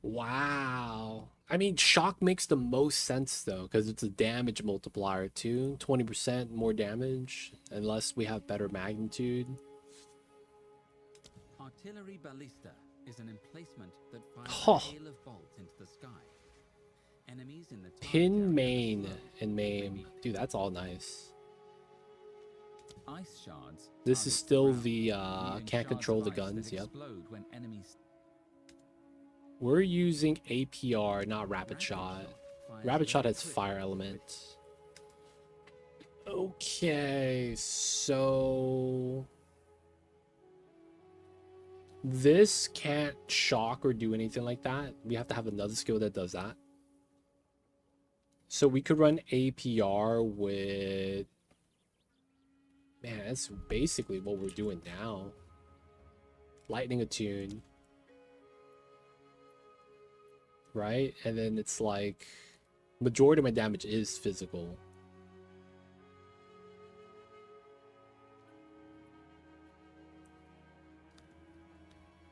Wow. I mean, shock makes the most sense though, because it's a damage multiplier too. 20% more damage, unless we have better magnitude. Artillery ballista is an emplacement that fires Oh. a hail of bolts into the sky. Enemies in the target Pin area main explode and if they maim. meet. Dude, that's all nice. Ice shards. This is target still ground, the leaving can't shards control of the ice that guns, yep. explode when enemies. We're using APR, not rapid shot. fires Rapid shot very has quick. fire element. Okay, so this can't shock or do anything like that. We have to have another skill that does that. So we could run APR with... Man, that's basically what we're doing now. Lightning Attune. Right? And then it's like... Majority of my damage is physical.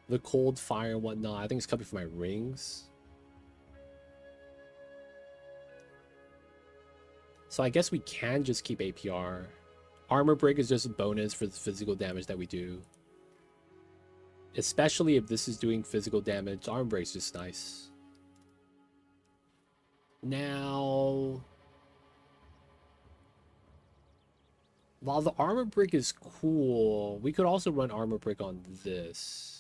The cold fire and whatnot, I think it's coming from my rings. So I guess we can just keep APR. Armor break is just a bonus for the physical damage that we do. Especially if this is doing physical damage, armor break is just nice. Now, while the armor brick is cool, we could also run armor brick on this.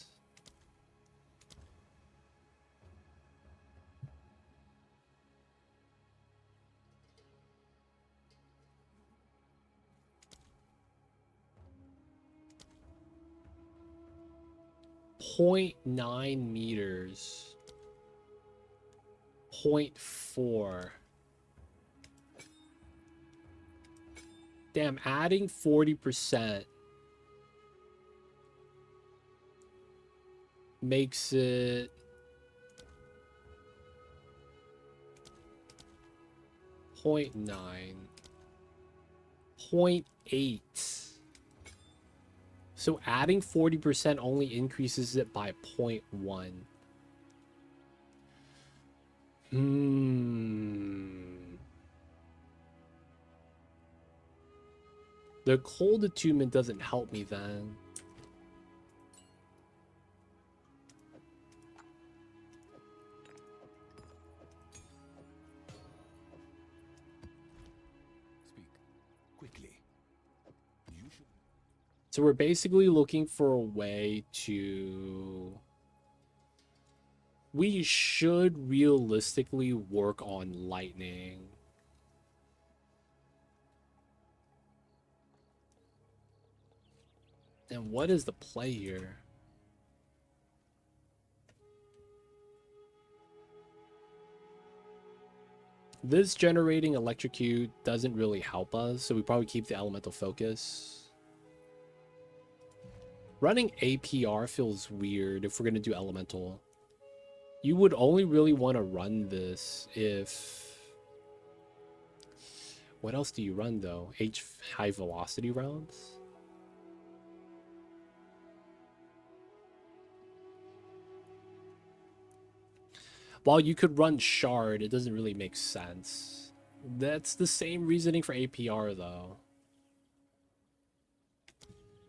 .9 meters. 0.4. Damn, adding 40% makes it .9, 0.8. So adding 40% only increases it by 0.1. The cold attunement doesn't help me then. Speak quickly. You should. So we're basically looking for a way to... We should realistically work on lightning. And what is the play here? This generating electrocute doesn't really help us, so we probably keep the elemental focus. Running APR feels weird if we're going to do elemental. You would only really want to run this if... What else do you run though? High velocity rounds? While you could run shard, it doesn't really make sense. That's the same reasoning for APR though.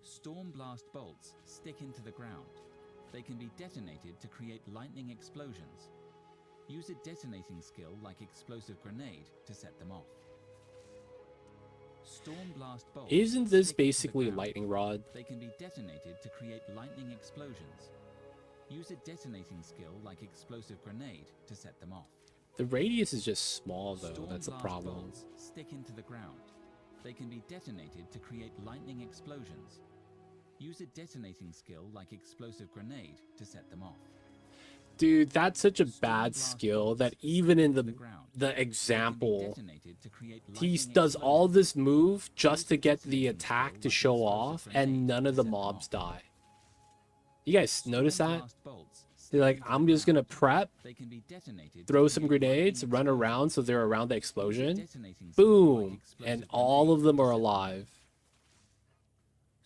Storm blast bolts stick into the ground. They can be detonated to create lightning explosions. Use a detonating skill like explosive grenade to set them off. Storm blast bolts Isn't this stick into the basically ground. lightning rod? They can be detonated to create lightning explosions. Use a detonating skill like explosive grenade to set them off. The radius is just small though. Storm That's a blast problem. bolts stick into the ground. They can be detonated to create lightning explosions. Use a detonating skill like explosive grenade to set them off. Dude, that's such a Storm bad blast skill bolts that stick even in into the ground. the They can be example, detonated to create he lightning does all explosions. this move just Use to a get the detonating attack skill to like show explosive off, grenade and none of to the set them mobs off. die. You guys notice Storm that? blast bolts stick They're like, into the I'm just gonna ground. prep, They can be detonated to throw some create lightning grenades, run around explosions. so they're around the Use a explosion. detonating skill like Boom! explosive And all grenade of them to are set them off. alive.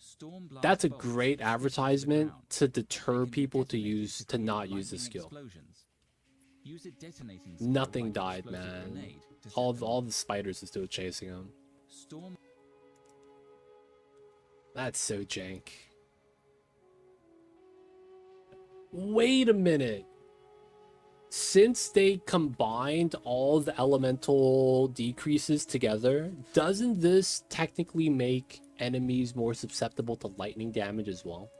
Storm blast That's a bolts great stick into the advertisement ground. to They deter can be people to detonated use to create not use this lightning skill. explosions. Use a detonating skill Nothing like died, explosive man. grenade to set All them all off. the spiders are still chasing him. Storm That's so jank. Wait a minute. Since they combined all the elemental decreases together, doesn't this technically make enemies more susceptible to lightning damage as well?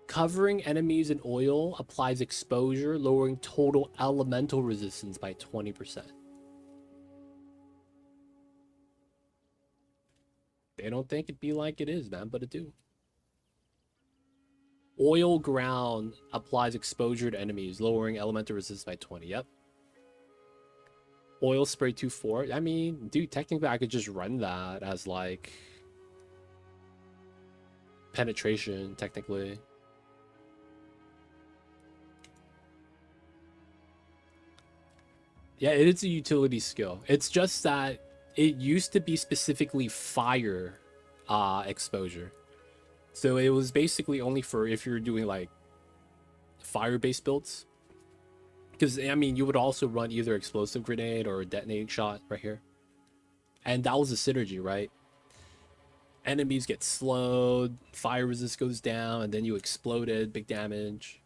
Covering enemies in oil applies exposure, lowering total elemental resistance by 20%. They don't think it be like it is, man, but it do. Oil ground applies exposure to enemies, lowering elemental resistance by 20. Yep. Oil spray 2-4. I mean, dude, technically I could just run that as like penetration, technically. Yeah, it is a utility skill. It's just that it used to be specifically fire exposure. So it was basically only for if you're doing like fire-based builds. Because, I mean, you would also run either explosive grenade or a detonating shot right here. And that was the synergy, right? Enemies get slowed, fire resist goes down, and then you exploded, big damage.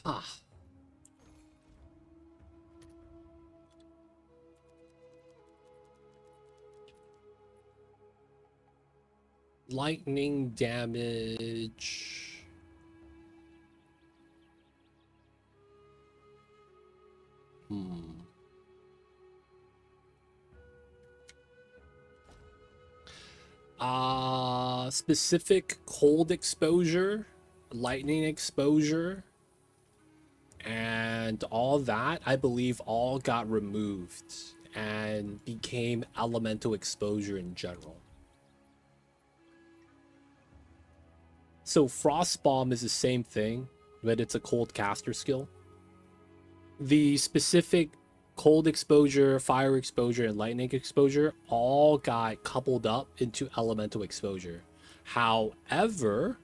Ah. Lightning damage. Specific cold exposure, lightning exposure, and all that, I believe, all got removed and became elemental exposure in general. So Frost Bomb is the same thing, but it's a cold caster skill. The specific cold exposure, fire exposure, and lightning exposure all got coupled up into elemental exposure. However,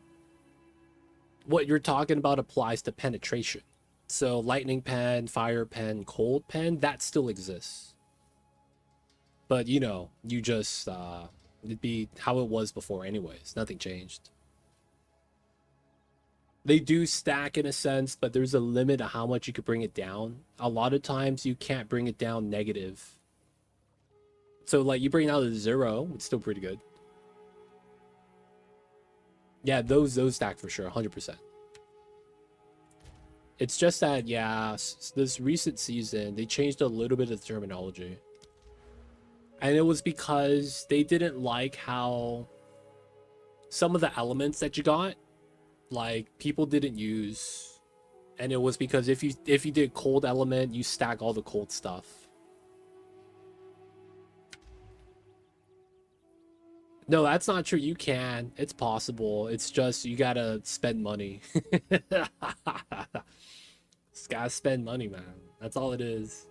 what you're talking about applies to penetration. So lightning pen, fire pen, cold pen, that still exists. But you know, you just it'd be how it was before anyways. Nothing changed. They do stack in a sense, but there's a limit to how much you could bring it down. A lot of times you can't bring it down negative. So like you bring it down to 0, it's still pretty good. Yeah, those stack for sure, 100%. It's just that, yeah, this recent season, they changed a little bit of the terminology. And it was because they didn't like how some of the elements that you got, like, people didn't use. And it was because if you did cold element, you stack all the cold stuff. No, that's not true. You can. It's possible. It's just you gotta spend money. Just gotta spend money, man. That's all it is.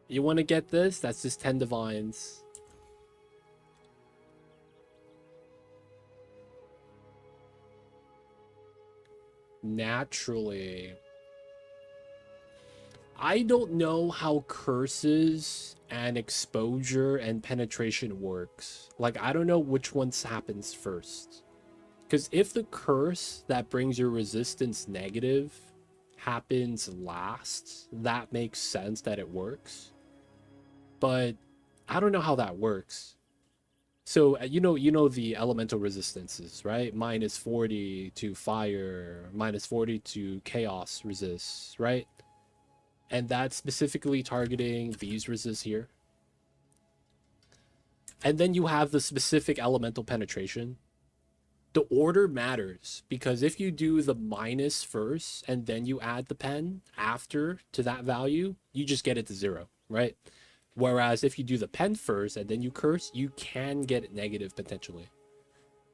You want to get this? That's just 10 divines. Naturally. I don't know how curses and exposure and penetration works. Like, I don't know which ones happens first. Because if the curse that brings your resistance negative happens last, that makes sense that it works. But I don't know how that works. So you know the elemental resistances, right? Minus 40 to fire, minus 40 to chaos resists, right? And that's specifically targeting these resists here. And then you have the specific elemental penetration. The order matters, because if you do the minus first and then you add the pen after to that value, you just get it to 0, right? Whereas if you do the pen first and then you curse, you can get it negative potentially.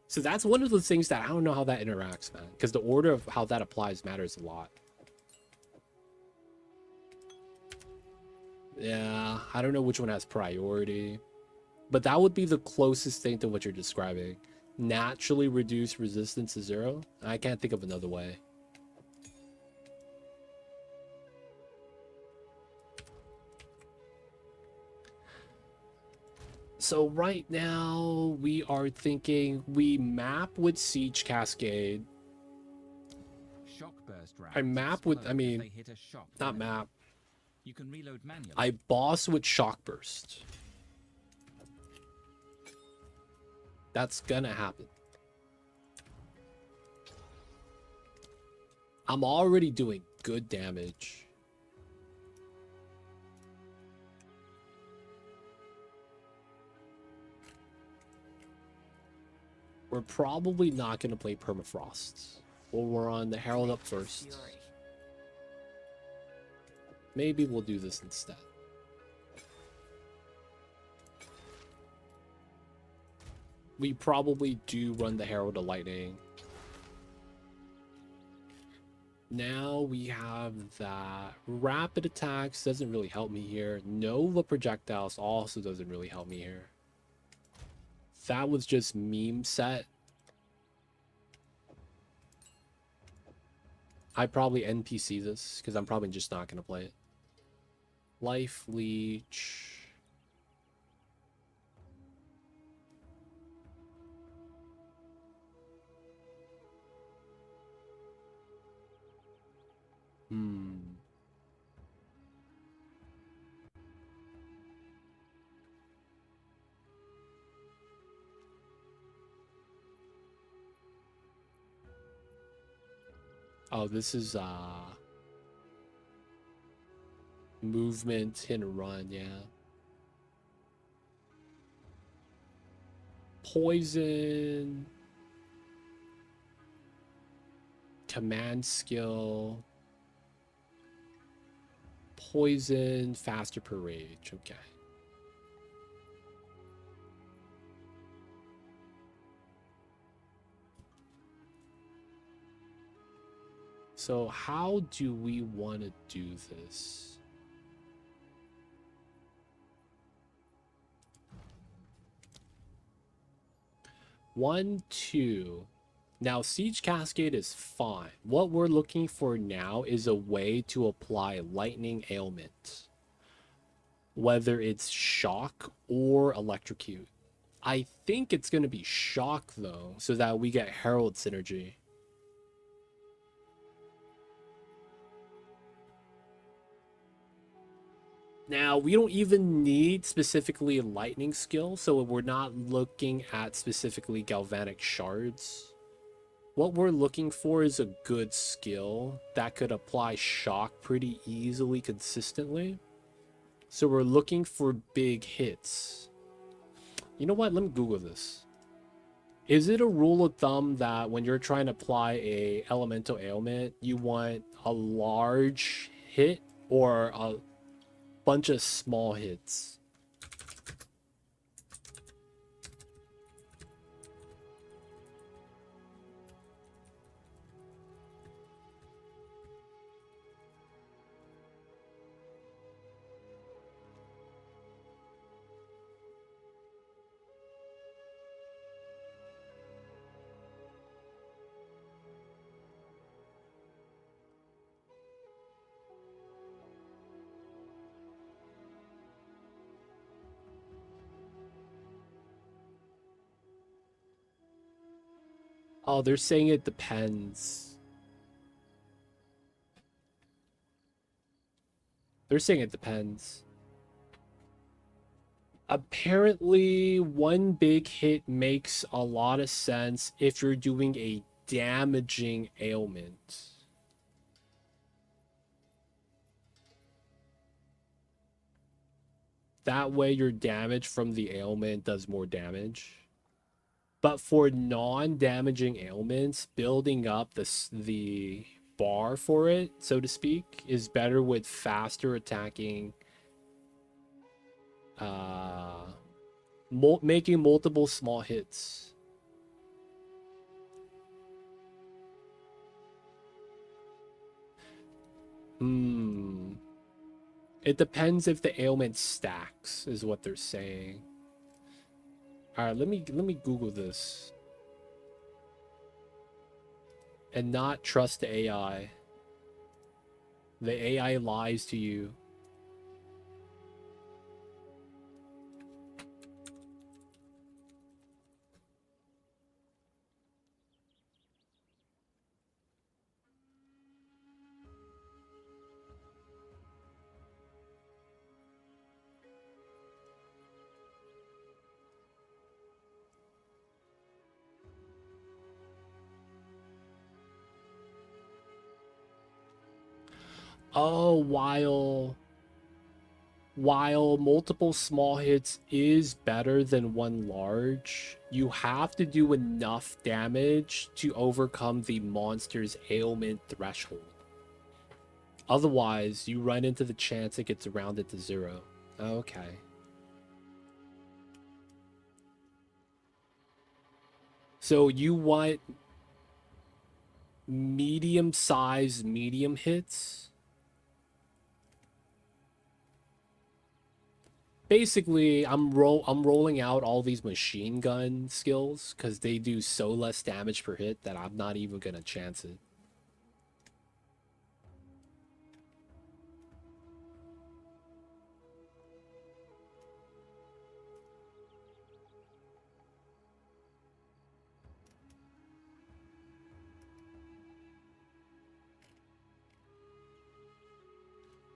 So that's one of the things that I don't know how that interacts, man, because the order of how that applies matters a lot. Yeah, I don't know which one has priority, but that would be the closest thing to what you're describing. Naturally reduce resistance to 0. I can't think of another way. So right now we are thinking we map with Siege Cascade. Shock burst rounds I map with, explode I if mean, they hit a shock not enemy. map. You can reload manually. I boss with Shock Burst. That's gonna happen. I'm already doing good damage. We're probably not gonna play Permafrost. Well, we're on the Herald up first. Maybe we'll do this instead. We probably do run the Herald of Lightning. Now we have that. Rapid attacks doesn't really help me here. Nova projectiles also doesn't really help me here. That was just meme set. I probably NPC this because I'm probably just not going to play it. Life Leech. Oh, this is movement, hit and run, yeah. Poison. Command skill. Poison, faster per rage. Okay. So how do we want to do this? One, two. Now, Siege Cascade is fine. What we're looking for now is a way to apply Lightning Ailment. Whether it's Shock or Electrocute. I think it's going to be Shock, though, so that we get Herald synergy. Now, we don't even need specifically a lightning skill, so we're not looking at specifically galvanic shards. What we're looking for is a good skill that could apply shock pretty easily, consistently. So we're looking for big hits. You know what? Let me Google this. Is it a rule of thumb that when you're trying to apply a elemental ailment, you want a large hit or a bunch of small hits? Oh, they're saying it depends. They're saying it depends. Apparently, one big hit makes a lot of sense if you're doing a damaging ailment. That way your damage from the ailment does more damage. But for non-damaging ailments, building up the bar for it, so to speak, is better with faster attacking, making multiple small hits. It depends if the ailment stacks, is what they're saying. All right, let me Google this. And not trust the AI. The AI lies to you. Oh, while multiple small hits is better than one large, you have to do enough damage to overcome the monster's ailment threshold. Otherwise, you run into the chance it gets rounded to 0. Okay. So you want medium-sized medium hits? Basically, I'm rolling out all these machine gun skills because they do so less damage per hit that I'm not even gonna chance it.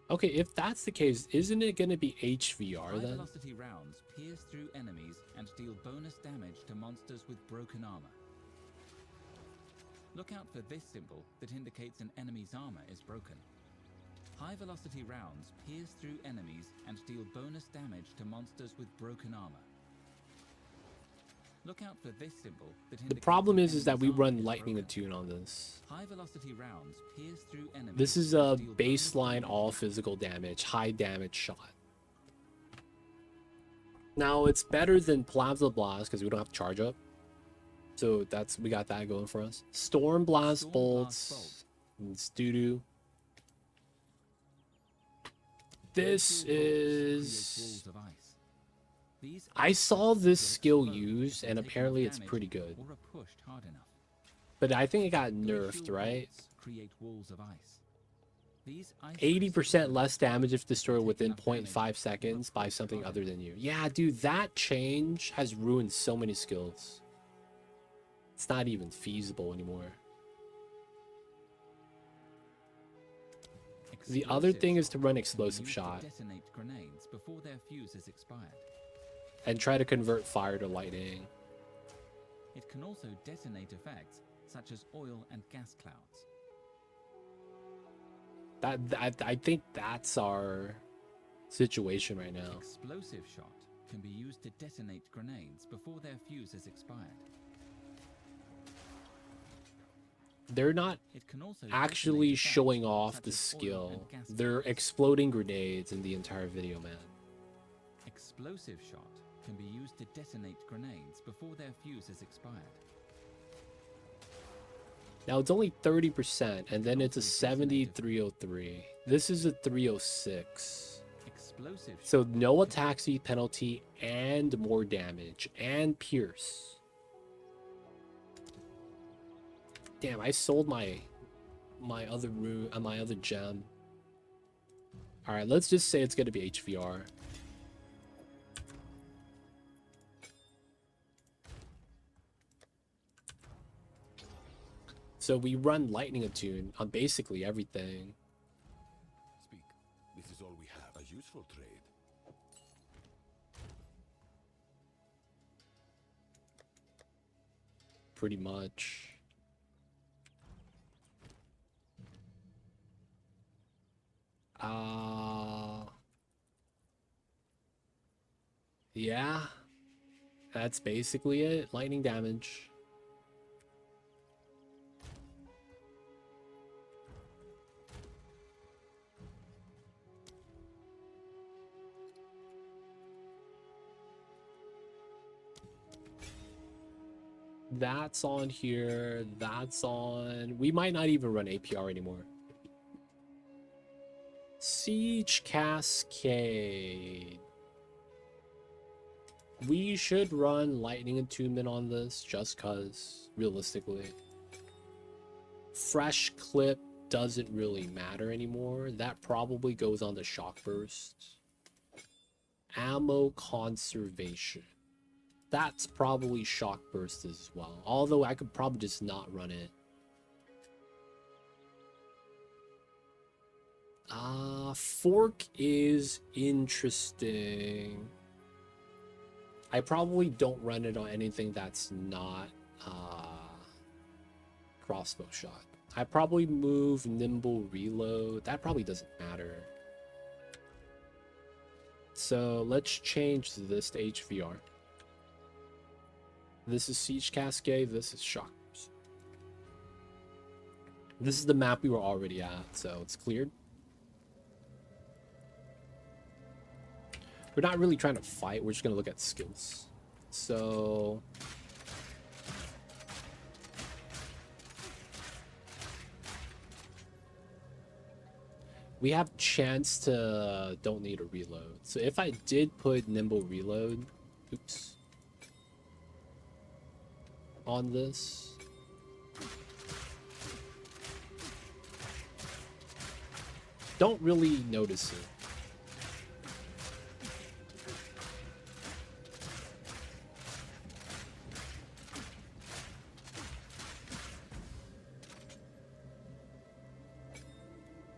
Okay, if that's the case, isn't it gonna be HVR High then? velocity rounds pierce through enemies and deal bonus damage to monsters with broken armor. Look out for this symbol that indicates an enemy's armor is broken. High velocity rounds pierce through enemies and deal bonus damage to monsters with broken armor. Look out for this symbol that indicates The problem an is that we enemy's run armor is lightning broken. attune on this. High velocity rounds pierce through enemies. This is and a deal bonus baseline damage all physical damage, high damage shot. Now it's better than Plasma Blast because we don't have to charge up. So we got that going for us. Storm Blast bolts. It's doo-doo. This is... I saw this skill used and apparently it's pretty good. But I think it got nerfed, right? 80% less damage if destroyed within 0.5 seconds by something other than you. Yeah, dude, that change has ruined so many skills. It's not even feasible anymore. The other thing is to run explosive shot Detonate grenades before their fuse is expired. and try to convert fire to lightning. It can also detonate effects such as oil and gas clouds. I think that's our situation right now. Explosive shot can be used to detonate grenades before their fuse is expired. They're not It can also actually detonate effects showing off such the as oil skill. and gas They're clouds. exploding grenades in the entire video, man. Explosive shot can be used to detonate grenades before their fuse is expired. Now it's only 30%, and then it's a 7303. This is a 306. Explosive So no attack speed penalty and more damage and pierce. Damn, I sold my other room, my other gem. All right, let's just say it's gonna be HVR. So we run lightning attune on basically everything. Speak. This is all we have. A useful trade. Pretty much. Yeah. That's basically it. Lightning damage. That's on here. That's on. We might not even run APR anymore. Siege Cascade. We should run Lightning Attunement on this just cause, realistically. Fresh Clip doesn't really matter anymore. That probably goes on the Shock Burst. Ammo Conservation. That's probably Shock Burst as well. Although I could probably just not run it. Fork is interesting. I probably don't run it on anything that's not crossbow shot. I probably move Nimble Reload. That probably doesn't matter. So let's change this to HVR. This is Siege Cascade. This is Shock Burst. This is the map we were already at, so it's cleared. We're not really trying to fight. We're just going to look at skills. So we have chance to don't need a reload. So if I did put Nimble Reload, oops, on this, don't really notice it.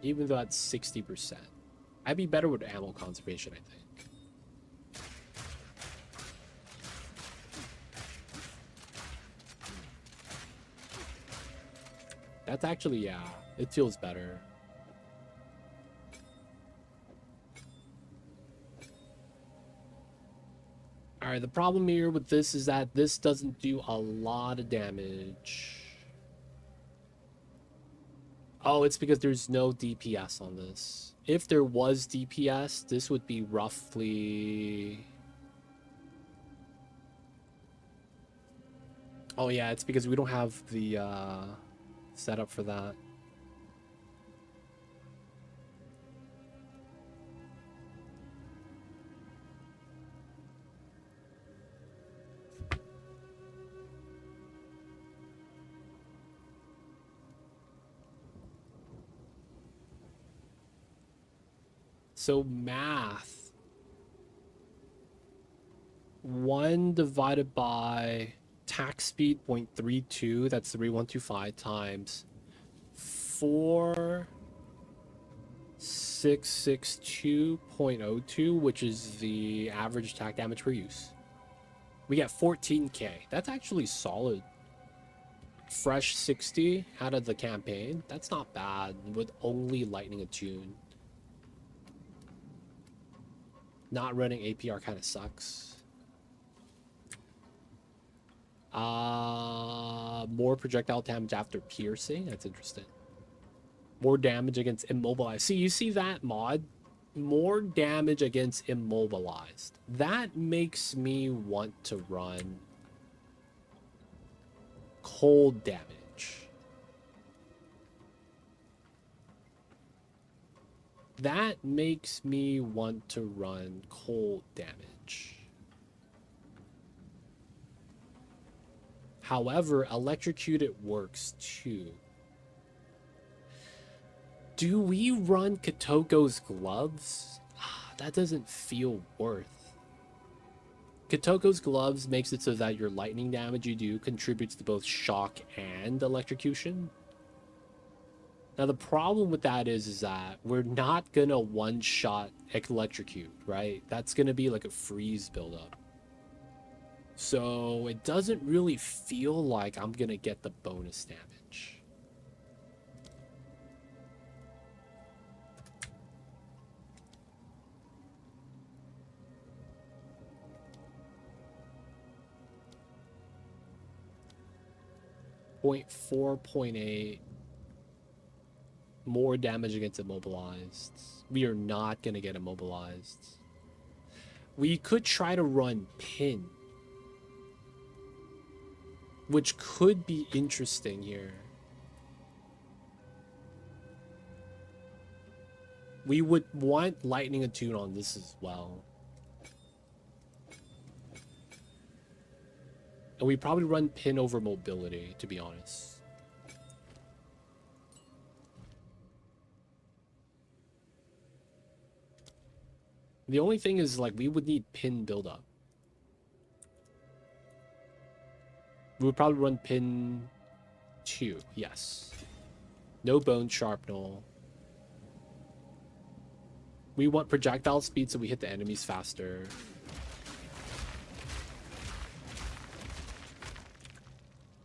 Even though that's 60%. I'd be better with ammo conservation, I think. That's actually, yeah, it feels better. Alright, the problem here with this is that this doesn't do a lot of damage. Oh, it's because there's no DPS on this. If there was DPS, this would be roughly... Oh yeah, it's because we don't have the setup for that. So math. 1 divided by attack speed 0.32, that's 3125 times 4662.02, which is the average attack damage per use. We get 14k. That's actually solid. Fresh 60 out of the campaign. That's not bad with only lightning attune. Not running APR kind of sucks. More projectile damage after piercing. That's interesting. More damage against immobilized. See, you see that mod? More damage against immobilized. That makes me want to run cold damage. That makes me want to run cold damage. However, electrocuted works too. Do we run Katoko's gloves? That doesn't feel worth. Katoko's gloves makes it so that your lightning damage you do contributes to both shock and electrocution. Now the problem with that is that we're not gonna one-shot electrocute, right? That's gonna be like a freeze buildup. So it doesn't really feel like I'm gonna get the bonus damage. Point 4, 0.8. More damage against immobilized. We are not gonna get immobilized. We could try to run pin, which could be interesting here. We would want lightning attune on this as well. And we probably run pin over mobility, to be honest. The only thing is, like, we would need pin buildup. We would probably run pin 2, yes. No bone sharpnel. We want projectile speed so we hit the enemies faster.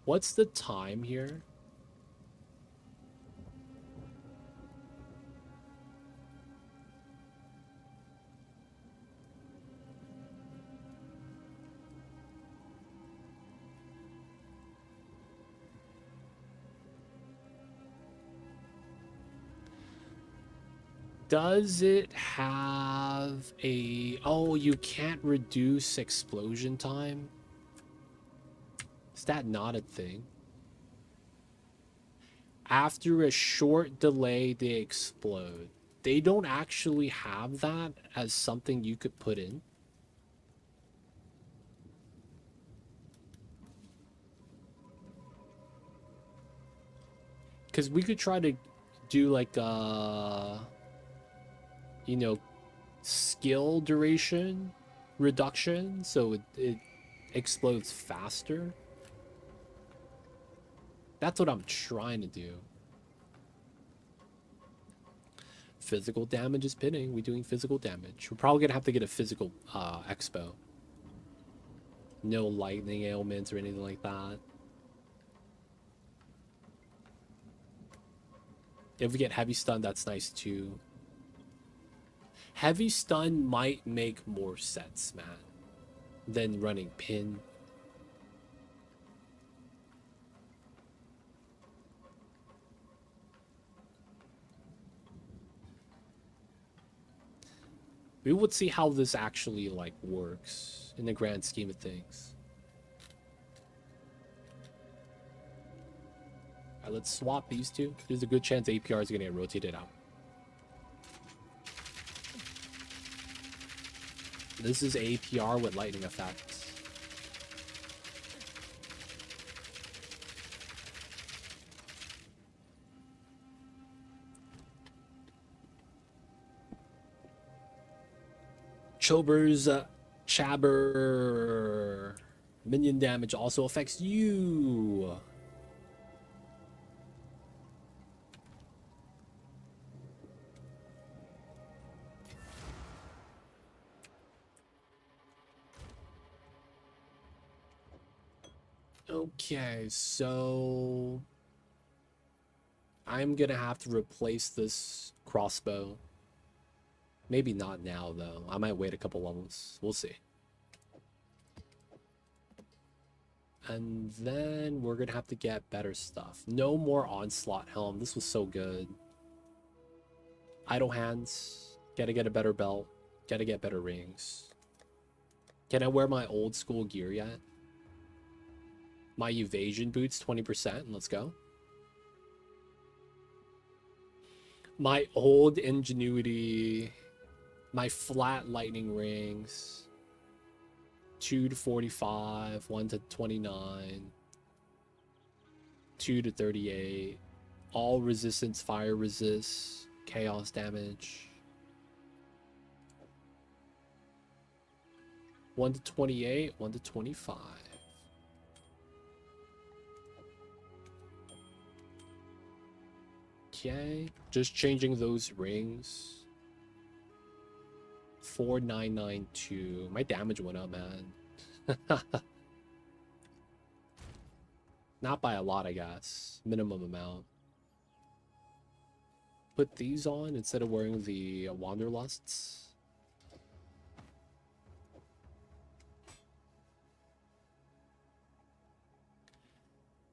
What's the time here? Does it have a... Oh, you can't reduce explosion time? Is that not a thing? After a short delay, they explode. They don't actually have that as something you could put in. Because we could try to do like you know, skill duration reduction so it explodes faster. That's what I'm trying to do. Physical damage is pinning. We're doing physical damage. We're probably gonna have to get a physical expo. No lightning ailments or anything like that. If we get heavy stun, that's nice too. Heavy stun might make more sense, man, than running pin. We would see how this actually like works in the grand scheme of things. Alright, let's swap these two. There's a good chance APR is gonna get rotated out. This is APR with lightning effects. Chober's Chabber minion damage also affects you. Okay, so I'm gonna have to replace this crossbow. Maybe not now, though. I might wait a couple levels. We'll see. And then we're gonna have to get better stuff. No more onslaught helm. This was so good. Idle hands. Gotta get a better belt. Gotta get better rings. Can I wear my old school gear yet? My evasion boots, 20%. Let's go. My old ingenuity. My flat lightning rings. 2 to 45. 1 to 29. 2 to 38. All resistance, fire resist. Chaos damage. 1 to 28. 1 to 25. Okay, just changing those rings. 4992. My damage went up, man. Not by a lot, I guess. Minimum amount. Put these on instead of wearing the Wanderlusts.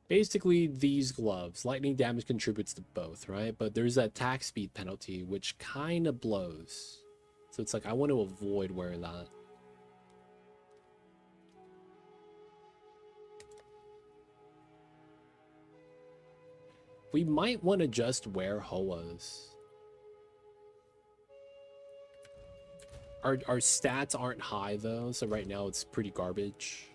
Basically, these gloves. Lightning damage contributes to both, right? But there's that attack speed penalty, which kind of blows. So it's like, I want to avoid wearing that. We might want to just wear Hoas. Our stats aren't high, though, so right now it's pretty garbage.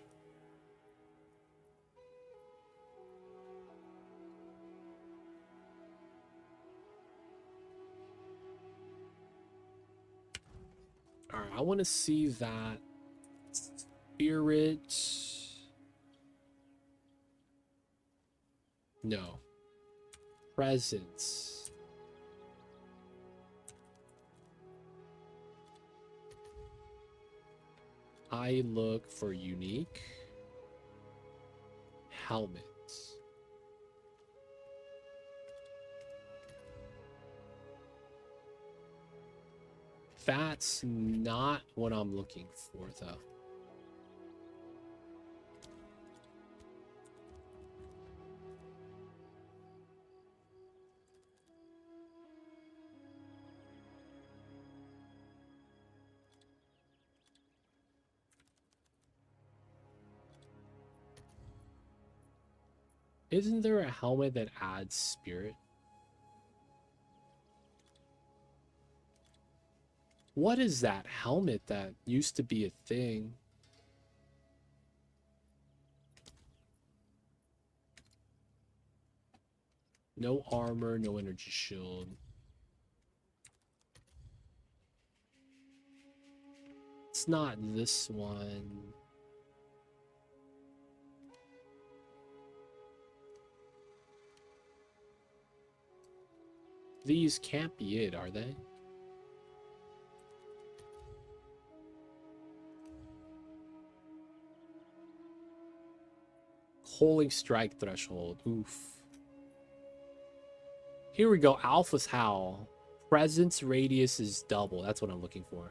Alright, I want to see that spirit. No. Presence. I look for unique helmets. That's not what I'm looking for, though. Isn't there a helmet that adds spirit? What is that helmet that used to be a thing? No armor, no energy shield. It's not this one. These can't be it, are they? Holding strike threshold. Oof. Here we go. Alpha's Howl. Presence radius is double. That's what I'm looking for.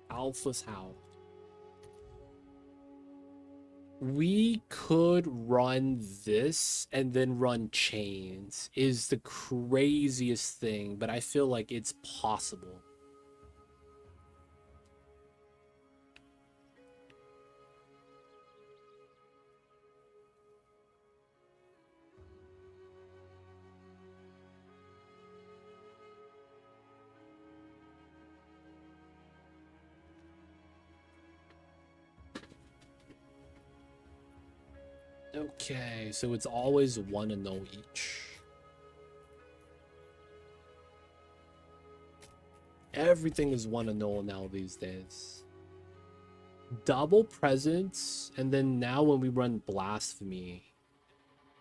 Alpha's Howl. We could run this and then run chains is the craziest thing, but I feel like it's possible. Okay, so it's always 1-0 each. Everything is 1-0 now these days. Double presence, and then now when we run blasphemy,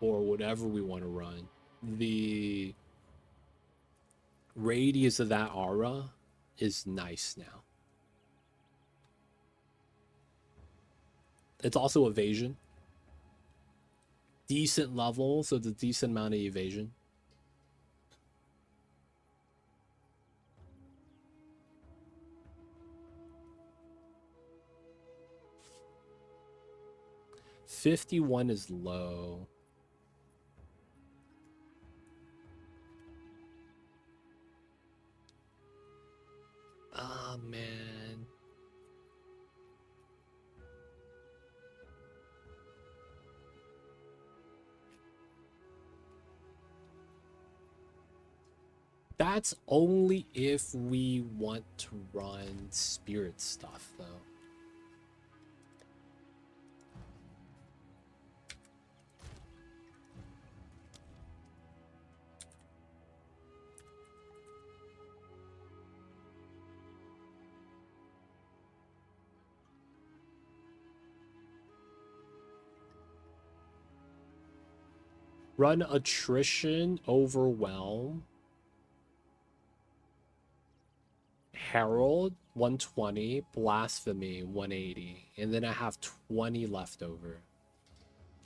or whatever we want to run, the radius of that aura is nice now. It's also evasion. Decent level, so it's a decent amount of evasion. $51 is low. Ah, man. That's only if we want to run spirit stuff, though. Run attrition, overwhelm. Herald 120, blasphemy 180, and then I have 20 left over.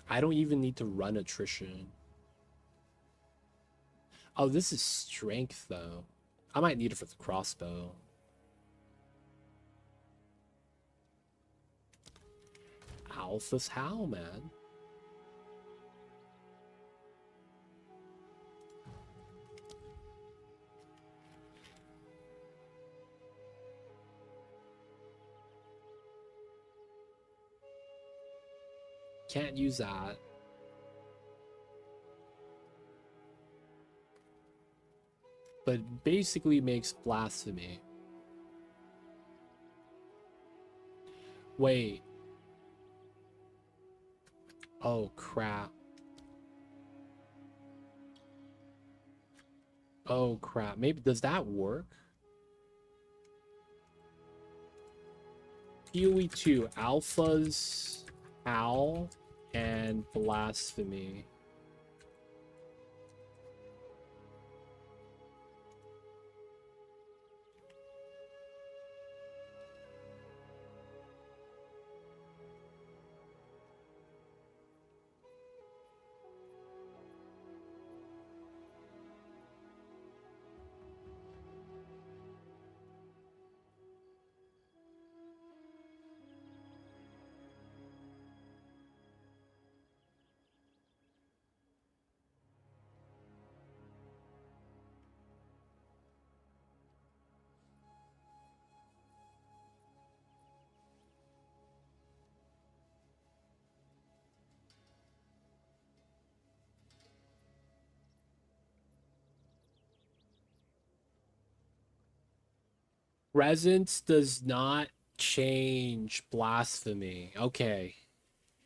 I don't even need to run attrition. Oh, this is strength though. I might need it for the crossbow. Alpha's how, man? Can't use that. But basically makes blasphemy. Wait. Oh, crap. Oh, crap. Maybe, does that work? PoE 2, alphas, owl, and blasphemy. Presence does not change blasphemy. Okay.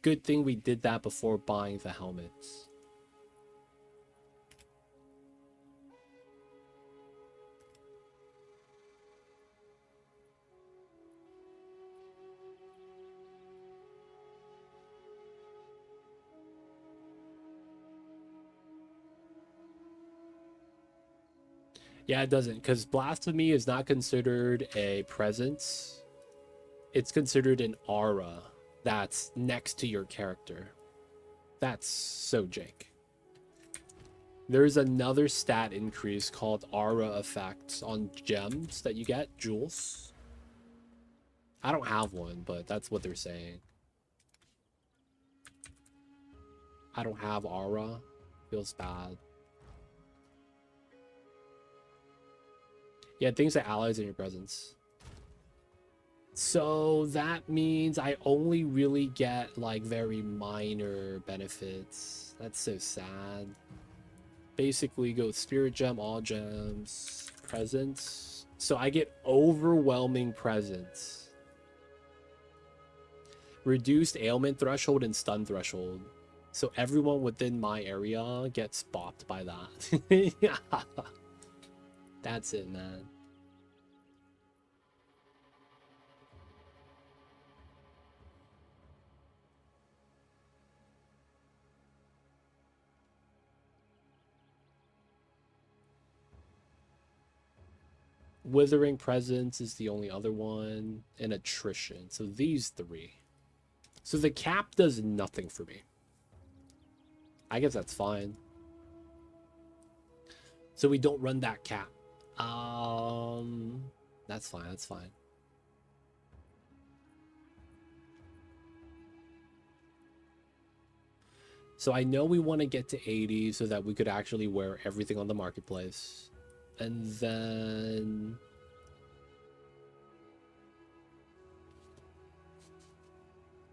Good thing we did that before buying the helmets. Yeah, it doesn't, because blasphemy is not considered a presence. It's considered an aura that's next to your character. That's so jank. There's another stat increase called aura effects on gems that you get, jewels. I don't have one, but that's what they're saying. I don't have aura. Feels bad. Yeah, things like allies in your presence. So that means I only really get like very minor benefits. That's so sad. Basically go with spirit gem, all gems, presence. So I get overwhelming presence. Reduced ailment threshold and stun threshold. So everyone within my area gets bopped by that. Yeah. That's it, man. Withering Presence is the only other one, and Attrition. So these three. So the cap does nothing for me. I guess that's fine. So we don't run that cap. That's fine, that's fine. So I know we want to get to 80 so that we could actually wear everything on the marketplace. And then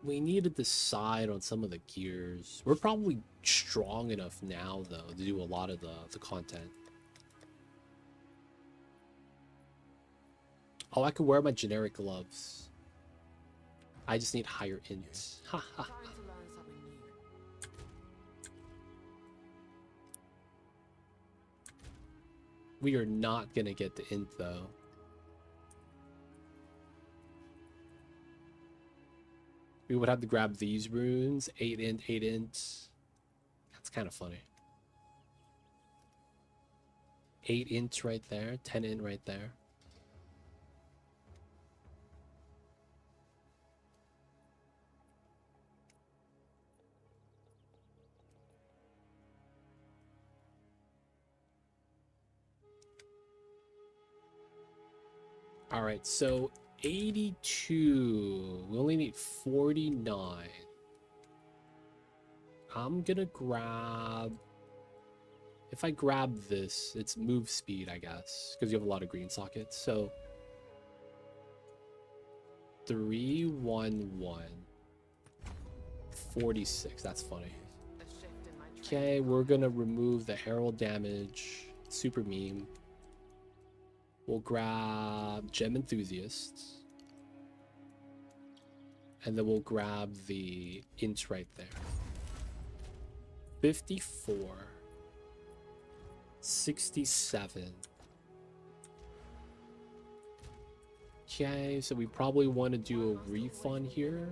we need to decide on some of the gears. We're probably strong enough now, though, to do a lot of the content. Oh, I could wear my generic gloves. I just need higher int. Haha. Time to learn something new. We are not gonna get the int, though. We would have to grab these runes. 8 int, 8 int. That's kind of funny. 8 int right there, 10 int right there. All right, so 82. We only need 49. I'm gonna grab... If I grab this, it's move speed, I guess, because you have a lot of green sockets. So 311 46. That's funny. Okay, we're gonna remove the herald damage, super meme. We'll grab Gem Enthusiasts. And then we'll grab the int right there. 54. 67. Okay, so we probably want to do a refund here.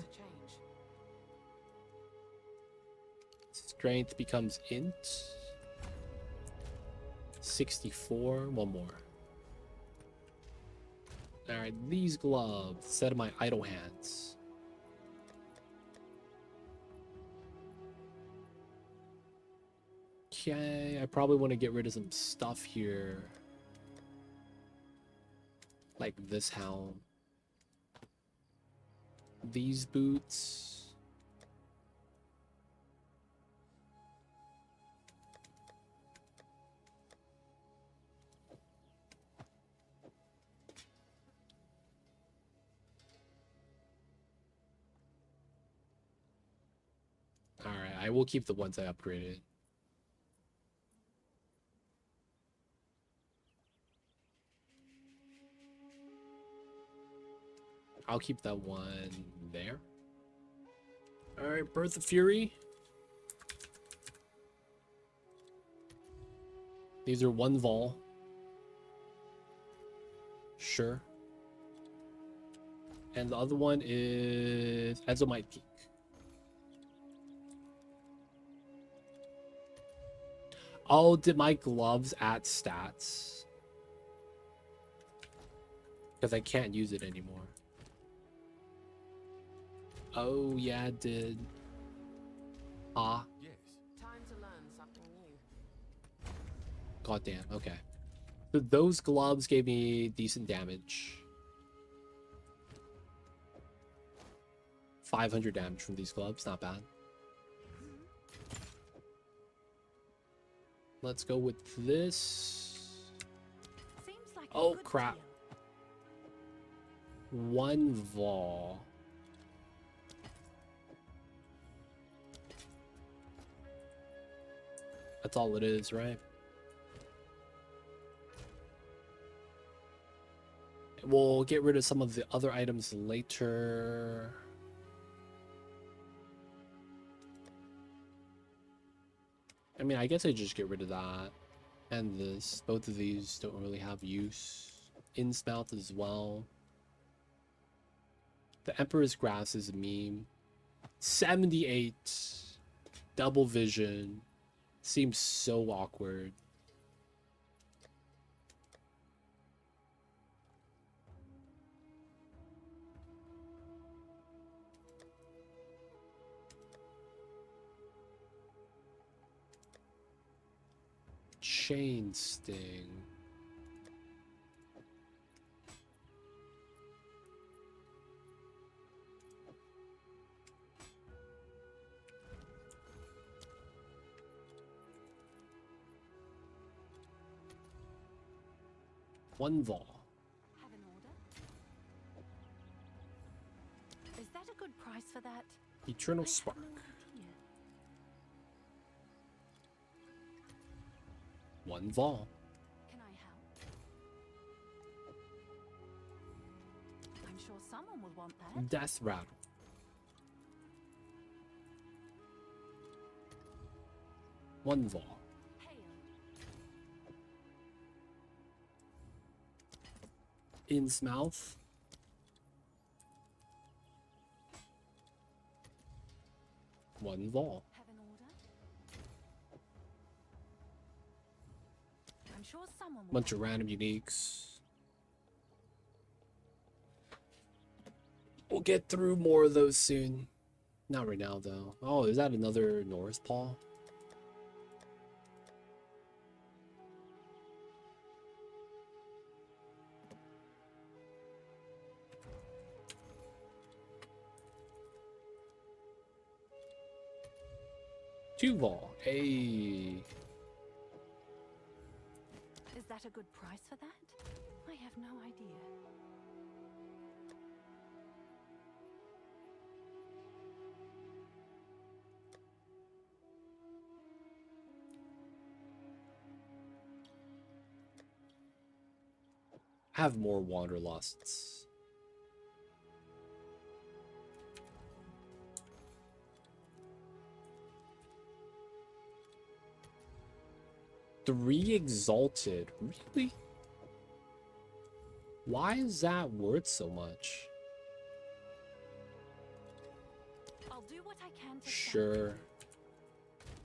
Strength becomes int. 64. One more. Alright, these gloves. Set of my idle hands. Okay, I probably want to get rid of some stuff here. Like this helm. These boots. Alright, I will keep the ones I upgraded. I'll keep that one there. Alright, Birth of Fury. These are one vol. Sure. And the other one is Ezomite Peak. Oh, did my gloves add stats? Because I can't use it anymore. Oh, yeah, it did. Ah. Yes. Time to learn something new. Goddamn, okay. So those gloves gave me decent damage. 500 damage from these gloves, not bad. Let's go with this. Seems like a Oh, good crap. deal. One vol. That's all it is, right? We'll get rid of some of the other items later. I mean, I guess I just get rid of that. And this. Both of these don't really have use. Insmouth as well. The Emperor's Grass is a meme. 78. Double vision. Seems so awkward. Chain Sting. One vol. Have an order? Is that a good price for that? Eternal I have Spark. no idea. One vol. Can I help? I'm sure someone will want that. Death Rattle. One vol. Hail. Innsmouth. One vol. Have an order? I'm sure someone will. Bunch of random uniques. We'll get through more of those soon. Not right now, though. Oh, is that another North Paw? Duval. Hey. Is that a good price for that? I have no idea. Have more wanderlusts. Three exalted. Really? Why is that worth so much? I'll do what I can to Sure.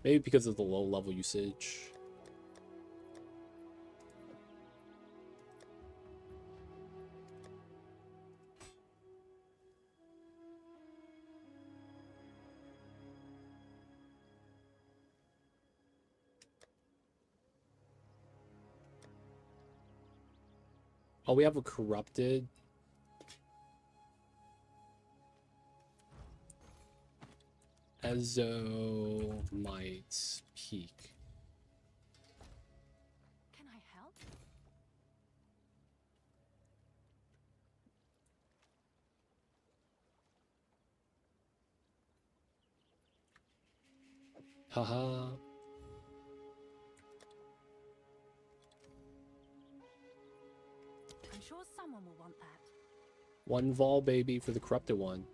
Maybe because of the low level usage. Oh, we have a corrupted. Ezo might peak. Can I help? Haha. I'm sure someone will want that. One vol, baby, for the corrupted one.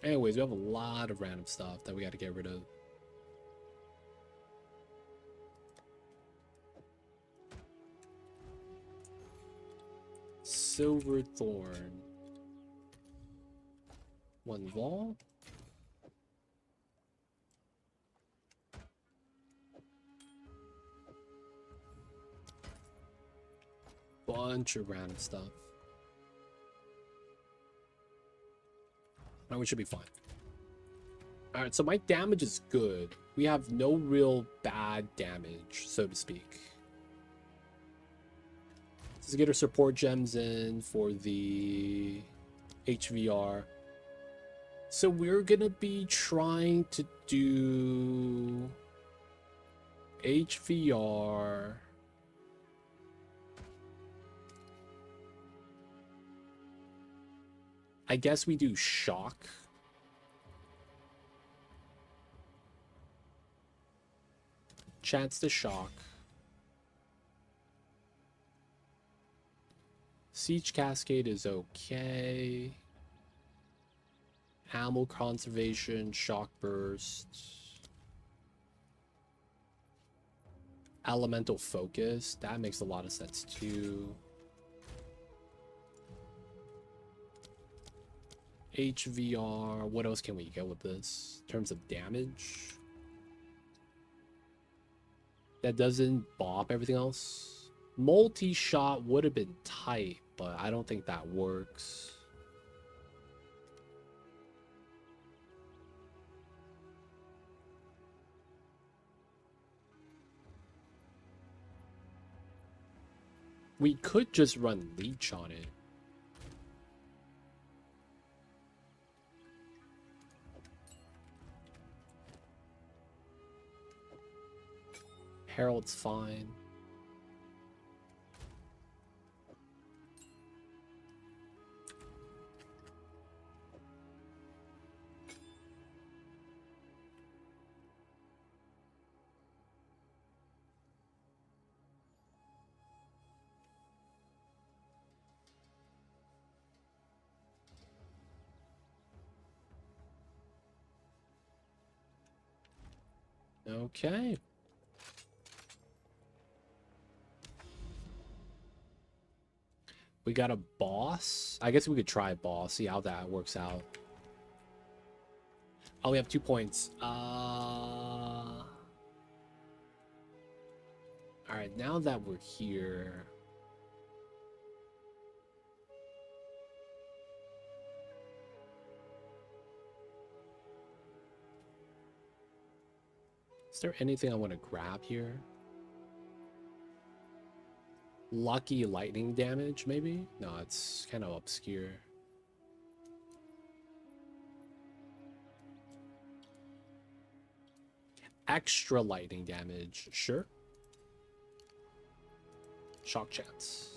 Anyways, we have a lot of random stuff that we got to get rid of. Silverthorn. One vol. Bunch of random stuff. Alright, we should be fine. Alright, so my damage is good. We have no real bad damage, so to speak. Let's get our support gems in for the HVR. So we're gonna be trying to do HVR. I guess we do shock. Chance to shock. Siege Cascade is okay. Ammo Conservation, Shock Burst. Elemental Focus, that makes a lot of sense too. HVR, what else can we get with this in terms of damage? That doesn't bop everything else. Multi-shot would have been tight, but I don't think that works. We could just run leech on it. Herald's fine. Okay. We got a boss. I guess we could try a boss, see how that works out. Oh, we have 2 points. All right, now that we're here, is there anything I want to grab here? Lucky lightning damage, maybe? No, it's kind of obscure. Extra lightning damage, sure. Shock chance.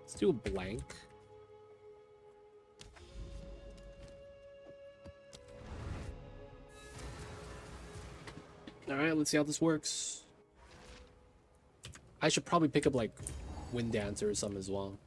Let's do a blank. All right, let's see how this works. I should probably pick up like Wind Dancer or something as well.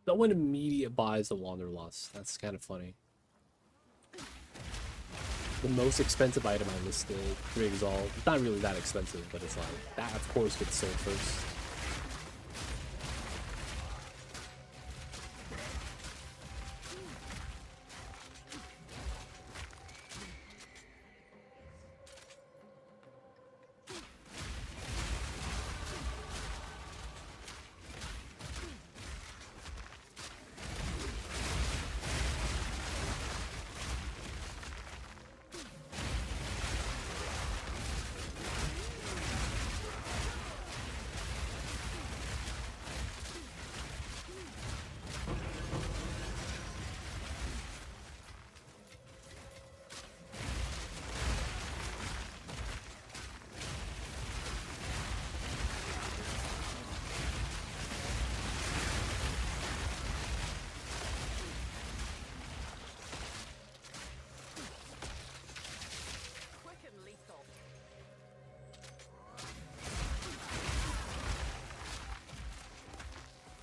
Someone immediate buys the Wanderlust. That's kind of funny. The most expensive item I listed, Re-Exalt. It's not really that expensive, but it's like, that of course gets sold first.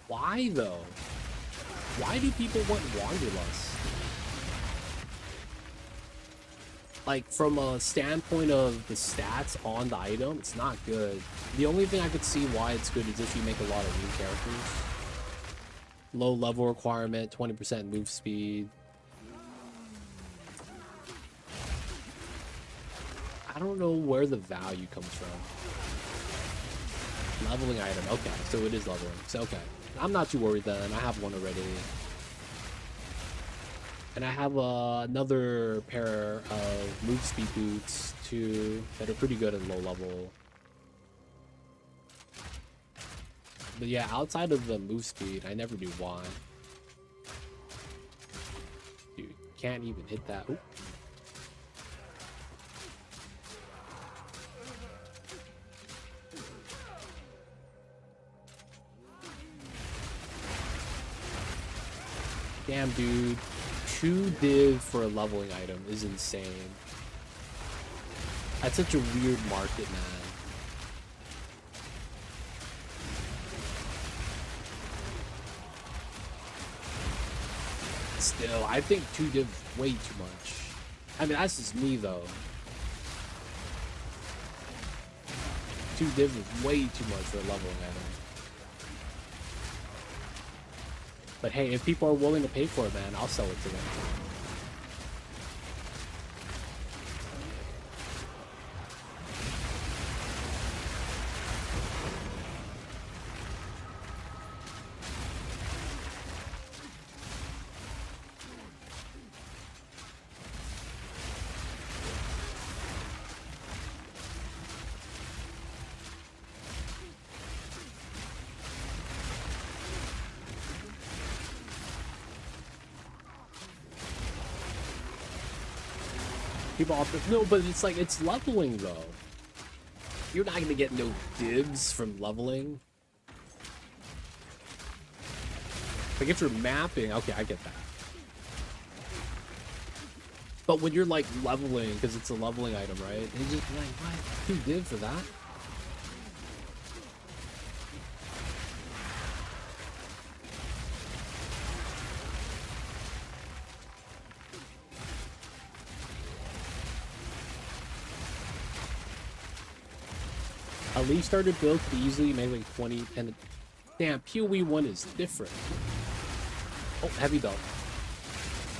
Why though? Why do people want Wanderlust? Like from a standpoint of the stats on the item, it's not good. The only thing I could see why it's good is if you make a lot of new characters. Low level requirement, 20% move speed. I don't know where the value comes from. Leveling item, okay, so it is leveling. So okay. I'm not too worried then. I have one already. And I have another pair of move speed boots too that are pretty good at low level. But yeah, outside of the move speed, I never knew why. Dude, can't even hit that. Oop. Damn, dude. 2 div for a leveling item is insane. That's such a weird market, man. Still, I think 2 div is way too much. I mean, that's just me, though. 2 div is way too much for a leveling item. But hey, if people are willing to pay for it, man, I'll sell it to them. People often no, but it's like it's leveling though. You're not gonna get no dibs from leveling. Like if you're mapping, okay, I get that. But when you're like leveling, because it's a leveling item, right? And you just like, what? 2 div for that? A Leaf starter build could easily make like 20, and damn, PoE 1 is different. Oh, heavy belt.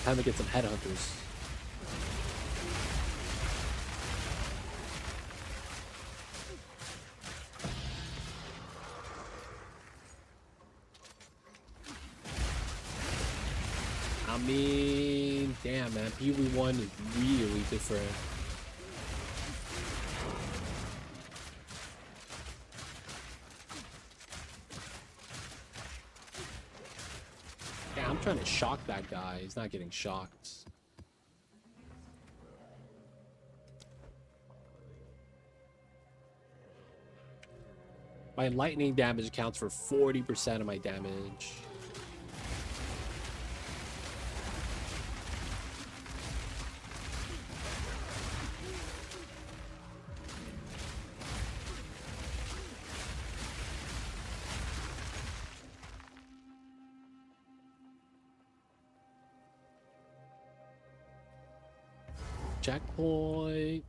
Time to get some headhunters. I mean, damn, man, PoE 1 is really different. Yeah, I'm trying to shock that guy. He's not getting shocked. My lightning damage accounts for 40% of my damage. Checkpoint.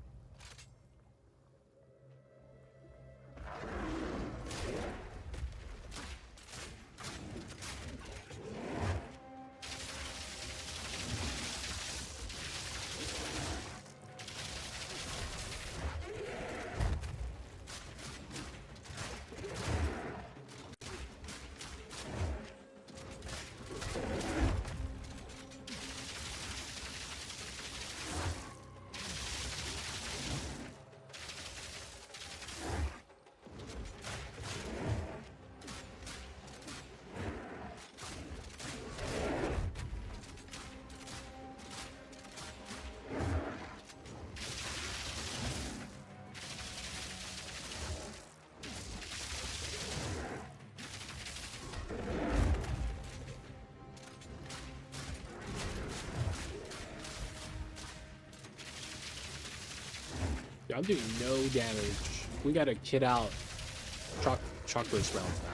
I'm doing no damage. We gotta kid out Chalk Burst rounds now.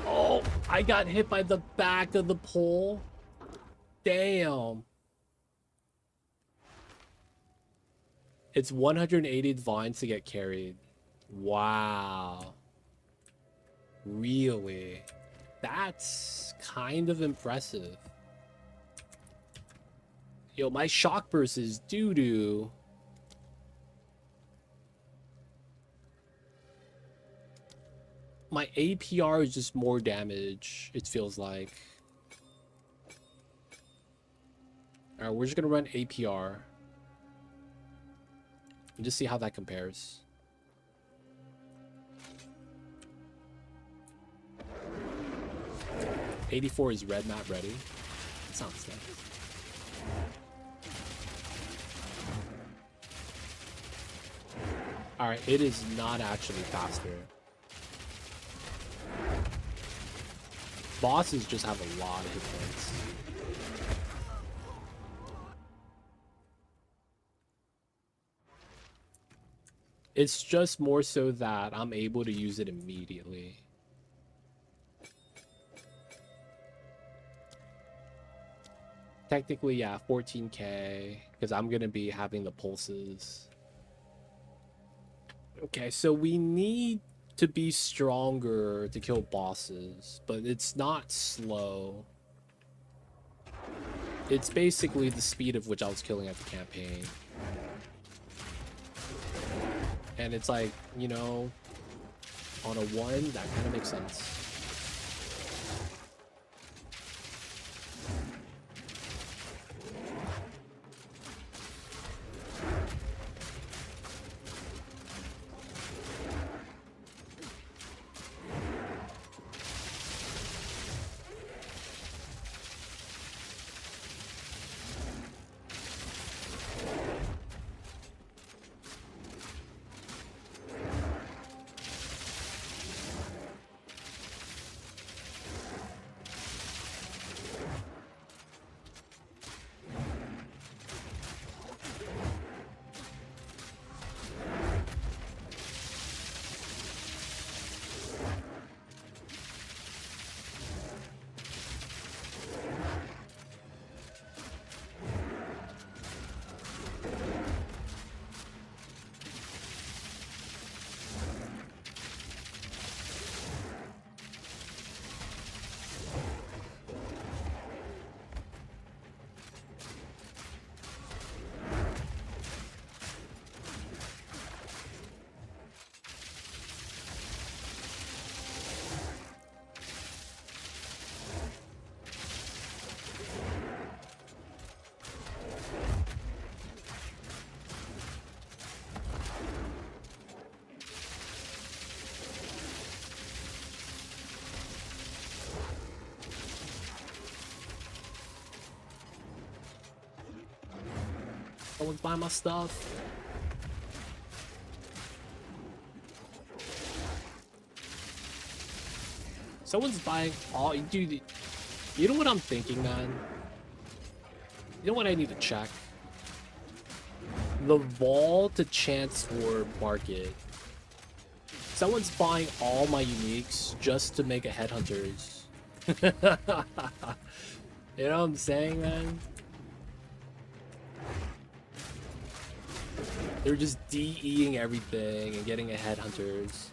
Oh, I got hit by the back of the pole. Damn. It's 180 vines to get carried. Wow. Really? That's kind of impressive. Yo, my shock burst is doo-doo. My APR is just more damage, it feels like. Alright, we're just gonna run APR. And just see how that compares. '84 is red map ready. That sounds nice. Alright, it is not actually faster. Bosses just have a lot of hit points. It's just more so that I'm able to use it immediately. Technically, yeah, 14k, because I'm going to be having the pulses. Okay, so we need to be stronger to kill bosses, but it's not slow. It's basically the speed of which I was killing at the campaign. And it's like, you know, on a 1, that kind of makes sense. Someone's buying my stuff. Someone's buying all. Dude, you know what I'm thinking, man? You know what I need to check? The Vol to Chance War market. Someone's buying all my uniques just to make a Headhunters. You know what I'm saying, man? They're just DEing everything and getting a Headhunters.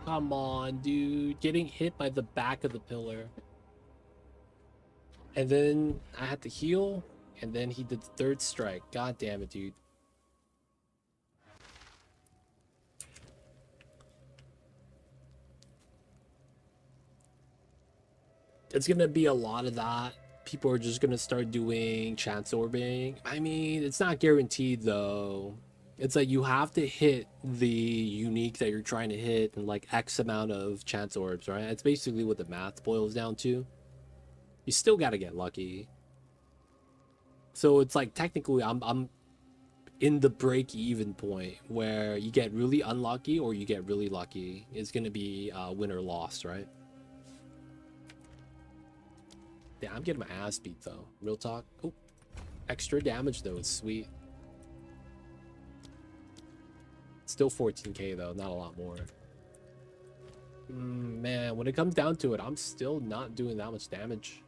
Come on, dude. Getting hit by the back of the pillar. And then I had to heal. And then he did the third strike. God damn it, dude. It's gonna be a lot of that. People are just gonna start doing chance orbing. I mean, it's not guaranteed though. It's like you have to hit the unique that you're trying to hit in like X amount of chance orbs, right? It's basically what the math boils down to. You still gotta get lucky. So it's like technically I'm in the break-even point where you get really unlucky or you get really lucky. It's gonna be win or loss, right? Yeah, I'm getting my ass beat though. Real talk. Oh, extra damage though. It's sweet. Still 14k though, not a lot more. Man, when it comes down to it, I'm still not doing that much damage.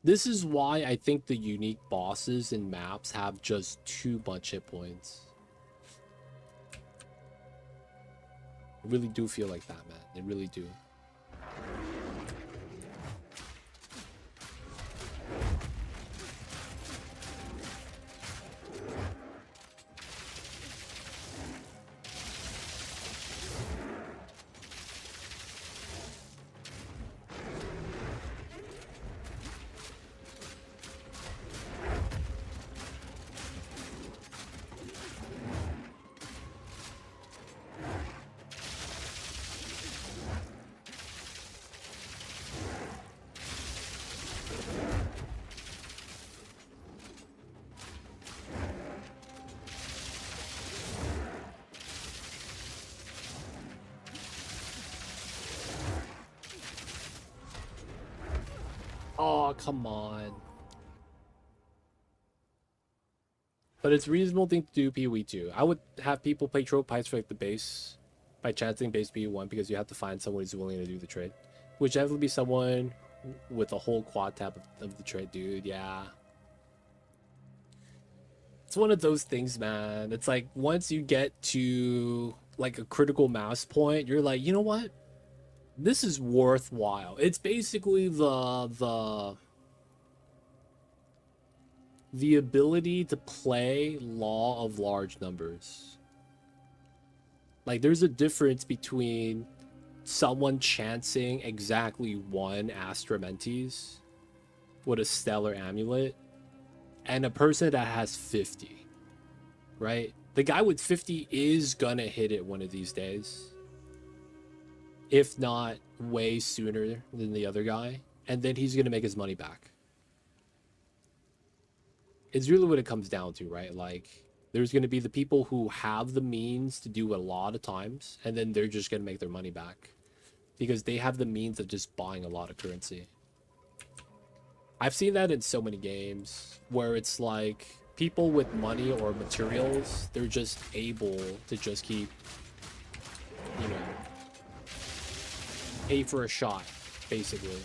This is why I think the unique bosses and maps have just too much hit points. I really do feel like that, man. I really do. Oh, come on. But it's a reasonable thing to do PoE 2. I would have people play trope pipes for like the base by chancing base PoE 1 because you have to find someone who's willing to do the trade. Which have to be someone with a whole quad tab of the trade, dude. Yeah. It's one of those things, man. It's like once you get to like a critical mass point, you're like, you know what? This is worthwhile. It's basically the ability to play law of large numbers. Like there's a difference between someone chancing exactly one Astramentes with a stellar amulet and a person that has 50, right? The guy with 50 is gonna hit it one of these days, if not way sooner than the other guy, and then he's gonna make his money back. It's really what it comes down to, right? Like there's gonna be the people who have the means to do a lot of times, and then they're just gonna make their money back because they have the means of just buying a lot of currency. I've seen that in so many games where it's like people with money or materials, they're just able to just keep, you know, pay for a shot, basically.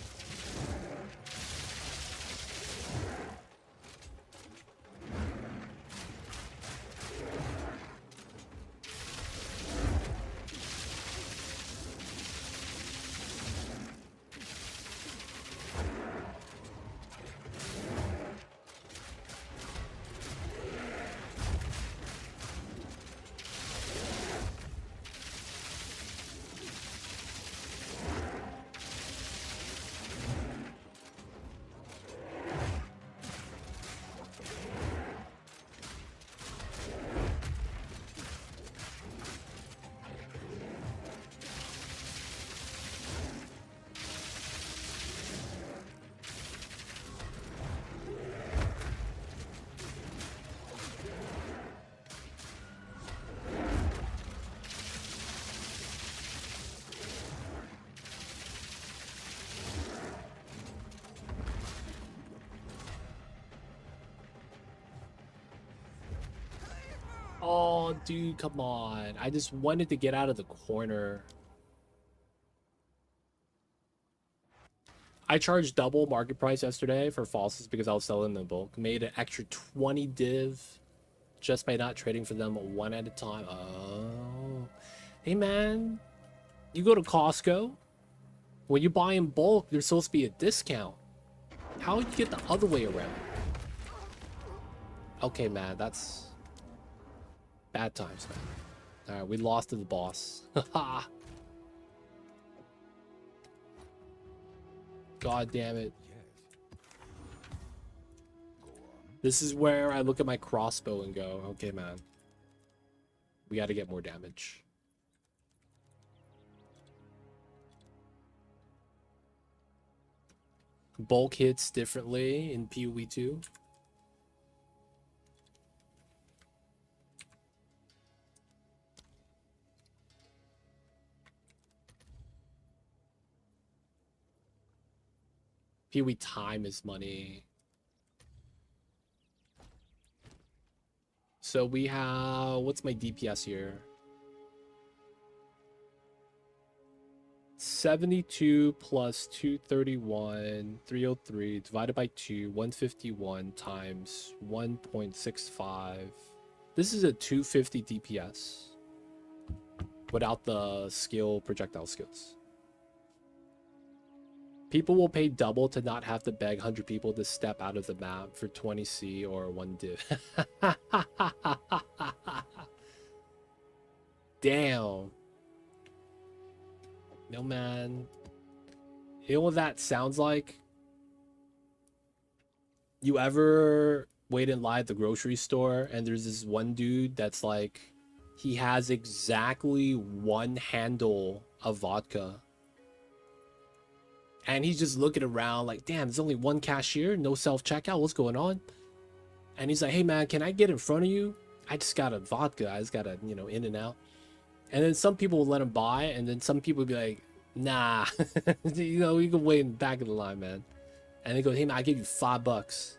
Oh, dude, come on. I just wanted to get out of the corner. I charged double market price yesterday for falses because I was selling them in bulk. Made an extra 20 div just by not trading for them one at a time. Oh. Hey, man. You go to Costco. When you buy in bulk, there's supposed to be a discount. How would you get the other way around? Okay, man. That's bad times, man. All right, we lost to the boss. God damn it. This is where I look at my crossbow and go, okay, man. We got to get more damage. Bulk hits differently in PoE 2. PoE time is money. So we have, what's my DPS here? 72 plus 231, 303 divided by 2, 151 times 1.65. This is a 250 DPS without the skill projectile skills. People will pay double to not have to beg 100 people to step out of the map for 20C or 1 div. Damn. No, man. You know what that sounds like? You ever wait in line at the grocery store and there's this one dude that's like, he has exactly one handle of vodka. And he's just looking around like, damn, there's only one cashier, no self-checkout, what's going on? And he's like, hey man, can I get in front of you? I just got a vodka, I just got a, you know, in and out. And then some people will let him buy, and then some people will be like, nah, you know, you can wait in the back of the line, man. And he goes, hey man, I give you $5.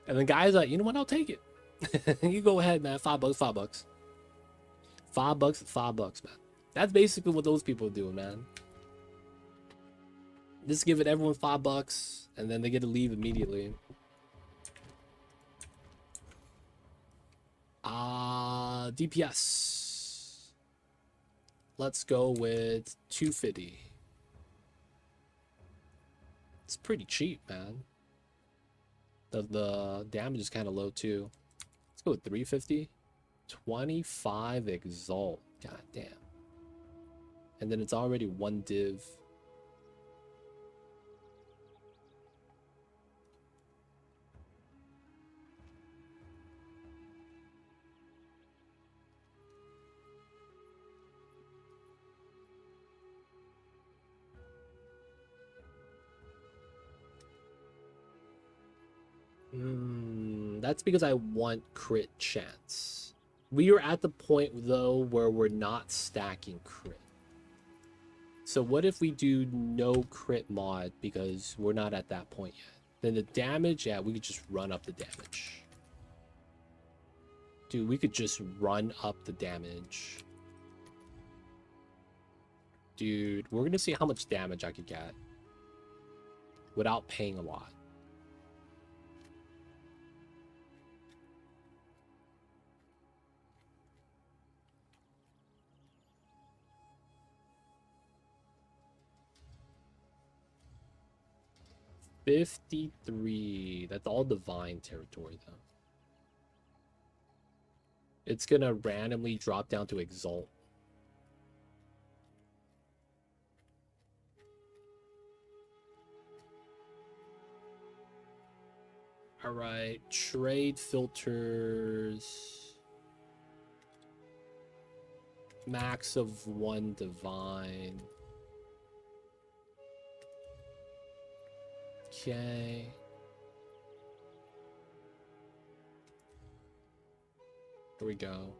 And the guy's like, you know what, I'll take it. You go ahead, man, $5, $5. $5, $5, man. That's basically what those people are doing, man. Just give it everyone $5, and then they get to leave immediately. DPS. Let's go with 250. It's pretty cheap, man. The damage is kind of low too. Let's go with 350. 25 exalt. God damn. And then it's already 1 div. That's because I want crit chance. We are at the point though where we're not stacking crit. So what if we do no crit mod because we're not at that point yet? Then the damage, yeah, we could just run up the damage. Dude, we could just run up the damage. Dude, we're gonna see how much damage I could get without paying a lot. $53. That's all divine territory though. It's gonna randomly drop down to exalt. All right, trade filters. Max of 1 divine. Okay. Here we go.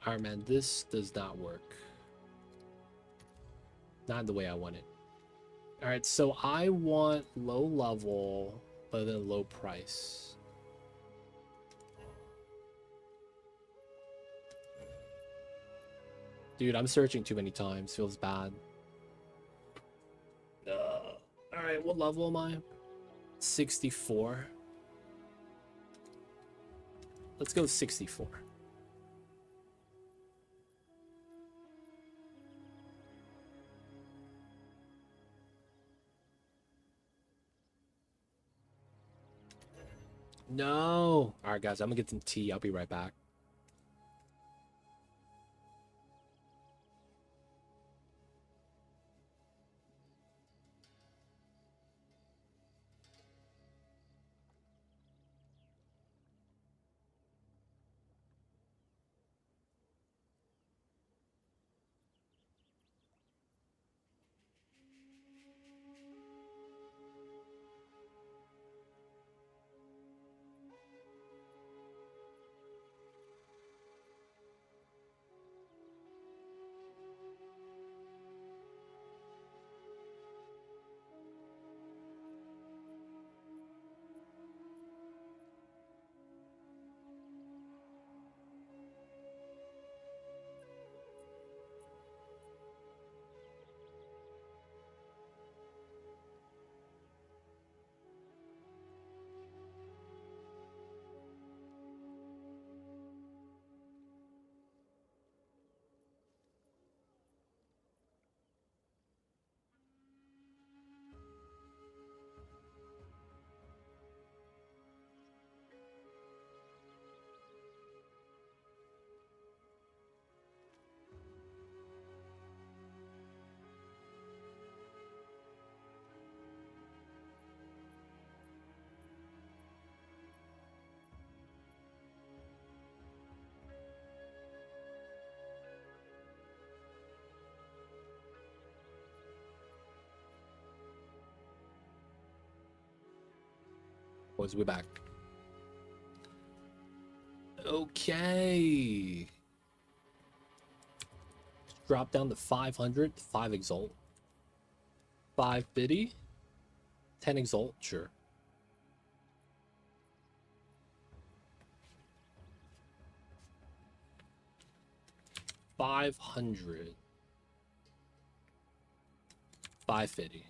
Alright, man, this does not work. Not the way I want it. Alright, so I want low level, but then low price. Dude, I'm searching too many times. Feels bad. Alright, what level am I? 64. Let's go 64. No. Alright, guys, I'm gonna get some tea. I'll be right back. Boys, we're back. Okay. Drop down to 500, 5 exalt. 5 biddy. 10 exalt, sure. $500. 550.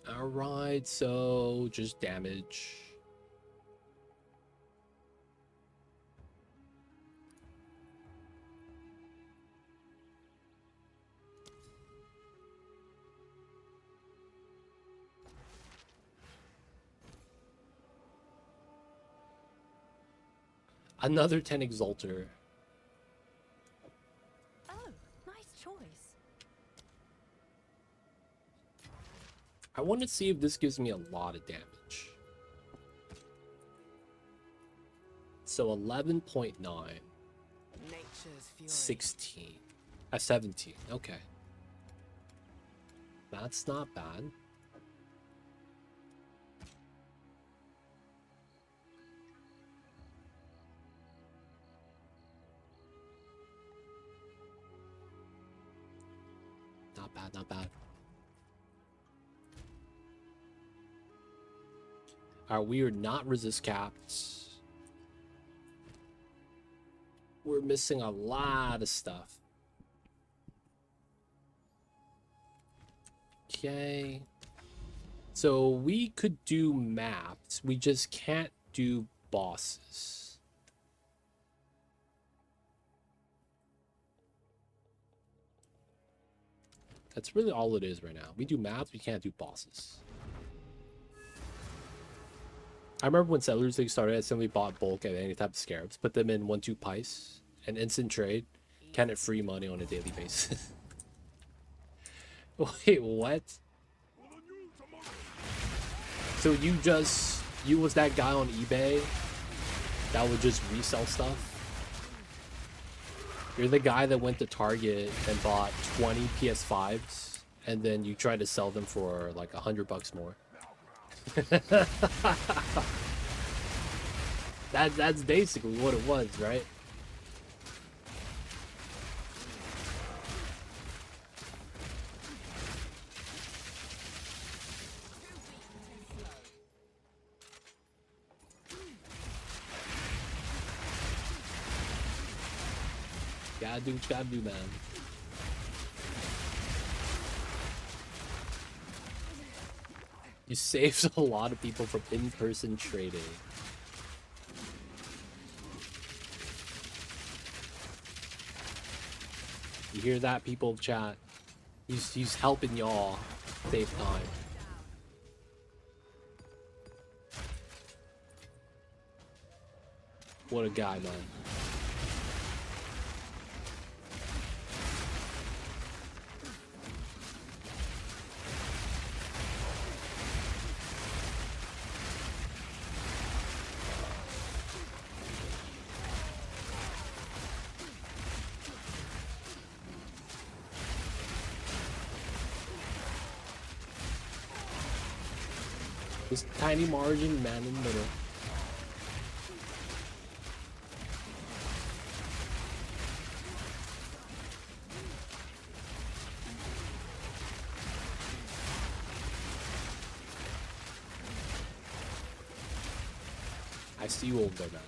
Alright, so just damage. Another 10 exalter. Oh, nice choice. I want to see if this gives me a lot of damage. So 11.9. Nature's fury. 16. 17. Okay. That's not bad. Not bad, not bad. We are not resist capped. We're missing a lot of stuff. Okay. So we could do maps. We just can't do bosses. That's really all it is right now. We do maps, we can't do bosses. I remember when Settlers League started, I simply bought bulk at any type of scarabs, put them in 1-2 pice, and instant trade, can it free money on a daily basis. Wait, what? So you was that guy on eBay that would just resell stuff? You're the guy that went to Target and bought 20 PS5s, and then you tried to sell them for like $100 more. That's basically what it was, right? Gotta do what you gotta do, man. You saved a lot of people from in-person trading. You hear that, people of chat? He's helping y'all save time. What a guy, man. This tiny margin, man in the middle. I see you over there, man.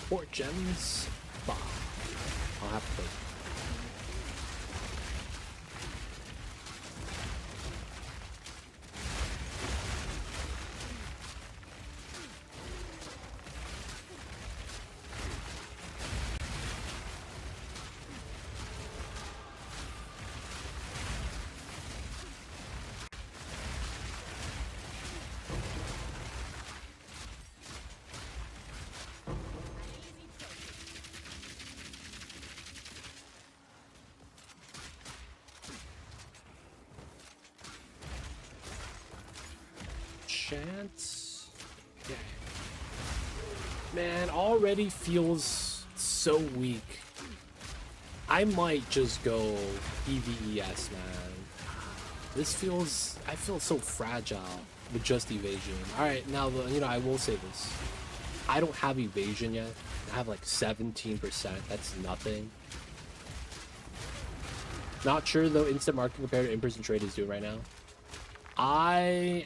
Port gems. Bah. I'll have to. Chance. Yeah. Man, already feels so weak. I might just go EVES, man. This feels, I feel so fragile with just evasion. Alright, now, you know, I will say this. I don't have evasion yet. I have like 17%. That's nothing. Not sure though instant market compared to in-person trade is doing right now. I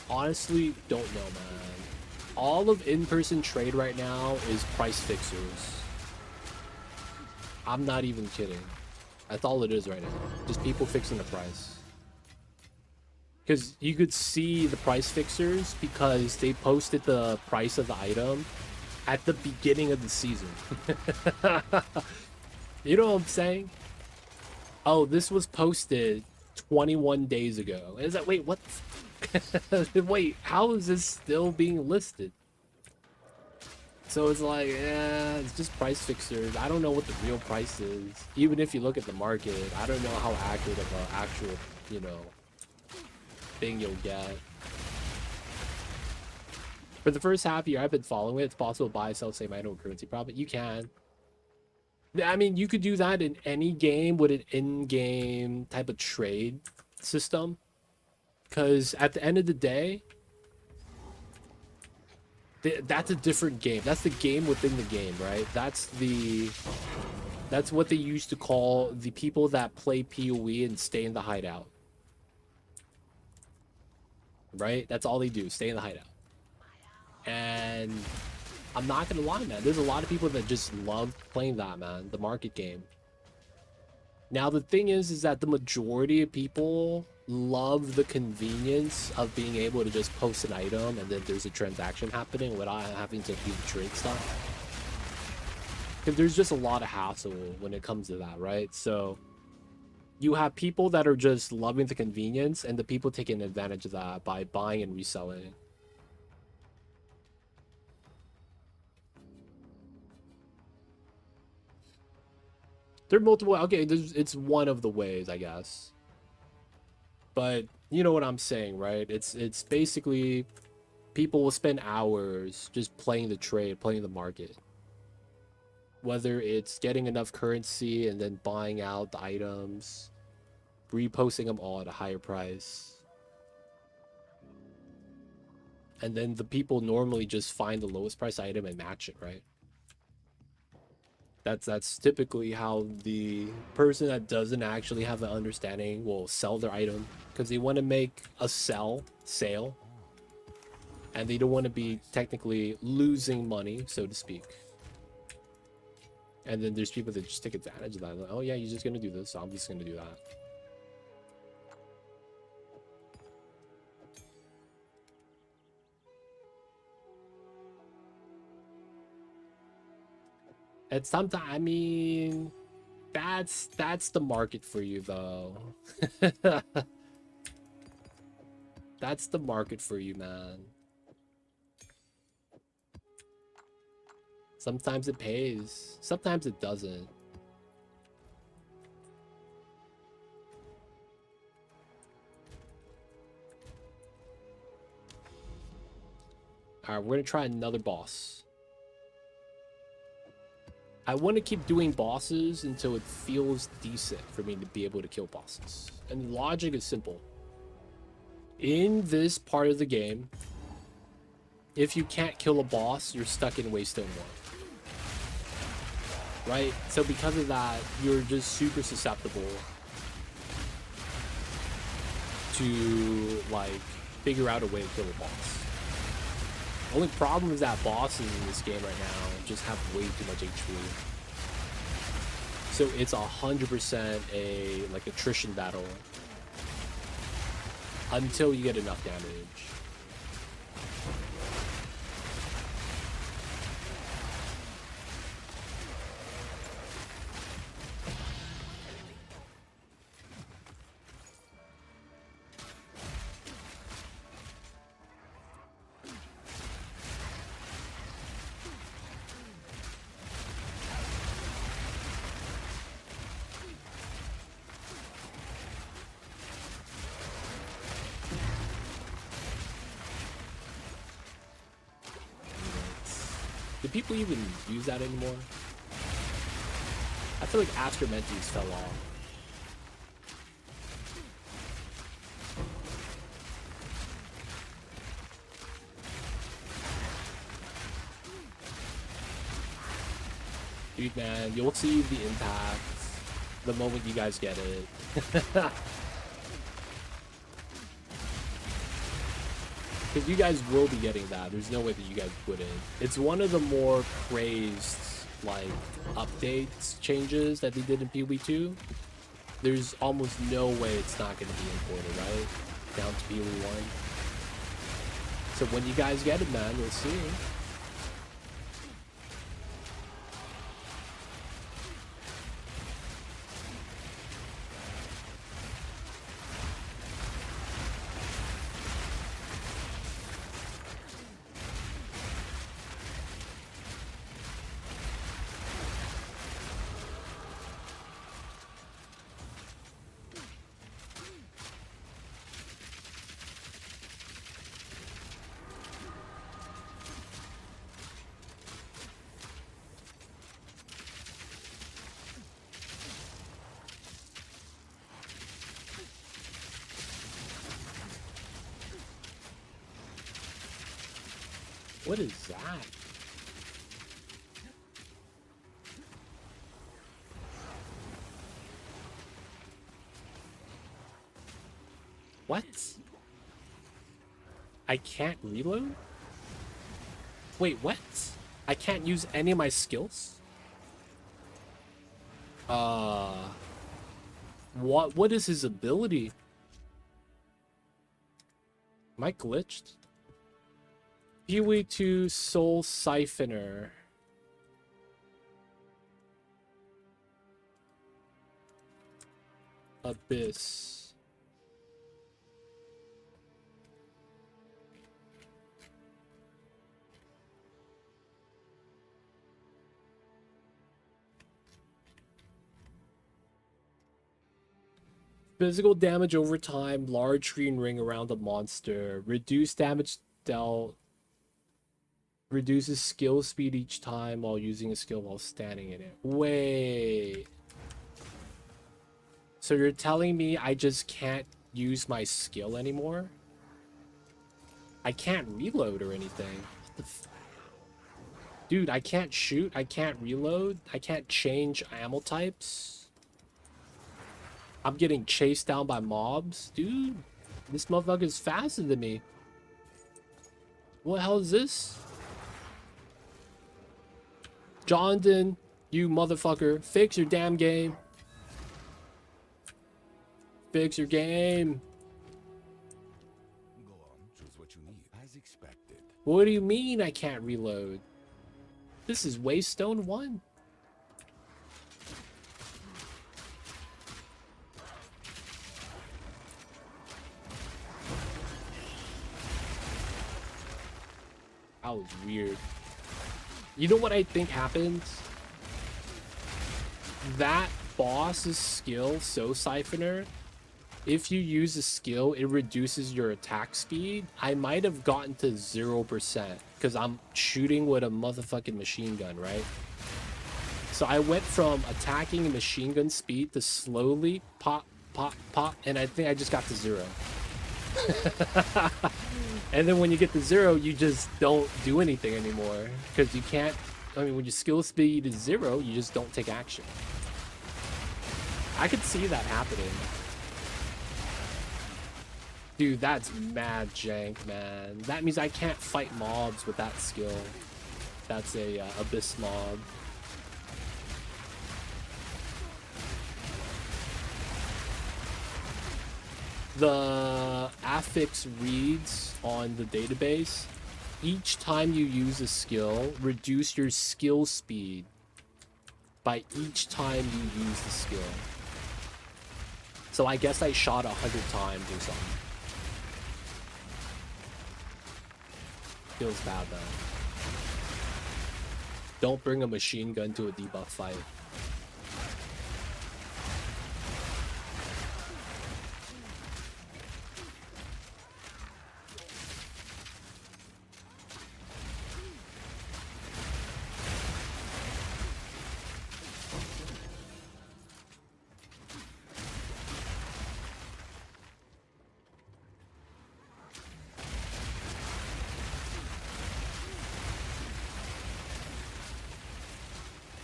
honestly don't know, man. All of in-person trade right now is price fixers. I'm not even kidding. That's all it is right now. Just people fixing the price. Because you could see the price fixers because they posted the price of the item at the beginning of the season. You know what I'm saying? Oh, this was posted 21 days ago. Is that, wait, what? Wait, how is this still being listed? So it's like, yeah, it's just price fixers. I don't know what the real price is. Even if you look at the market, I don't know how accurate of an actual, you know, thing you'll get. For the first half year I've been following it, it's possible to buy, sell, same item, currency profit. You can. I mean, you could do that in any game with an in-game type of trade system. Because at the end of the day, that's a different game. That's the game within the game, right? That's what they used to call the people that play PoE and stay in the hideout. Right? That's all they do, stay in the hideout. And I'm not gonna lie, man. There's a lot of people that just love playing that, man. The market game. Now, the thing is that the majority of people love the convenience of being able to just post an item and then there's a transaction happening without having to do the trade stuff. Because there's just a lot of hassle when it comes to that, right? So you have people that are just loving the convenience and the people taking advantage of that by buying and reselling. There are multiple, okay, it's one of the ways, I guess. But you know what I'm saying, right? It's basically people will spend hours just playing the trade, playing the market. Whether it's getting enough currency and then buying out the items, reposting them all at a higher price. And then the people normally just find the lowest price item and match it, right? That's typically how the person that doesn't actually have an understanding will sell their item, because they want to make a sale, and they don't want to be technically losing money, so to speak. And then there's people that just take advantage of that. Like, oh yeah, you're just gonna do this, so I'm just gonna do that. And sometimes, I mean, that's the market for you, though. That's the market for you, man. Sometimes it pays, sometimes it doesn't. All right, we're gonna try another boss. I want to keep doing bosses until it feels decent for me to be able to kill bosses. And the logic is simple. In this part of the game, if you can't kill a boss, you're stuck in Waystone 1. Right? So because of that, you're just super susceptible to, like, figure out a way to kill a boss. The only problem is that bosses in this game right now just have way too much HP. So it's 100% a, like, attrition battle until you get enough damage. Do people even use that anymore? I feel like Astro Mentis fell off. Dude, man, you'll see the impact the moment you guys get it. Because you guys will be getting that. There's no way that you guys wouldn't. It's one of the more praised, like, updates, changes that they did in PoE 2. There's almost no way it's not going to be imported, right? Down to PoE 1. So when you guys get it, man, you'll see. What is that? What? I can't reload? Wait, what? I can't use any of my skills? What is his ability? Am I glitched? PoE 2 Soul Siphoner. Abyss. Physical damage over time, large green ring around the monster. Reduced damage dealt. Reduces skill speed each time while using a skill while standing in it. Wait. So you're telling me I just can't use my skill anymore? I can't reload or anything. What the Dude, I can't shoot. I can't reload. I can't change ammo types. I'm getting chased down by mobs. Dude, this motherfucker's faster than me. What the hell is this? Jonathan, you motherfucker. Fix your damn game. Fix your game. Go on, choose what you need. As expected. What do you mean I can't reload? This is Waystone 1. That was weird. You know what I think happens? That boss's skill, So Siphoner, if you use a skill, it reduces your attack speed. I might have gotten to 0% because I'm shooting with a motherfucking machine gun, right? So I went from attacking a machine gun speed to slowly pop, pop, pop, and I think I just got to 0. And then when you get to 0, you just don't do anything anymore because you can't. I mean, when your skill speed is 0, you just don't take action. I could see that happening. Dude, that's mad jank, man. That means I can't fight mobs with that skill. That's a Abyss mob. The affix reads on the database. Each time you use a skill, reduce your skill speed by each time you use the skill. So I guess I shot 100 times or something. Feels bad though. Don't bring a machine gun to a debuff fight.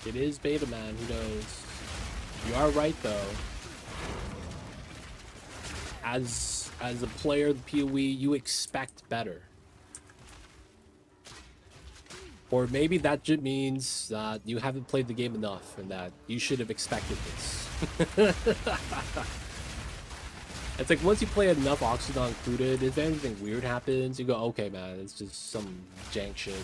It is beta, man. Who knows? You are right, though. As a player of the PoE, you expect better. Or maybe that just means that you haven't played the game enough and that you should have expected this. It's like once you play enough Oxydon included, if anything weird happens, you go, okay, man, it's just some jank shit.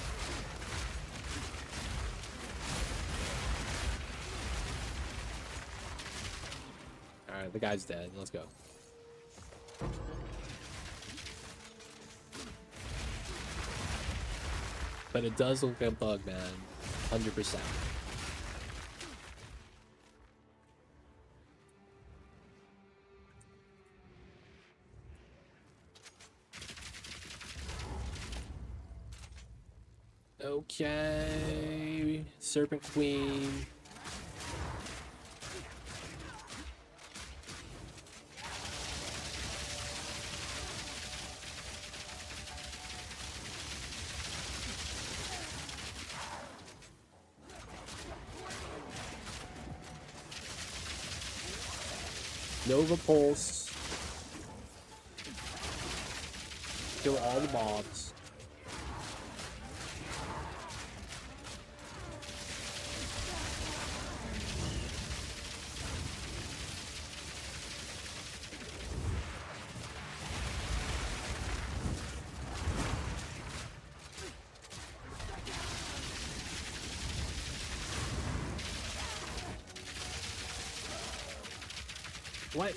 Alright, the guy's dead. Let's go. But it does look like a bug, man. 100%. Okay. Serpent Queen. Nova Pulse. Kill all the mobs. What?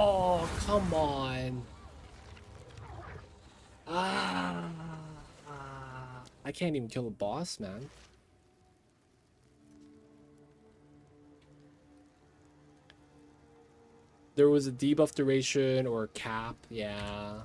Oh, come on. I can't even kill a boss, man. There was a debuff duration or a cap, yeah.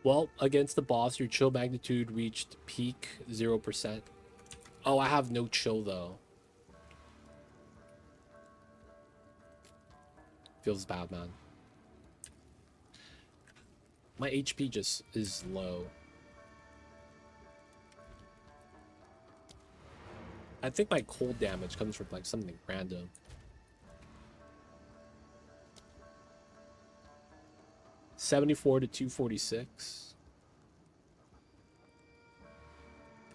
Well, against the boss, your chill magnitude reached peak 0%. Oh, I have no chill though. Feels bad, man. My HP just is low. I think my cold damage comes from like something random. $74 to $246.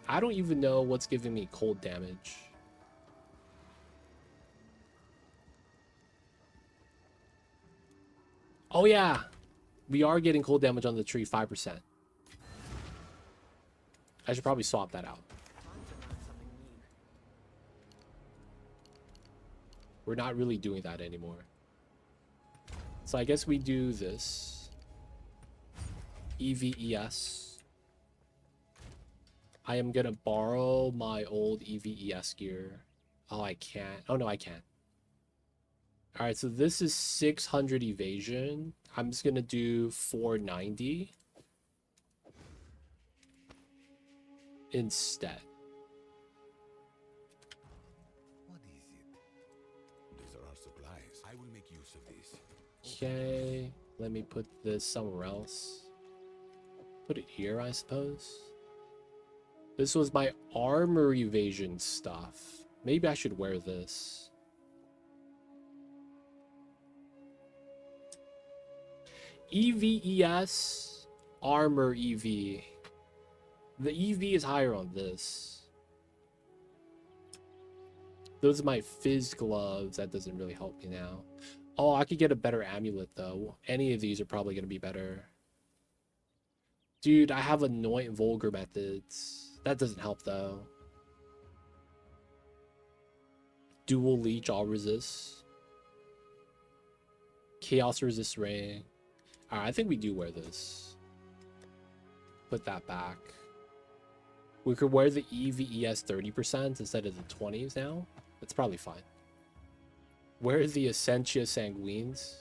I don't even know what's giving me cold damage. Oh yeah, we are getting cold damage on the tree, 5%. I should probably swap that out. We're not really doing that anymore. So I guess we do this. EVES. I am gonna borrow my old EVES gear. Oh, I can't. Oh no, I can't. All right, so this is 600 evasion. I'm just gonna do 490 instead. What is it? These are our supplies. I will make use of this. Okay, let me put this somewhere else. Put it here, I suppose. This was my armor evasion stuff. Maybe I should wear this. EVES, armor EV. The EV is higher on this. Those are my fizz gloves. That doesn't really help me now. Oh, I could get a better amulet though. Any of these are probably going to be better. Dude, I have anoint vulgar methods. That doesn't help though. Dual leech, all resist. Chaos resist ring. Alright, I think we do wear this. Put that back. We could wear the EVES 30% instead of the 20s now. That's probably fine. Wear the Essentia Sanguines.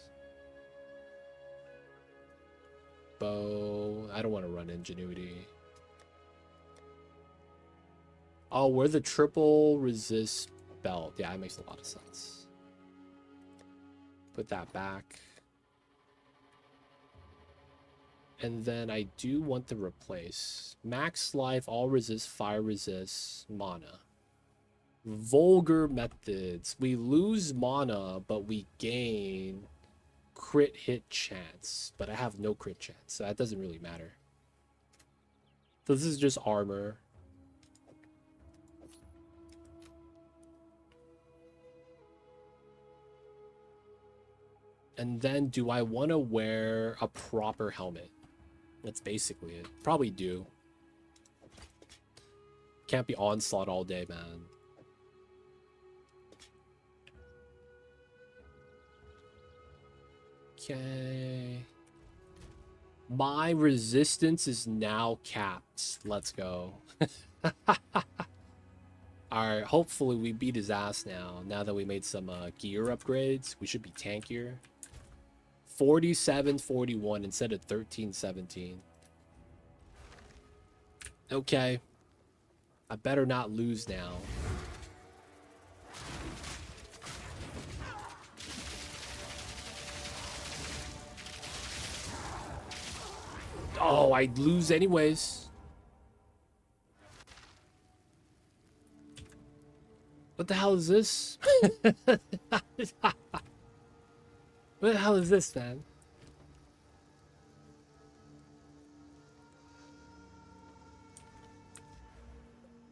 Bow. I don't want to run Ingenuity. Oh, wear the triple resist belt. Yeah, it makes a lot of sense. Put that back. And then I do want to replace max life, all resist, fire resist, mana. Vulgar methods. We lose mana, but we gain crit hit chance. But I have no crit chance, so that doesn't really matter. So this is just armor. And then do I want to wear a proper helmet? That's basically it. Probably do. Can't be onslaught all day, man. Okay. My resistance is now capped. Let's go. Alright, hopefully we beat his ass now. Now that we made some gear upgrades, we should be tankier. 47-41 instead of 13-17. Okay. I better not lose now. Oh, I'd lose anyways. What the hell is this? What the hell is this, man?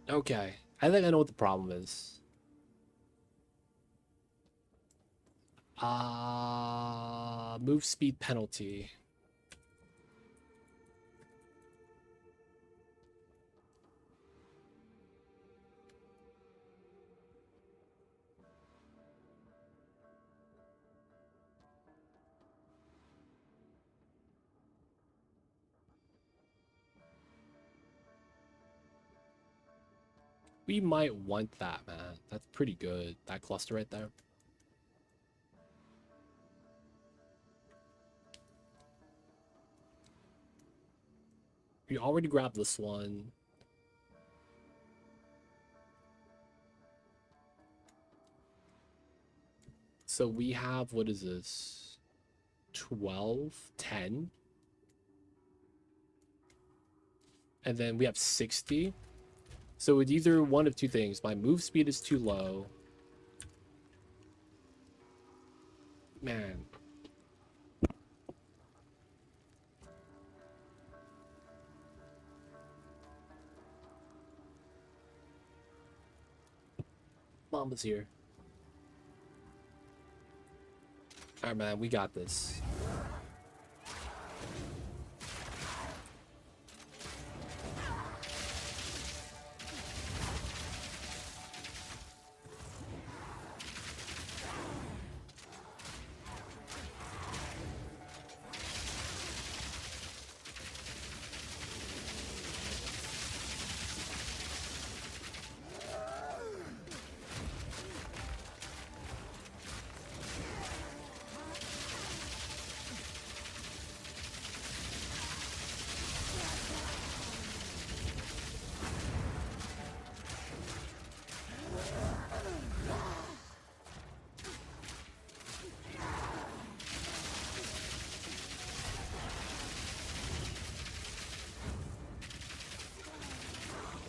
Okay, I think I know what the problem is. Move speed penalty. We might want that, man. That's pretty good. That cluster right there. We already grabbed this one. So we have, what is this? 12, 10. And then we have 60. So it's either one of two things. My move speed is too low. Man. Mama's here. Alright, man. We got this.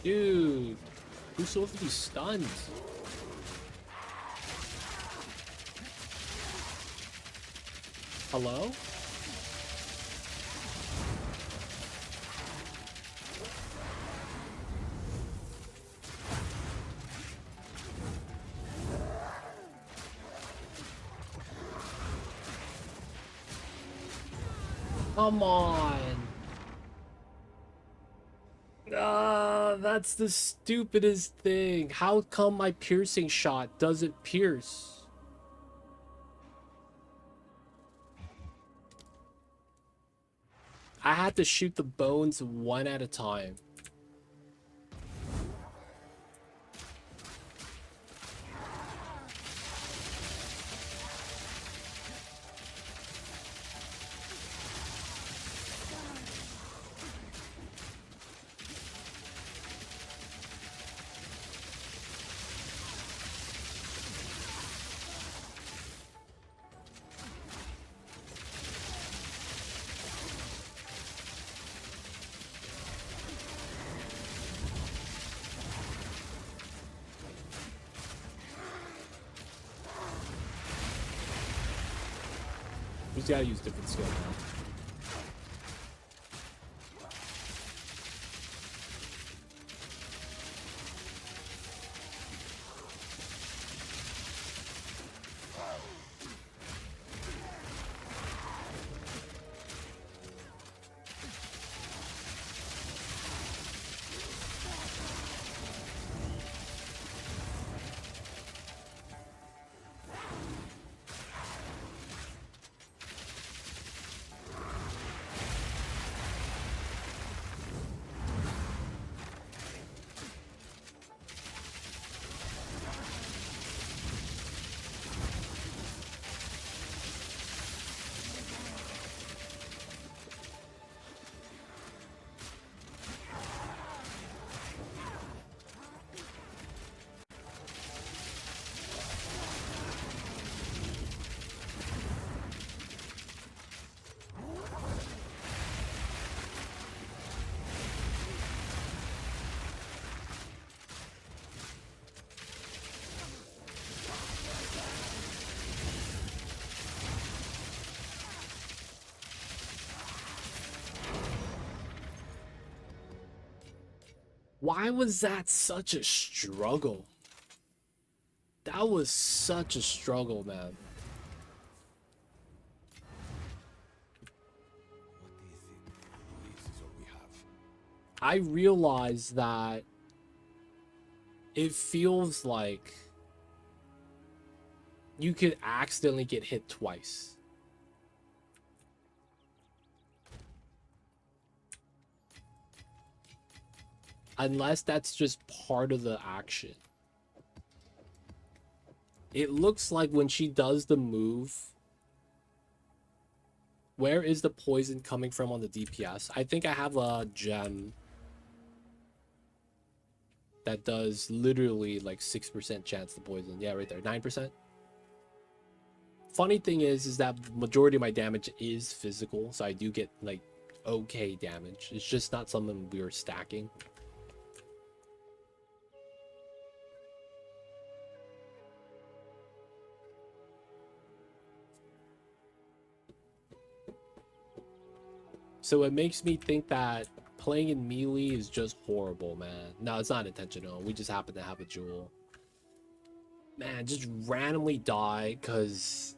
Dude, who's supposed to be stunned? Hello? Come on. That's the stupidest thing. How come my piercing shot doesn't pierce? I had to shoot the bones one at a time. We just gotta use different skill now. Why was that such a struggle? That was such a struggle, man. What is it? This is all we have. I realized that it feels like you could accidentally get hit twice. Unless that's just part of the action. It looks like when she does the move, where is the poison coming from on the DPS? I think I have a gem that does literally like 6% chance to poison. Yeah, right there, 9%. Funny thing is that majority of my damage is physical, so I do get like okay damage. It's just not something we were stacking. So it makes me think that playing in melee is just horrible, man. No, it's not intentional. We just happen to have a jewel. Man, just randomly die because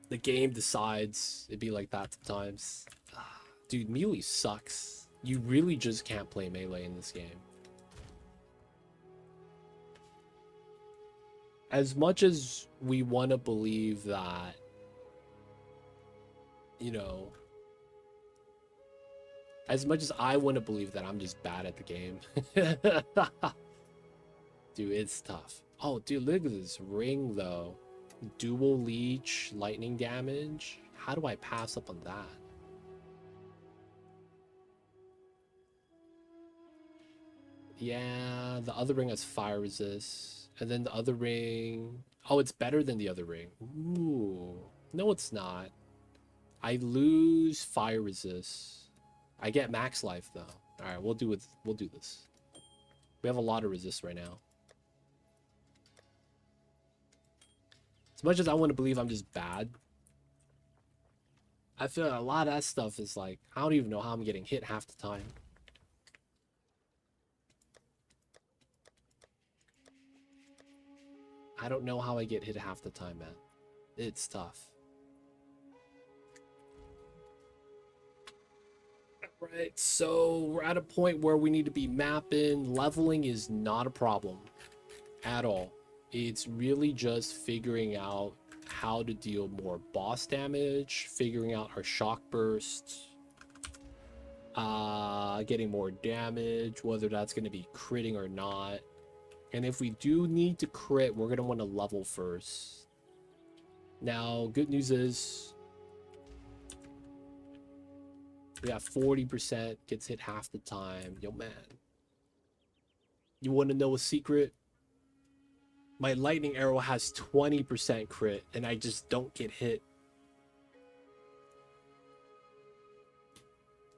the game decides it'd be like that sometimes. Dude, melee sucks. You really just can't play melee in this game. As much as we want to believe that, you know, as much as I want to believe that I'm just bad at the game. Dude, it's tough. Oh, dude, look at this ring, though. Dual leech, lightning damage. How do I pass up on that? Yeah, the other ring has fire resist. And then the other ring... Oh, it's better than the other ring. Ooh. No, it's not. I lose fire resist. I get max life though. All right, we'll do it. We'll do this. We have a lot of resist right now. As much as I want to believe I'm just bad, I feel like a lot of that stuff is like, I don't even know how I'm getting hit half the time. I don't know how I get hit half the time, man. It's tough. Right, so we're at a point where we need to be mapping. Leveling is not a problem at all. It's really just figuring out how to deal more boss damage, figuring out our shock burst, getting more damage, whether that's going to be critting or not. And if we do need to crit, we're going to want to level first. Now, good news is we got 40%, gets hit half the time. Yo, man. You want to know a secret? My lightning arrow has 20% crit, and I just don't get hit.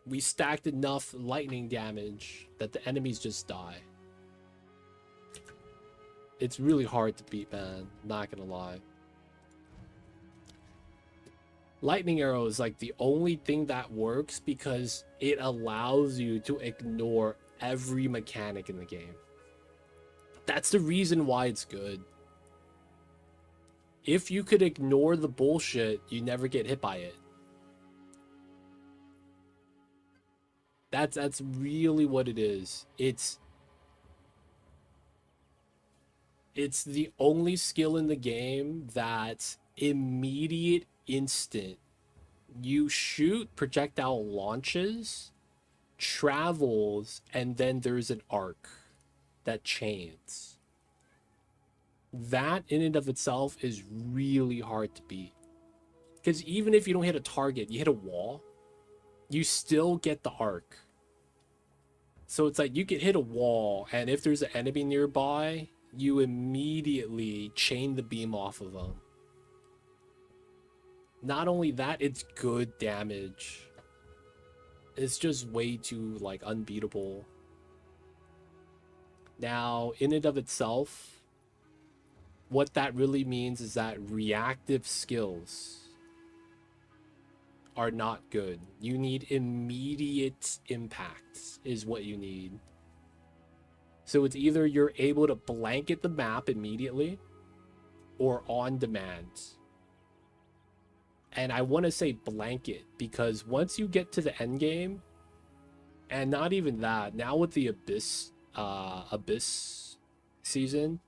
We stacked enough lightning damage that the enemies just die. It's really hard to beat, man. Not gonna lie. Lightning arrow is like the only thing that works because it allows you to ignore every mechanic in the game. That's the reason why it's good. If you could ignore the bullshit, you never get hit by it. That's really what it is. It's the only skill in the game that's immediate, instant. You shoot, projectile launches, travels, and then there's an arc that chains. That in and of itself is really hard to beat. Because even if you don't hit a target, you hit a wall, you still get the arc. So it's like you can hit a wall, and if there's an enemy nearby, you immediately chain the beam off of them. Not only that, it's good damage. It's just way too, like, unbeatable. Now, in and of itself, what that really means is that reactive skills are not good. You need immediate impacts is what you need. So it's either you're able to blanket the map immediately or on demand. And I want to say blanket because once you get to the end game, and not even that, now with the Abyss season,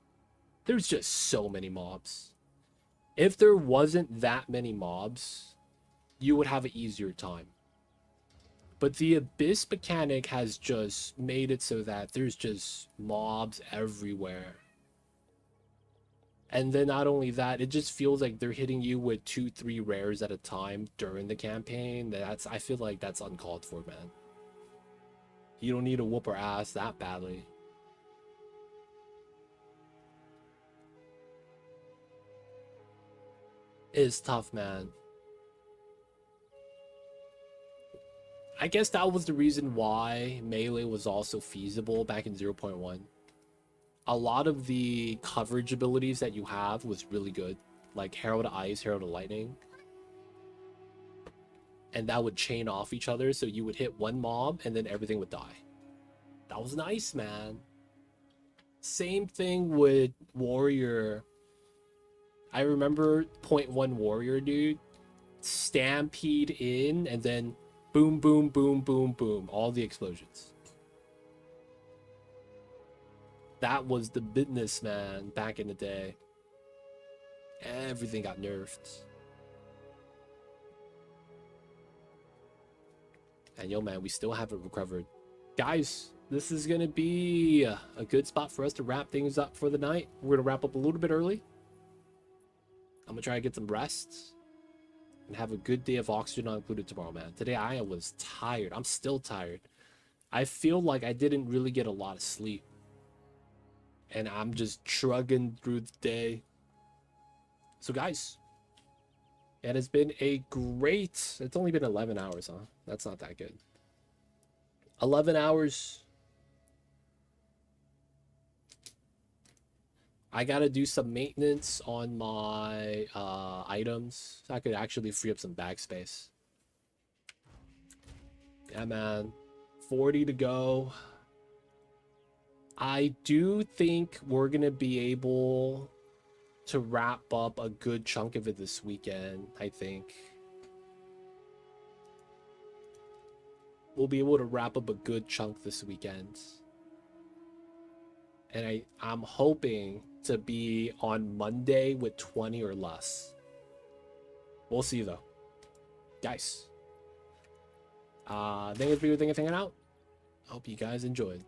there's just so many mobs. If there wasn't that many mobs, you would have an easier time. But the Abyss mechanic has just made it so that there's just mobs everywhere. And then not only that, it just feels like they're hitting you with 2-3 rares at a time during the campaign. I feel like that's uncalled for, man. You don't need to whoop our ass that badly. It's tough, man. I guess that was the reason why melee was also feasible back in 0.1. A lot of the coverage abilities that you have was really good, like Herald of Ice, Herald of Lightning. And that would chain off each other, so you would hit one mob and then everything would die. That was nice, man. Same thing with Warrior. I remember 0.1 Warrior, dude. Stampede in, and then boom, boom, boom, boom, boom. All the explosions. That was the business, man, back in the day. Everything got nerfed. And yo, man, we still haven't recovered. Guys, this is going to be a good spot for us to wrap things up for the night. We're going to wrap up a little bit early. I'm going to try to get some rest and have a good day of oxygen not included tomorrow, man. Today I was tired. I'm still tired. I feel like I didn't really get a lot of sleep. And I'm just trugging through the day. So guys, it has been a great... It's only been 11 hours, huh? That's not that good. 11 hours. I gotta do some maintenance on my items so I could actually free up some bag space. Yeah, man. 40 to go. I do think we're gonna be able to wrap up a good chunk of it this weekend, I think. We'll be able to wrap up a good chunk this weekend. And I'm hoping to be on Monday with 20 or less. We'll see though. Guys. Thank you for hanging out. Hope you guys enjoyed.